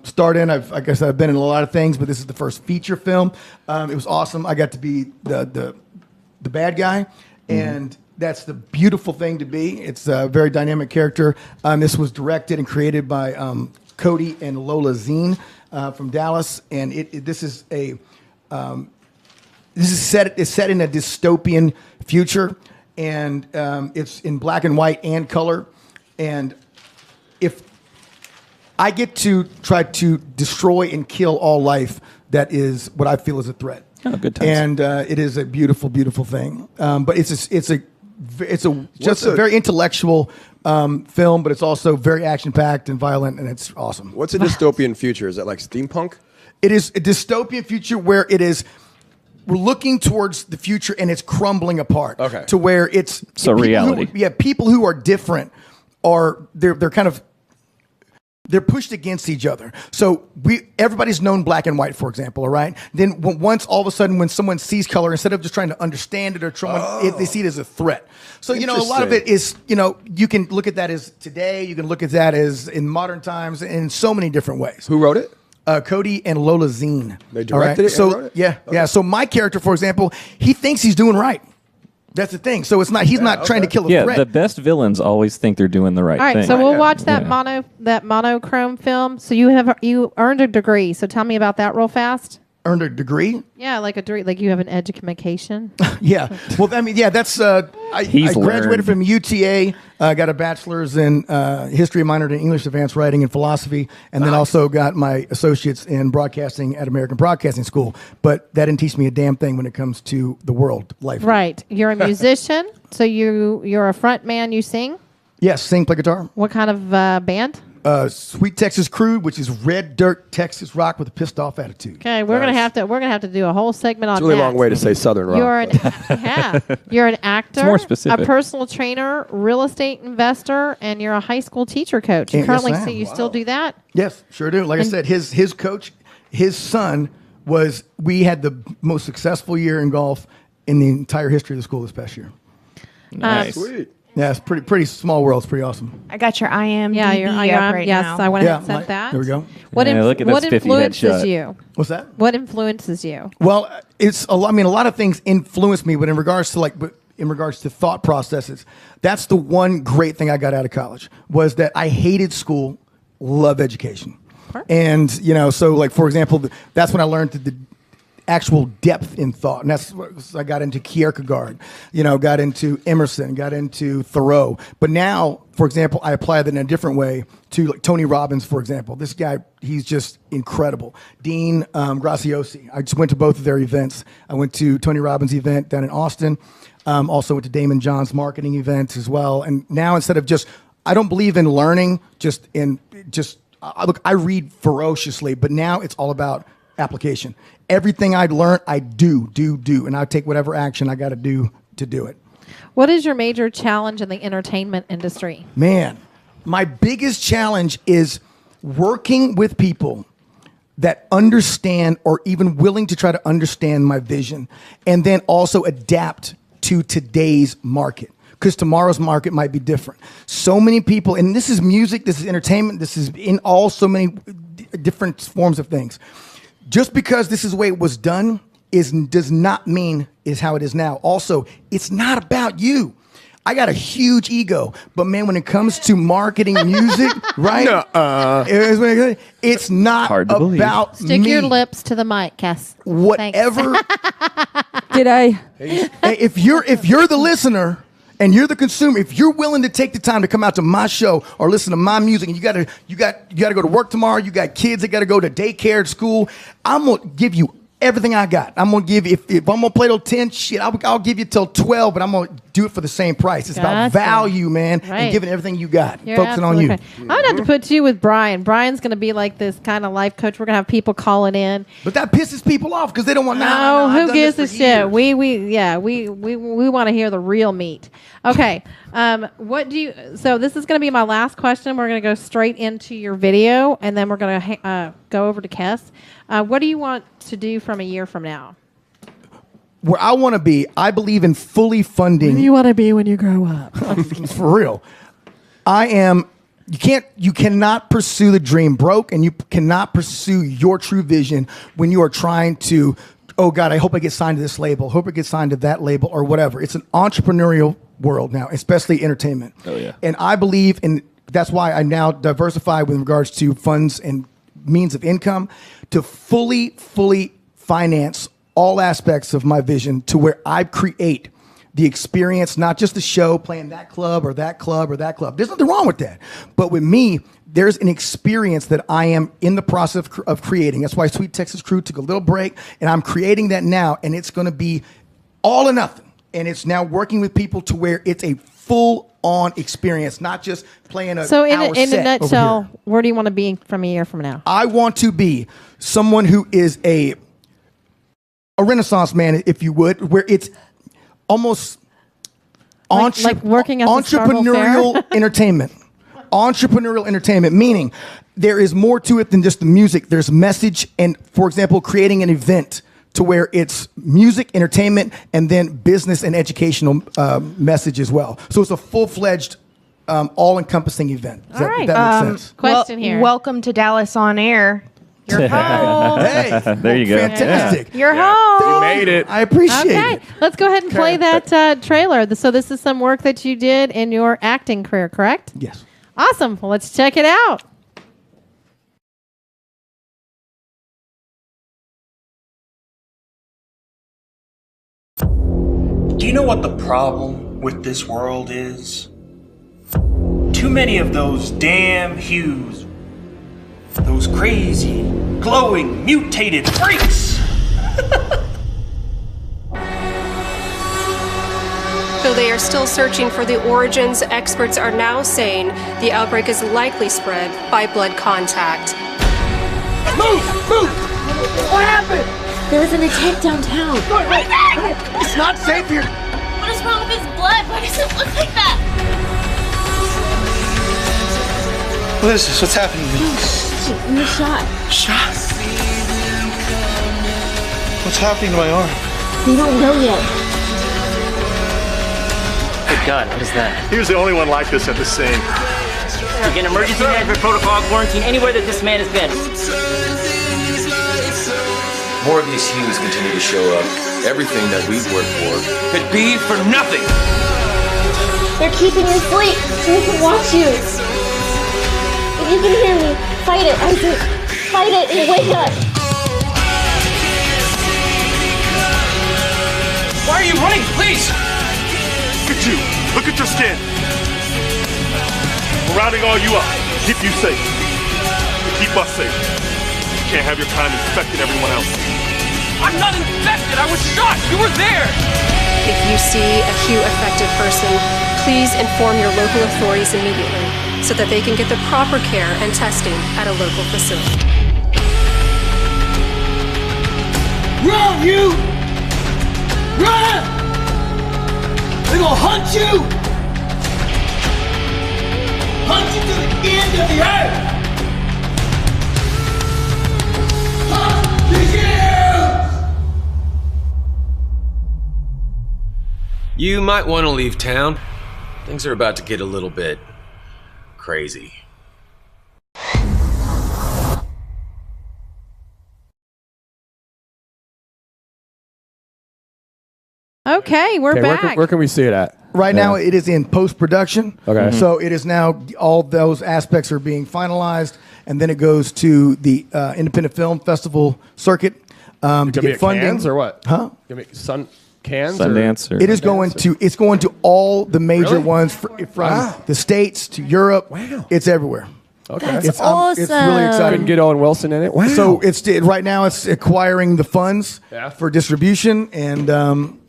starred in. I guess I've been in a lot of things, but this is the first feature film. It was awesome. I got to be the bad guy, and that's the beautiful thing to be. It's a very dynamic character. This was directed and created by Cody and Lola Zine from Dallas, and this is a it's set in a dystopian future, and it's in black and white and color. And if I get to try to destroy and kill all life that is what I feel is a threat. Oh, good times. And it is a beautiful, beautiful thing. But it's a very intellectual film, but it's also very action-packed and violent, and it's awesome. What's a dystopian future? Is that like steampunk? It is a dystopian future where we're looking towards the future and it's crumbling apart. Okay. To where it's reality. People who are different they're kind of they're pushed against each other. So everybody's known black and white, for example, all right? Then once all of a sudden when someone sees color, instead of just trying to understand it or they see it as a threat. So, a lot of it is, you can look at that as today, you can look at that as in modern times in so many different ways. Who wrote it? Cody and Lola Zine. They directed it So, and wrote it? yeah. Okay. Yeah. So my character, for example, he thinks he's doing right. That's the thing. So he's not trying to kill a threat. The best villains always think they're doing the right All right, thing. so we'll watch that monochrome film. So you earned a degree. So tell me about that real fast. Earned a degree? Yeah, like a degree, like you have an education. Yeah. Well, that's I graduated from UTA. Got a bachelor's in history, minored in English, advanced writing, and philosophy, and then also got my associates in broadcasting at American Broadcasting School. But that didn't teach me a damn thing when it comes to the world life. Right. You're a musician, so you're a front man. You sing. Yes, sing, play guitar. What kind of band? Sweet Texas Crude, which is red dirt Texas rock with a pissed off attitude. Okay, we're gonna have to do a whole segment on It's a really that. long way to say Southern rock. You're an actor, more specific. a personal trainer, real estate investor, and you're a high school teacher coach. You Yes, currently I am. you still do that? Yes, sure do. Like I said, his coach, his son we had the most successful year in golf in the entire history of the school this past year. Nice. Sweet. Yeah, it's pretty small world. It's pretty awesome. I got your IMDb Yeah, up right yes, now. I went ahead and sent that. There we go. What Look at that spiffy influences headshot. you? What's that? What influences you? Well, it's a lot. I mean, a lot of things influence me, but in regards to thought processes, that's the one great thing I got out of college was that I hated school, love education, and so like for example, that's when I learned the actual depth in thought, and that's what I got into Kierkegaard, got into Emerson, got into Thoreau. But now, for example, I apply that in a different way to like Tony Robbins, for example. This guy, he's just incredible. Dean Graziosi. I just went to both of their events. I went to Tony Robbins' event down in Austin. Also went to Damon John's marketing event as well. And now instead of I don't believe in learning I read ferociously, but now it's all about application. Everything I learn, I do, and I take whatever action I got to do it. What is your major challenge in the entertainment industry? Man, my biggest challenge is working with people that understand or even willing to try to understand my vision and then also adapt to today's market. Because tomorrow's market might be different. So many people, and this is music, this is entertainment, this is in all so many different forms of things. Just because this is the way it was done does not mean is how it is now. Also, it's not about you. I got a huge ego, but man, when it comes to marketing music, right? It's not about Stick me. your lips to the mic, Kes. Whatever. Did I? If you're the listener and you're the consumer, if you're willing to take the time to come out to my show or listen to my music, and you got to go to work tomorrow, you got kids that got to go to daycare, school, I'm gonna give you everything I got. I'm gonna give you, if I'm gonna play till 10, shit, I'll give you till 12, but I'm gonna do it for the same price. It's about value, man, Right. and giving everything you got, You're focusing on you. absolutely right. I'm gonna have to put you with Brian. Brian's gonna be like this kind of life coach. We're gonna have people calling in. But that pisses people off because they don't want. No, I've who done gives a this for shit? years. We want to hear the real meat. Okay. What do you? So this is gonna be my last question. We're gonna go straight into your video, and then we're gonna go over to Kes. What do you want to do from a year from now? Where I want to be, I believe in fully funding. Where do you want to be when you grow up? For real. You cannot pursue the dream broke, and you cannot pursue your true vision when you are trying to, oh God, I hope I get signed to this label, hope I get signed to that label or whatever. It's an entrepreneurial world now, especially entertainment. Oh yeah. And I believe that's why I now diversify with regards to funds and means of income to fully finance all aspects of my vision to where I create the experience, not just the show, playing that club or that club or that club. There's nothing wrong with that. But with me, there's an experience that I am in the process of creating. That's why Sweet Texas Crew took a little break, and I'm creating that now, and it's going to be all or nothing. And it's now working with people to where it's a full-on experience, not just playing a So in hour a set nutshell, over here. where do you want to be from a year from now? I want to be someone who is a Renaissance man, if you would, where it's almost like working at the Starville entrepreneurial Fair? entertainment. Entrepreneurial entertainment, meaning there is more to it than just the music. There's message, and for example, creating an event to where it's music, entertainment, and then business and educational message as well. So it's a full-fledged, all-encompassing event. Does that make sense? Question here. Welcome to Dallas on Air. You're home. Hey, there you go. Fantastic. You're home. You made it. I appreciate Okay, it. let's go ahead and play that trailer. So this is some work that you did in your acting career, correct? Yes. Awesome. Well, let's check it out. Do you know what the problem with this world is? Too many of those damn hues. Those crazy, glowing, mutated freaks! Though they are still searching for the origins, experts are now saying the outbreak is likely spread by blood contact. Move! Move! What happened? There was an attack downtown. It's not safe here. What is wrong with his blood? Why does it look like that? What is this? What's happening to me? You're shot. Shot? What's happening to my arm? You don't know yet. Good God, what is that? He was the only one like this at the scene. Begin emergency management protocol, quarantine anywhere that this man has been. More of these hues continue to show up. Everything that we've worked for could be for nothing. They're keeping you asleep so we can watch you. If you can hear me, fight it, Isaac. Fight it and wake up. Why are you running? Please! Look at you. Look at your skin. We're rounding all you up. Keep you safe. To keep us safe. You can't have your kind infecting everyone else. I'm not infected! I was shot! You were there! If you see a HU-affected person, please inform your local authorities immediately so that they can get the proper care and testing at a local facility. Run, you! Run! They're gonna hunt you! Hunt you to the end of the earth! Hunt You might want to leave town. Things are about to get a little bit crazy. Okay, we're back. Where can we see it at? Right now, it is in post-production. Okay. So it is now, all those aspects are being finalized, and then it goes to the Independent Film Festival circuit to get funding. Cannes or what? Huh? Cannes? Sundance? It is going to. It's going to all the major Really? ones from the States to Europe. Wow. It's everywhere. Okay. That's It's awesome. it's really exciting. Couldn't get Owen Wilson in it? Wow. So right now it's acquiring the funds Yeah. for distribution, and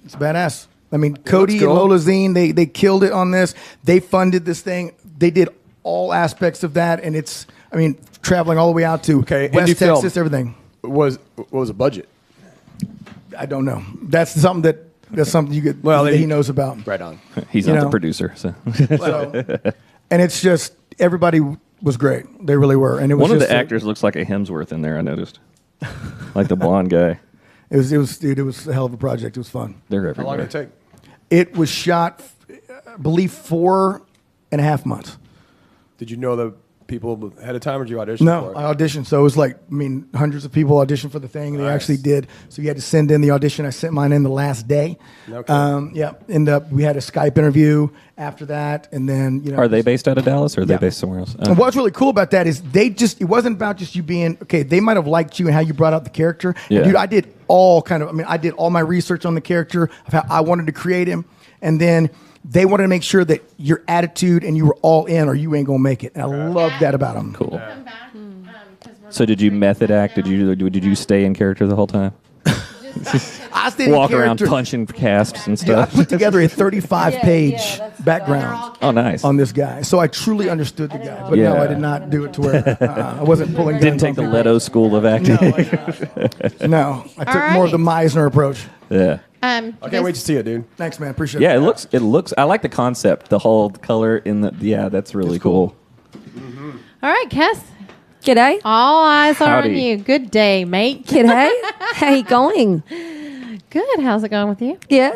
it's badass. I mean, Cody cool. and Lola Zine, they killed it on this. They funded this thing. They did all aspects of that, and it's, I mean, traveling all the way out to West indie film. Texas, everything. What was the budget? I don't know. That's something you could. Well, that he knows about. Right on. He's You not know. the producer. So. And it's just everybody was great. They really were. And it was One of just the actors looks like a Hemsworth in there, I noticed. Like the blonde guy. It was a hell of a project. It was fun. They're How everywhere. long did it take? It was shot, I believe, 4.5 months. Did you know the people ahead of time, or did you audition No, for it? I auditioned. So it was like, I mean, hundreds of people auditioned for the thing. And They actually did. So you had to send in the audition. I sent mine in the last day. Okay. Yeah. We had a Skype interview after that. And then, Are they based out of Dallas or are they based somewhere else? And what's really cool about that is it wasn't about just you being, okay, they might have liked you and how you brought out the character. Yeah. And dude, I did all my research on the character of how I wanted to create him. and then they wanted to make sure that your attitude and you were all in, or you ain't gonna make it. And I love that about them. Cool. So did you method act? Did you stay in character the whole time? I stayed Walk in around character. punching casts and Dude, I stuff. put together a 35-page background. Oh, nice. On this guy, so I truly understood the guy. But Yeah. no, I did not do it to where I wasn't pulling. Didn't guns take on the people. Leto school of acting. No, I took All more of the right. Meisner approach. Yeah. I can't wait to see it, dude. Thanks, man. Appreciate Yeah, it. it looks. I like the concept. The whole color in the. Yeah, that's really cool. All right, Kes. G'day. All eyes are on Howdy. you. Good day, mate. G'day. How you going? Good. How's it going with you? Yeah.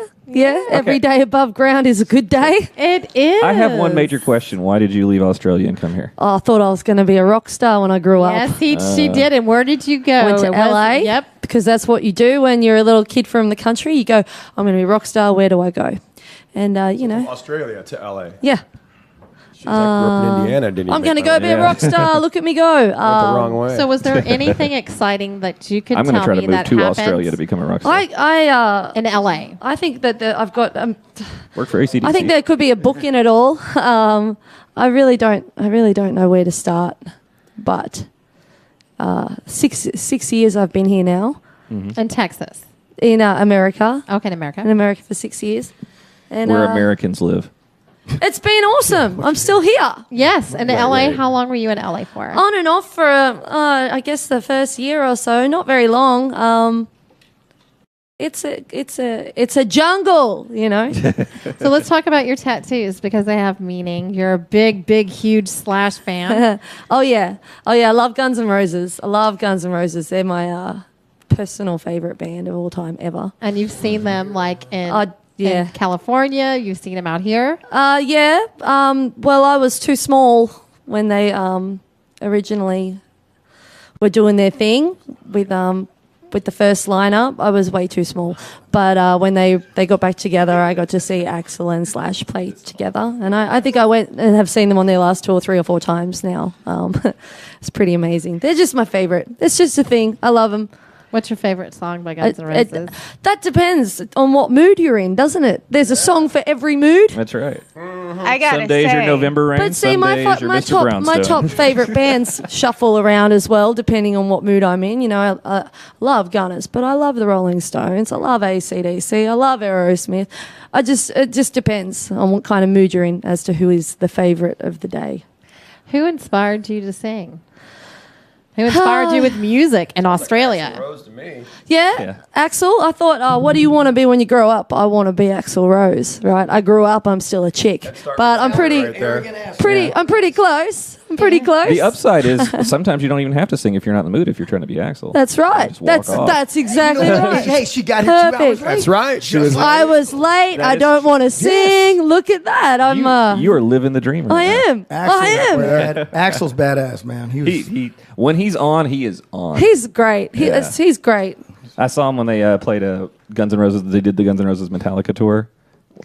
Every day above ground is a good day. It is. I have one major question. Why did you leave Australia and come here? Oh, I thought I was going to be a rock star when I grew up. Yes, she did. And where did you go? Went to It was- LA. Yep. Because that's what you do when you're a little kid from the country. You go, I'm going to be a rock star. Where do I go? And, Australia to LA. yeah. She's like, grew up in Indiana. Didn't I'm going to even go be a rock star. Look at me go. Went the wrong way. So was there anything exciting that you could I'm tell going to try me to move that to happened Australia to become a rock star. in LA? I think that I've got. Work for ACDC. I think there could be a book in it all. I really don't know where to start. But 6 years I've been here now. In Texas. In America. Okay, in America. In America for 6 years. And where Americans live. it's been awesome. I'm still here. Yes, in LA. How long were you in LA for? On and off for I guess the first year or so. Not very long. It's a jungle, you know. So let's talk about your tattoos because they have meaning. You're a big, huge Slash fan. Oh yeah. I love Guns N' Roses. They're my personal favorite band of all time ever. And you've seen them like in yeah. California. You've seen them out here. Yeah. Well, I was too small when they originally were doing their thing with the first lineup. I was way too small. But when they got back together, I got to see Axl and Slash play together. And I think I went and have seen them on their last tour 3 or 4 times now. It's pretty amazing. They're just my favorite. It's just a thing. I love them. What's your favorite song by Guns N' Roses? That depends on what mood you're in, doesn't it? There's a song for every mood. That's right. I gotta Some days say. you're November Rain. But see, some my days you're Mr. Brownstone. top favorite bands shuffle around as well, depending on what mood I'm in. You know, I love Gunners, but I love the Rolling Stones. I love AC/DC. I love Aerosmith. It just depends on what kind of mood you're in as to who is the favorite of the day. Who inspired you to sing? Who inspired you with music in Australia? Rose to me. Yeah, Axl. I thought, what do you want to be when you grow up? I want to be Axl Rose, right? I grew up. I'm still a chick, but I'm pretty close. I'm pretty close. The upside is sometimes you don't even have to sing if you're not in the mood. If you're trying to be Axl. That's right. Just walk off. That's exactly right. Hey, she got here 2 hours late. That's right. She was I was late. I don't want to sing. Look at that. I'm. You are living the dream. I am. Axl's badass, man. He when he's on, he is on. He's great. Yeah. He's great. I saw him when they played Guns N' Roses. They did the Guns N' Roses Metallica tour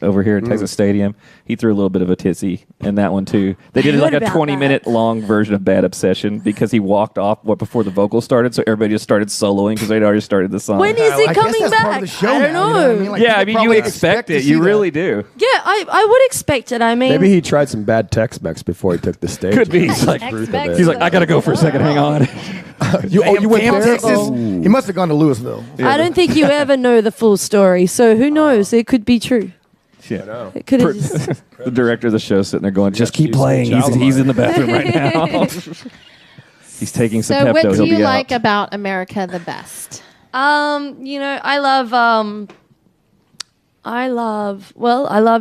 over here at Texas Stadium. He threw a little bit of a tizzy in that one too. They did like a 20-minute long version of Bad Obsession because he walked off before the vocals started, so everybody just started soloing because they'd already started the song. When is he I coming guess that's back? part of the show I don't now, know. you know what I mean? Like, yeah, I people mean, you would probably expect to it. see You that. really do. Yeah, I would expect it. I mean, Maybe he tried some bad Tex-Mex before he took the stage. Could be. He's like, I gotta go for a second. Hang on. you went there? Texas. He must have gone to Louisville. I don't think you ever know the full story. So who knows? It could be true. Yeah. It could have just. The director of the show sitting there going, just keep use some playing. He's in the bathroom right now. He's taking some So Pepto. what do He'll you be like out. about America the best? I love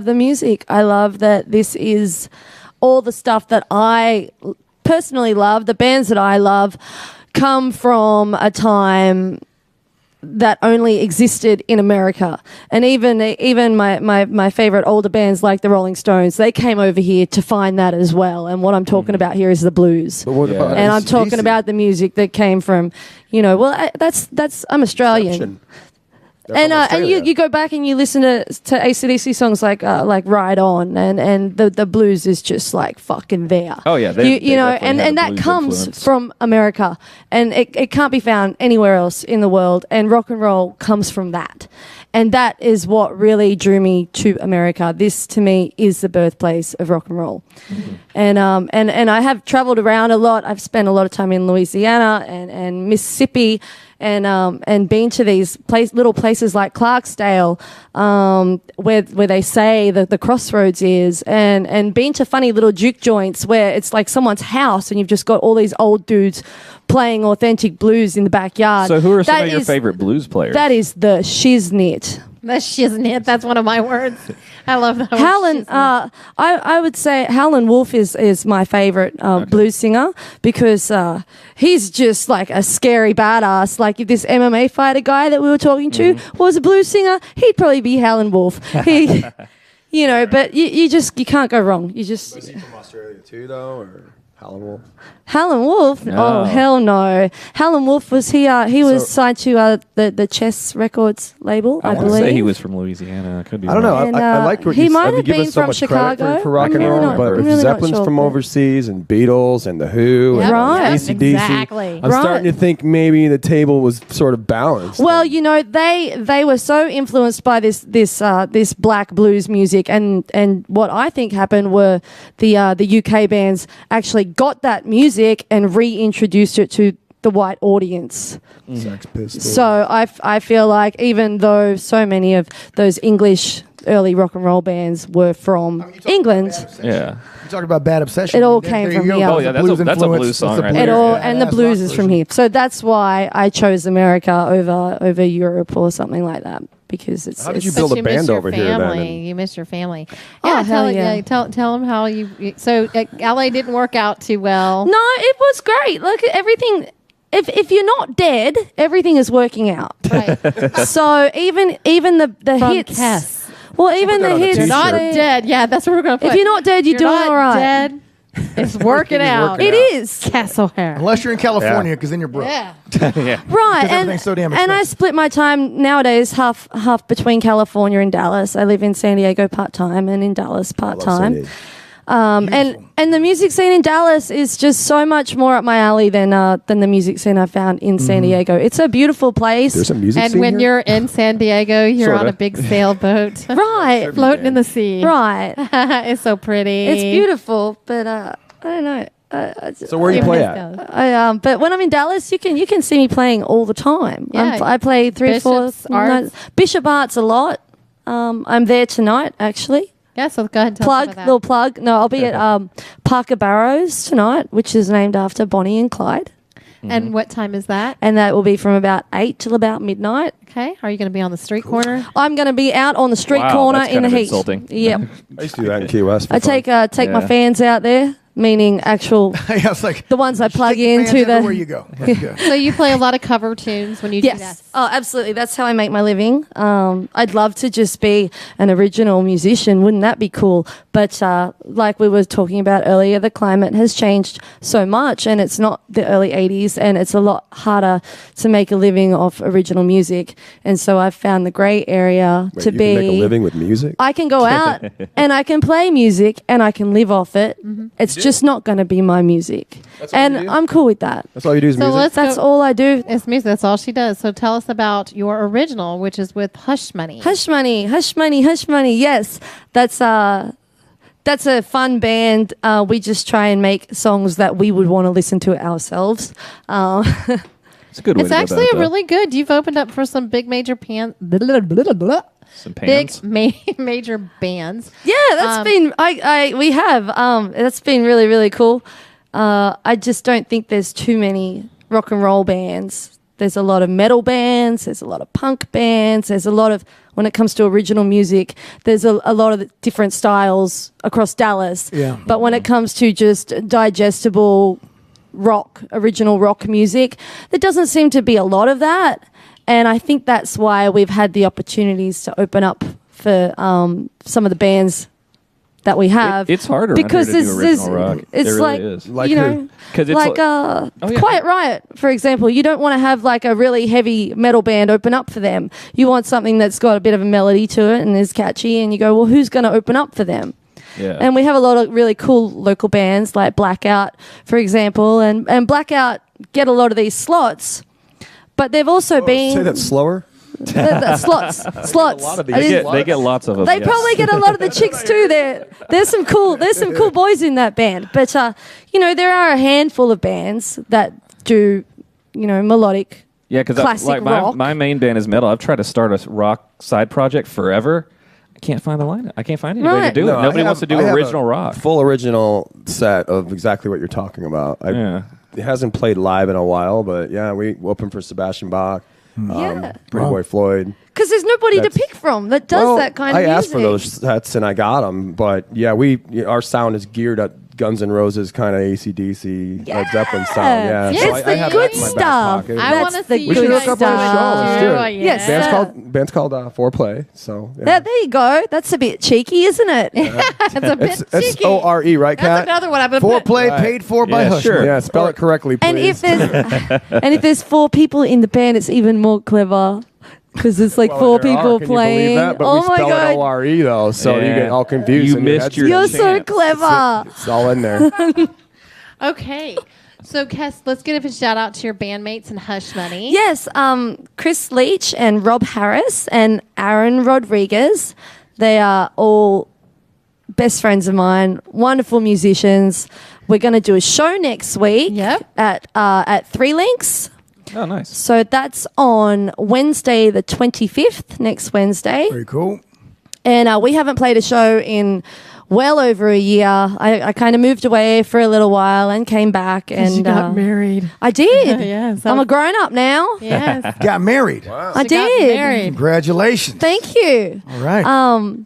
the music. I love that this is all the stuff that I personally love. The bands that I love come from a time that only existed in America. And even my favorite older bands like the Rolling Stones, they came over here to find that as well. And what I'm talking about here is the blues. But what about And I'm AC/DC? talking about the music that came from, I'm Australian. And you go back and you listen to AC/DC songs like Ride On, and the blues is just like fucking there. Oh yeah, and that comes from America, and it can't be found anywhere else in the world. And rock and roll comes from that, and that is what really drew me to America. This to me is the birthplace of rock and roll, and I have traveled around a lot. I've spent a lot of time in Louisiana and Mississippi. And been to these little places like Clarksdale, where they say that the crossroads is, and been to funny little juke joints where it's like someone's house and you've just got all these old dudes playing authentic blues in the backyard. So who are some of your favorite blues players? That is the shiznit. The shiznit. That's one of my words. I love that. Howlin', I would say Howlin' Wolf is my favorite blues singer because he's just like a scary badass. Like if this MMA fighter guy that we were talking to was a blues singer, he'd probably be Howlin' Wolf. He, but you can't go wrong. You just. Was he from Australia too, though, or Howlin' Wolf? Howlin' Wolf? No. Oh hell no! Howlin' Wolf was he was signed to the Chess Records label, I want to believe. say he was from Louisiana. Could be. I don't know. And, I like what he you might said. You have give been us so from much Chicago. credit for rock I'm and really roll, not- but I'm if really not Zeppelin's sure, from but- overseas and Beatles and the Who and Right. AC/DC, Exactly. I'm starting to think maybe the table was sort of balanced. Well, they were so influenced by this black blues music, and what I think happened were the UK bands actually got that music and reintroduced it to the white audience. Sex Pistols. So I feel like even though so many of those English early rock and roll bands were from England, Yeah. You talk about Bad Obsession. it all There came you from go. here. Oh yeah, that's a influence. blues song That's a right blues. there. And the that's blues rock is from here. So that's why I chose America over Europe or something like that, because it's. How did you it's- build But a you miss band your over here then? family. You miss your family. Oh, Yeah, hell yeah. tell them how you. So LA didn't work out too well. No, it was great. Look, everything. If you're not dead, everything is working out. Right. So even the From hits. Kes. Well, even the on a hits. You're not T-shirt. dead. Yeah, that's what we're gonna put. If you're not dead, you're doing not all right. Dead. It's working out. It is. Kes Ohare. Unless you're in California, because then you're broke. Yeah. Yeah. Right, and everything's so damn I expensive. split my time nowadays half between California and Dallas. I live in San Diego part time and in Dallas part time. And the music scene in Dallas is just so much more up my alley than the music scene I found in San Diego. It's a beautiful place. There's a music And scene when here? you're in San Diego, you're Sorta. on a big sailboat, Right, floating in the sea. right. It's so pretty. It's beautiful, but I don't know. So where do you play at? But when I'm in Dallas, you can see me playing all the time. Yeah. I play Bishop's Arts. Bishop Arts a lot. I'm there tonight actually. Yeah, so go ahead and tell us about that. Little plug. No, I'll be at Parker Barrows tonight, which is named after Bonnie and Clyde. And what time is that? And that will be from about 8 till about midnight. Okay. Are you going to be on the street corner? I'm going to be out on the street Wow, corner that's in kind the of heat. insulting. Yep. I used to do that in Key West. For I fun. take my Yeah. fans out there, meaning actual Yeah, it's like the ones I plug fans into the. everywhere you go. That's good. So you play a lot of cover tunes when you do that? Yes. Oh, absolutely. That's how I make my living. I'd love to just be an original musician. Wouldn't that be cool? But like we were talking about earlier, the climate has changed so much, and it's not the early 80s, and it's a lot harder to make a living off original music. And so I've found the grey area Wait, to you be. can make a living with music? I can go out and I can play music and I can live off it. It's just not going to be my music. That's all you And do? I'm cool with that. That's all you do is So music? That's go- all I do. It's music. That's all she does. So tell us about your original, which is with Hush Money. Hush Money, Hush Money, Hush Money. Yes, that's a fun band. We just try and make songs that we would want to listen to ourselves. It's a good way It's to go actually about it, though. really good. You've opened up for some big major Some pans. major bands. Yeah, that's been we have that's been really, really cool. I just don't think there's too many rock and roll bands. There's a lot of metal bands, there's a lot of punk bands, there's a lot of, when it comes to original music, there's a lot of different styles across Dallas. Yeah. But when it comes to just digestible rock, original rock music, there doesn't seem to be a lot of that. And I think that's why we've had the opportunities to open up for some of the bands that we have. It's harder because to do original rock. It's really like is. you know, because it's Quiet Riot, for example. You don't want to have like a really heavy metal band open up for them. You want something that's got a bit of a melody to it and is catchy. And you go, well, who's going to open up for them? Yeah. And we have a lot of really cool local bands like Blackout, for example, and Blackout get a lot of these slots, but they've also been say that slower. slots. They get lots of them. They probably get a lot of the chicks too. There's some cool boys in that band. But there are a handful of bands that do melodic. Yeah, because classic rock. My main band is metal. I've tried to start a rock side project forever. I can't find the lineup. I can't find anybody to do it. Nobody wants to do original rock. Full original set of exactly what you're talking about. It hasn't played live in a while, but yeah, we opened for Sebastian Bach. Pretty Boy Floyd. Because there's nobody to pick from that does that kind of music. I asked for those sets and I got them, but yeah, our sound is geared at Guns N' Roses kind of AC/DC Led Zeppelin sound. Yeah, yes, so I have good that in my back stuff. pocket. I want to see we should hook up on a show. Let's do it. Yes, band's called Foreplay. So yeah. there you go. That's a bit cheeky, isn't it? It's a bit cheeky. It's O-R-E, right, Kat? That's another one I've been Foreplay paid for by Hush. Sure. Yeah, spell it correctly, please. And if there's 4 people in the band, it's even more clever. Because it's like 4 people playing. That? But oh we my spell god! it O-R-E though, so you get all confused. You missed your You're chance. so clever. It's all in there. Okay. So, Kes, let's give a shout out to your bandmates in Hush Money. Yes, Chris Leach and Rob Harris and Aaron Rodriguez. They are all best friends of mine, wonderful musicians. We're going to do a show next week at 3 Links. Oh, nice. So that's on Wednesday, the 25th, next Wednesday. Very cool. And we haven't played a show in well over a year. I kind of moved away for a little while and came back. And you got married. I did. Yes. I'm a grown up now. Yes. Got married. Wow. I did. Married. Congratulations. Thank you. All right.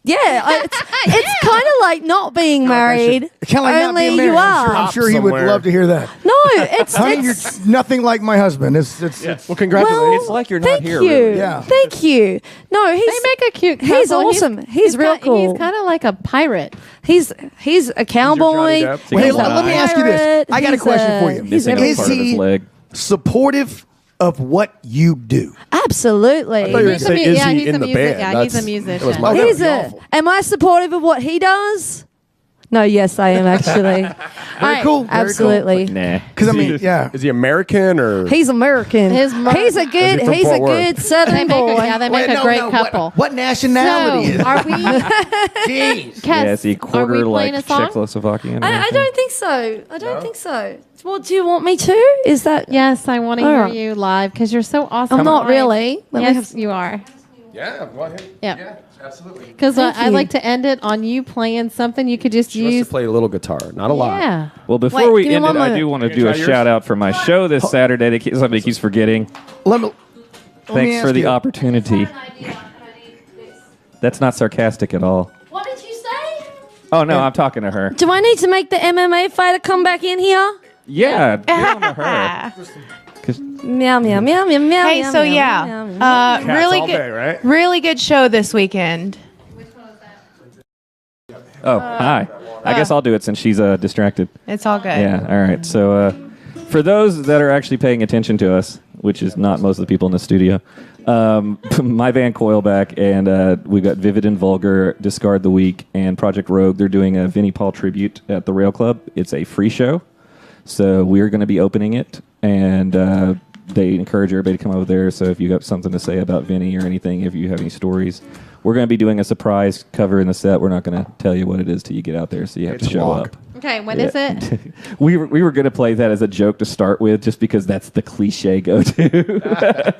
Yeah, it's kind of like not being married. Kind of like not only being married. you are. I'm sure he would love to hear that. No, it's Honey, you're nothing like my husband. It's well, congratulations. It's like you're not thank here. you. Really. Yeah. Thank you. No, They make a cute couple. He's awesome. He's real cool. He's kind of like a pirate. He's a cowboy. Hey, let me ask you this. I got a question for you. Missing a Is part of his he leg. supportive of what you do? Absolutely. I thought you were going to say, is he in the band? Yeah, he's a musician. That was my Am I supportive of what he does? No, yes, I am actually. Very cool. Very Absolutely. Nah. Because I mean, yeah. Is he American or? He's American. He's a good. from He's a Fort Worth? good Southern boy. They make a great couple. What nationality So, is? are we? Jeez. Kes, Yeah, is he quarter are we like playing a song? Czechoslovakian? or I anything? don't think so. I don't think so. Well, do you want me to? Is that? Yes, I want to All hear right. you live because you're so awesome. I'm not live. really. Let me Yes, you are. Yeah, go ahead. Yeah. Absolutely. Because Thank I you. like to end it on you playing something you could just She wants use. to play a little guitar, not a lot. Yeah. Well, before Wait, we give me end one it, I moment. do want to You do try a yours? shout out for my show this Saturday that somebody keeps forgetting. Let me Thanks ask for the you. opportunity. That's not sarcastic at all. What did you say? Oh, no, I'm talking to her. Do I need to make the MMA fighter come back in here? Yeah, get on to her. 'Cause- Meow meow meow meow meow. Hey, meow, so meow, yeah, meow, meow, meow. really all good, day, right? really good show this weekend. Oh, hi. I guess I'll do it since she's distracted. It's all good. Yeah, all right. So for those that are actually paying attention to us, which is not most of the people in the studio, my band Coilback, and we've got Vivid and Vulgar, Discard the Weak, and Project Rogue. They're doing a Vinnie Paul tribute at the Rail Club. It's a free show, so we're going to be opening it, and they encourage everybody to come over there. So if you have something to say about Vinnie or anything, if you have any stories, we're going to be doing a surprise cover in the set. We're not going to tell you what it is till you get out there, so you have to show up. Okay, when is it? we were going to play that as a joke to start with, just because that's the cliche go-to.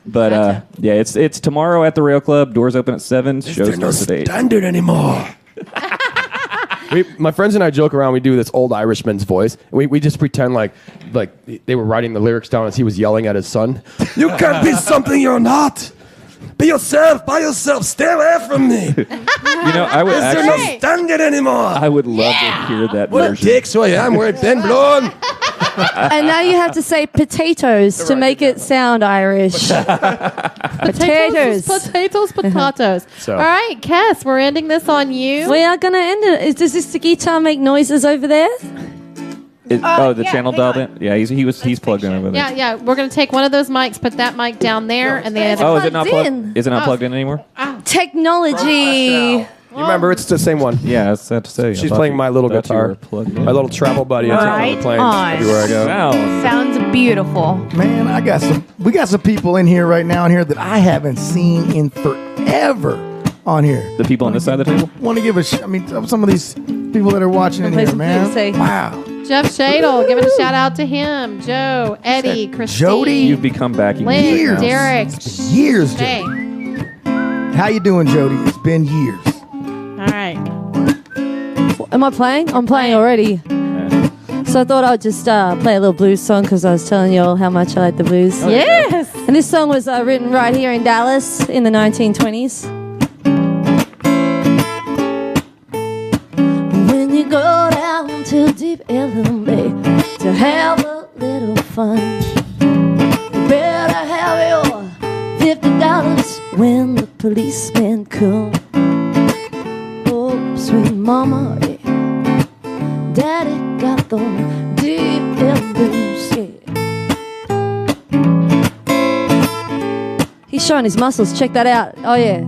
But yeah, it's tomorrow at the Rail Club. Doors open at 7. Show starts at 8. Standard anymore. My friends and I joke around. We do this old Irishman's voice. We just pretend like they were writing the lyrics down as he was yelling at his son. You can't be something you're not. Be yourself, by yourself. Stay away from me. I would Is there actually. no standard anymore? I would love to hear that What a version. dick, so I am. Where it's been blown. And now you have to say potatoes to make it sound Irish. Potatoes. Potatoes. So- All right, Kes, we're ending this on you. We are going to end it. Does this guitar make noises over there? The channel dialed in? Yeah, he's plugged in over there. Yeah. We're going to take one of those mics, put that mic down there, and the other. Oh, is it not plugged plugged? in. Is it not plugged in anymore? Technology. You remember, it's the same one. Yeah, I was sad to say. She's playing my little guitar. My little travel buddy. I take on the plane everywhere I go. Sounds beautiful. Man, we got some people in here right now that I haven't seen in forever on here. The people on this side of the table? Want to give some of these people that are watching in here, man. Wow. Jeff Shadle, giving a shout out to him. Joe, Eddie, Christine. Jody. You've become back in Lynn, years. Derek. Years, Hey. How you doing, Jody? It's been years. All right. Am I playing? I'm playing already. So I thought I'd just play a little blues song because I was telling you all how much I like the blues. Yes. And this song was written right here in Dallas in the 1920s. When you go down to Deep Ellum Bay to have a little fun, you better have your $50 when the policemen come. Oh, sweet mama, yeah. Daddy got the deep Ellum blues, yeah. He's showing his muscles. Check that out. Oh, yeah.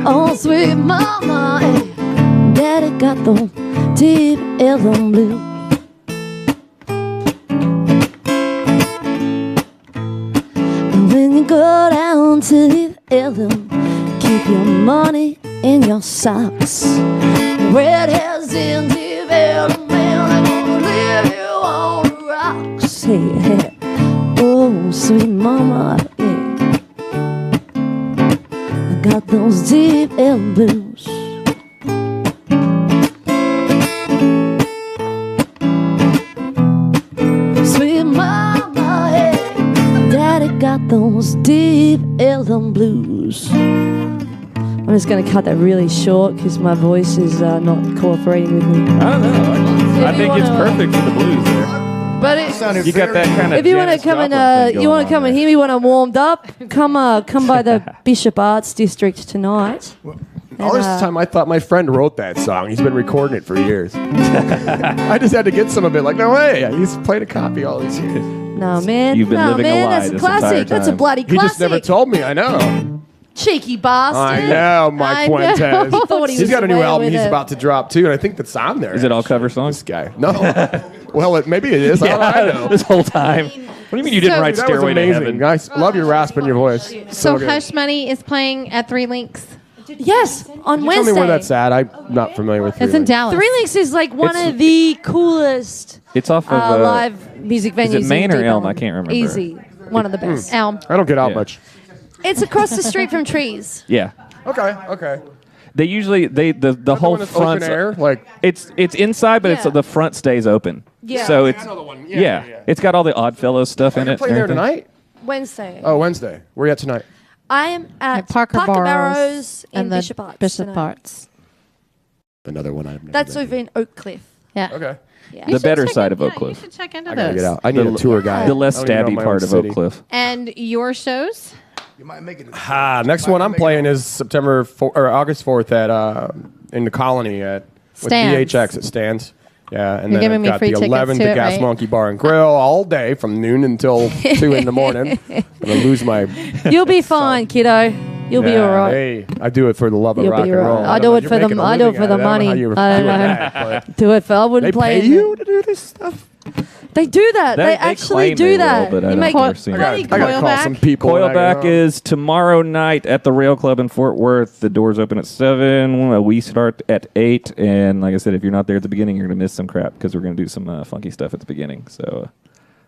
Oh, sweet mama, yeah. Daddy got the deep Ellum blues. When you go down to Deep Ellum, keep your money in your socks. Redheads in Deep Ellum, man, they're gonna leave you on the rocks. Hey, hey. Oh, sweet mama, yeah. I got those Deep Ellum blues. Sweet mama, yeah. Daddy got those Deep Ellum blues. I'm just going to cut that really short because my voice is not cooperating with me. I don't know. I think it's perfect for the blues there. But You got that kind of. if you want to come and hear me when I'm warmed up, come by the Bishop Arts District tonight. All this time, I thought my friend wrote that song. He's been recording it for years. I just had to get some of it. Like, no way. He's played a copy all these years. No, man. You've been living a lie that's a this entire classic. That's a time. bloody He classic. just never told me. I know. Cheeky bastard. I know, Mike I know. Fuentes. He thought he He's was got a new away album with he's it. about to drop, too, and I think that's on there. Is it all cover songs? This guy. No. Well, maybe it is. Yeah, I don't know. this whole time. What do you mean you didn't write That was Stairway to amazing. Heaven? Guys, love your rasp in your voice. So good. Hush Money is playing at Three Links. Yes, on Tell Wednesday. me where that's at. I'm not familiar with It's in Dallas. Three Links is like one It's- of the coolest It's off of. live music venues. Is it Maine in or Deep Elm? Ellum. I can't remember. Easy. One of the best. Elm. I don't get out Yeah. much. It's across the street from Trees. Yeah. Okay. They usually the whole one that's front open air? Like it's inside, but Yeah. it's the front stays open. Yeah. So it's I know the one. yeah. It's got all the Oddfellows stuff in You're it. playing there and everything. tonight? Wednesday. Oh, Wednesday. Where are you at tonight? I am at Parker Barrows in and the Bishop Arts. Bishop tonight. Arts. Another one I've never That's been over in Oak Cliff. Yeah. Okay. Yeah. The better side of Oak You Cliff. should check into I gotta those. get out. I need a tour guide. The less I don't even know stabby my part own of city. Oak Cliff. And your shows? You might make it. Next one I'm playing is August 4th at in the Colony with Stands. DHX at Stands. Yeah, and You're then giving I've me got free the tickets 11th to the it, Gas right? Monkey Bar and Grill all day from noon until 2 in the morning. I'm gonna lose my. You'll be fine, kiddo. You'll be Yeah, all right. Hey, I do it for the love of You'll rock be and all roll. right. I don't do know, it you're for the making a I do it living for the out of it. I don't know money. how you were I don't doing know. that, but- Do it for. I wouldn't They play pay it. you to do this stuff? They do that. They actually claim do they will, that. but I You don't make ever see it. bloody I gotta call some people. when I get Coilback home. is tomorrow night at the Rail Club in Fort Worth. The doors open at 7. We start at 8. And like I said, if you're not there at the beginning, you're going to miss some crap because we're going to do some funky stuff at the beginning. So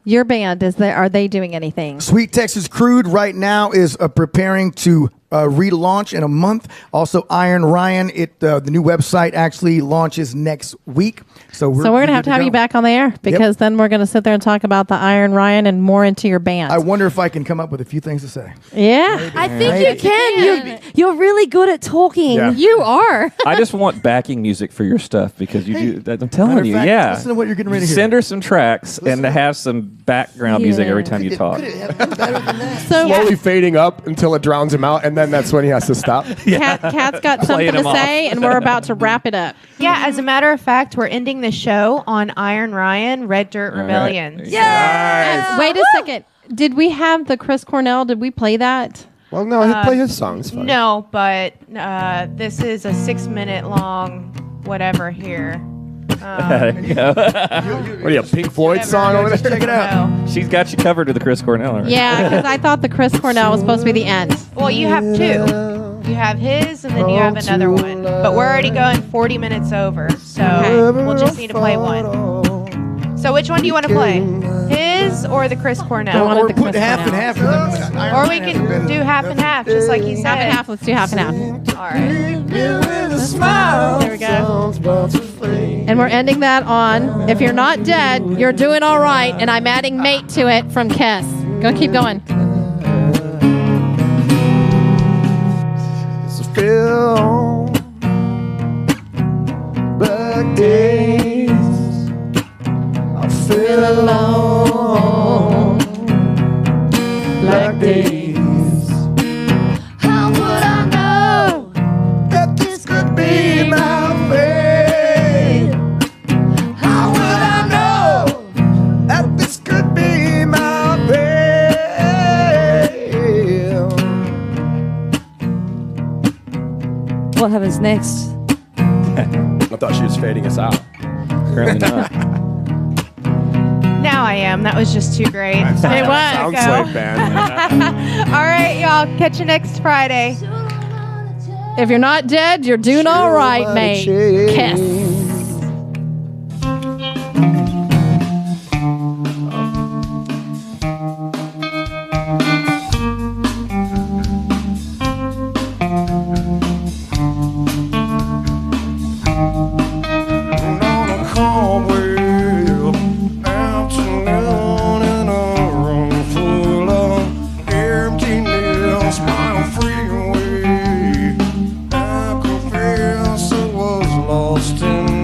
Your band, are they doing anything? Sweet Texas Crude right now is preparing to relaunch in a month. Also, Iron Ryan, the new website actually launches next week. So we're going to have you back on the air because then we're going to sit there and talk about the Iron Ryan and more into your band. I wonder if I can come up with a few things to say. Yeah. Maybe. I think you can. You're really good at talking. Yeah. You are. I just want backing music for your stuff because you do. I'm telling you, yeah. Listen to what you're getting ready to hear. Send her some tracks and have some background music every time you talk. Slowly fading up until it drowns him out, and then that's when he has to stop. Kat's got something to say, and we're about to wrap it up. Yeah, as a matter of fact, we're ending the show on Iron Ryan, Red Dirt Rebellion. Yes. Wait a second. Did we have the Chris Cornell? Did we play that? Well, no, he'll play his songs. No, but this is a 6-minute long whatever here. There you go. What are you, a Pink Floyd song over there? Check it out. She's got you covered to the Chris Cornell. Right? Yeah, because I thought the Chris Cornell was supposed to be the end. Well, you have two. You have his, and then you have another one. But we're already going 40 minutes over, so we'll just need to play one. So which one do you want to play? His or the Chris Cornell? Or put half and half. Or we can do half and half, just like you said. Half and half. Let's do half and half. All right. There we go. And we're ending that on "If You're Not Dead, You're Doing All Right," and I'm adding "Mate" to it from Kes. Go, keep going. Feel black days. I feel alone. Black days. How would I know that this could be my fate? How would I know that this could be my fate? What happens next? I thought she was fading us out. Apparently not. Now I am. That was just too great. It was. Soundslave band. All right, y'all. Catch you next Friday. If you're not dead, you're doing all right, mate. Kes. Lost in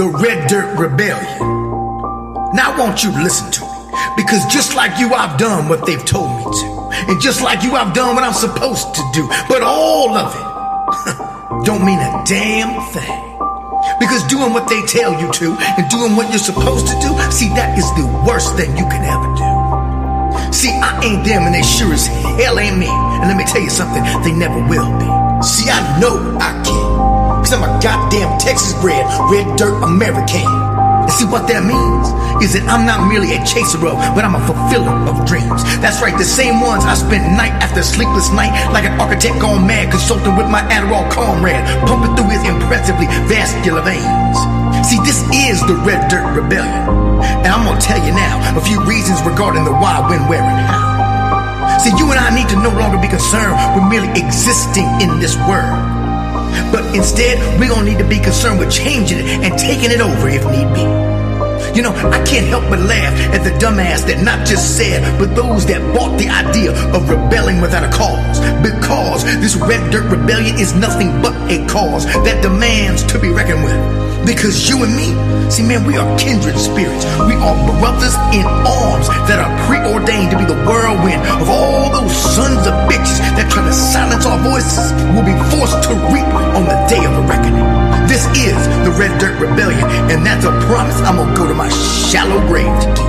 the Red Dirt Rebellion. Now I want you to listen to me, because just like you, I've done what they've told me to. And just like you, I've done what I'm supposed to do. But all of it don't mean a damn thing. Because doing what they tell you to and doing what you're supposed to do, see, that is the worst thing you can ever do. See, I ain't them and they sure as hell ain't me. And let me tell you something, they never will be. See, I know I can, because I'm a goddamn Texas-bred, red dirt American. And see, what that means is that I'm not merely a chaser of, but I'm a fulfiller of dreams. That's right, the same ones I spent night after sleepless night, like an architect gone mad, consulting with my Adderall comrade, pumping through his impressively vascular veins. See, this is the Red Dirt Rebellion. And I'm gonna tell you now a few reasons regarding the why, when, where, and how. See, you and I need to no longer be concerned with merely existing in this world. But instead, we're gonna need to be concerned with changing it and taking it over if need be. You know, I can't help but laugh at the dumbass that not just said, but those that bought the idea of rebelling without a cause. Because this Red Dirt Rebellion is nothing but a cause that demands to be reckoned with. Because you and me, see man, we are kindred spirits. We are brothers in arms that are preordained to be the whirlwind of all those sons of bitches that try to silence our voices will be forced to reap on the day of the reckoning. This is the Red Dirt Rebellion, and that's a promise I'm gonna go to my shallow grave to do.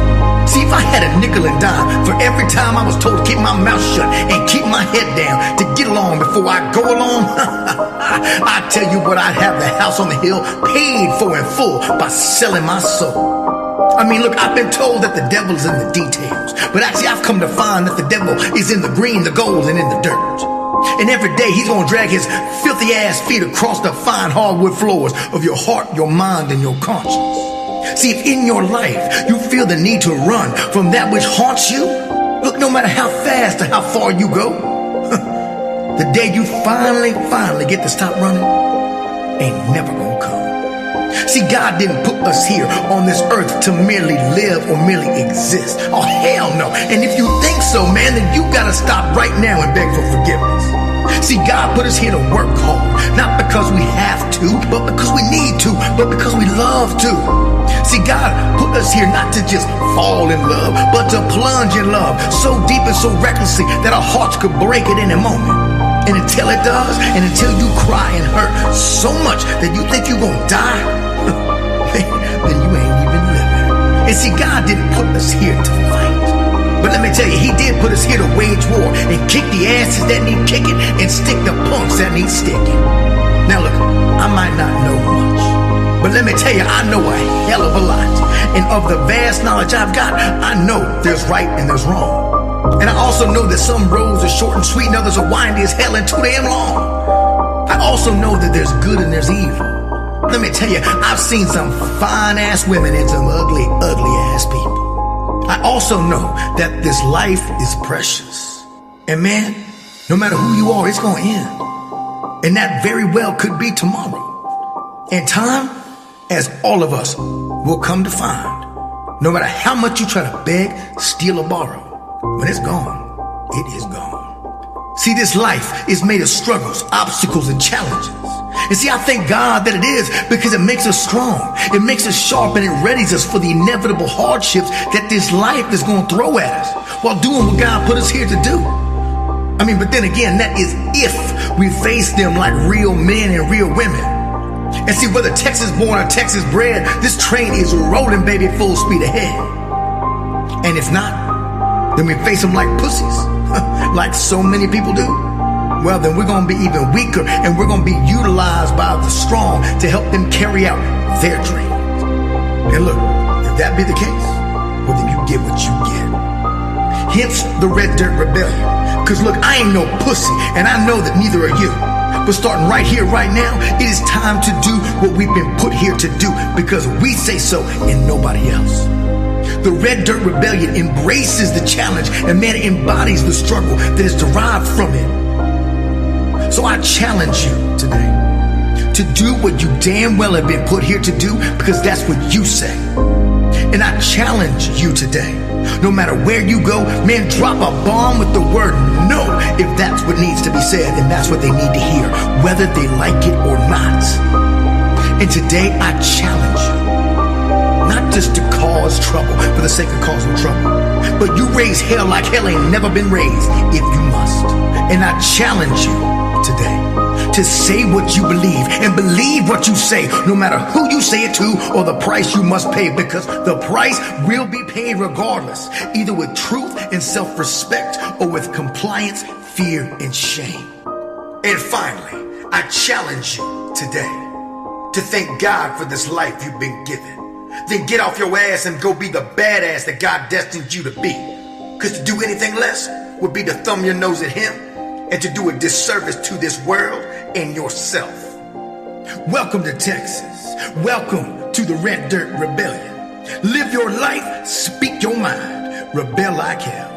See, if I had a nickel and dime for every time I was told to keep my mouth shut and keep my head down to get along before I go along, I tell you what, I'd have the house on the hill paid for in full by selling my soul. I mean, look, I've been told that the devil's in the details, but actually I've come to find that the devil is in the green, the gold, and in the dirt. And every day he's gonna drag his filthy ass feet across the fine hardwood floors of your heart, your mind, and your conscience. See, if in your life you feel the need to run from that which haunts you, look, no matter how fast or how far you go, the day you finally get to stop running ain't never gonna come. See, God didn't put us here on this earth to merely live or merely exist. Oh, hell no. And if you think so, man, then you gotta stop right now and beg for forgiveness. See, God put us here to work hard, not because we have to, but because we need to, but because we love to. See, God put us here not to just fall in love, but to plunge in love so deep and so recklessly that our hearts could break at any moment. And until it does, and until you cry and hurt so much that you think you're gonna die, then you ain't even living. And see, God didn't put us here to fight. But let me tell you, he did put us here to wage war and kick the asses that need kicking and stick the punks that need sticking. Now look, I might not know much, but let me tell you, I know a hell of a lot. And of the vast knowledge I've got, I know there's right and there's wrong. And I also know that some roads are short and sweet and others are windy as hell and too damn long. I also know that there's good and there's evil. Let me tell you, I've seen some fine ass women and some ugly, ugly ass people. I also know that this life is precious. And man, no matter who you are, it's gonna end. And that very well could be tomorrow. In time, as all of us will come to find, no matter how much you try to beg, steal, or borrow, when it's gone, it is gone. See, this life is made of struggles, obstacles, and challenges. And see, I thank God that it is, because it makes us strong. It makes us sharp, and it readies us for the inevitable hardships that this life is going to throw at us while doing what God put us here to do. I mean, but then again, that is if we face them like real men and real women. And see, whether Texas born or Texas bred, this train is rolling, baby, full speed ahead. And if not, then we face them like pussies, like so many people do. Well, then we're going to be even weaker, and we're going to be utilized by the strong to help them carry out their dreams. And look, if that be the case, well, then you get what you get. Hence the Red Dirt Rebellion. Because look, I ain't no pussy, and I know that neither are you. But starting right here, right now, it is time to do what we've been put here to do, because we say so and nobody else. The Red Dirt Rebellion embraces the challenge, and man, it embodies the struggle that is derived from it. So I challenge you today to do what you damn well have been put here to do, because that's what you say. And I challenge you today, no matter where you go, man, drop a bomb with the word no if that's what needs to be said, and that's what they need to hear, whether they like it or not. And today I challenge you not just to cause trouble for the sake of causing trouble, but you raise hell like hell ain't never been raised if you must. And I challenge you today to say what you believe and believe what you say, no matter who you say it to or the price you must pay, because the price will be paid regardless, either with truth and self-respect or with compliance, fear, and shame. And finally, I challenge you today to thank God for this life you've been given. Then get off your ass and go be the badass that God destined you to be. Because to do anything less would be to thumb your nose at Him and to do a disservice to this world and yourself. Welcome to Texas. Welcome to the Red Dirt Rebellion. Live your life, speak your mind, rebel like hell.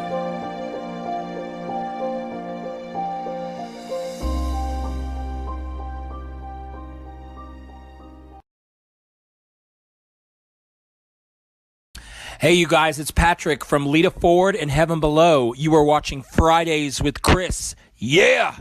Hey, you guys, it's Patrick from Lita Ford and Heaven Below. You are watching Fridays with Kris. Yeah!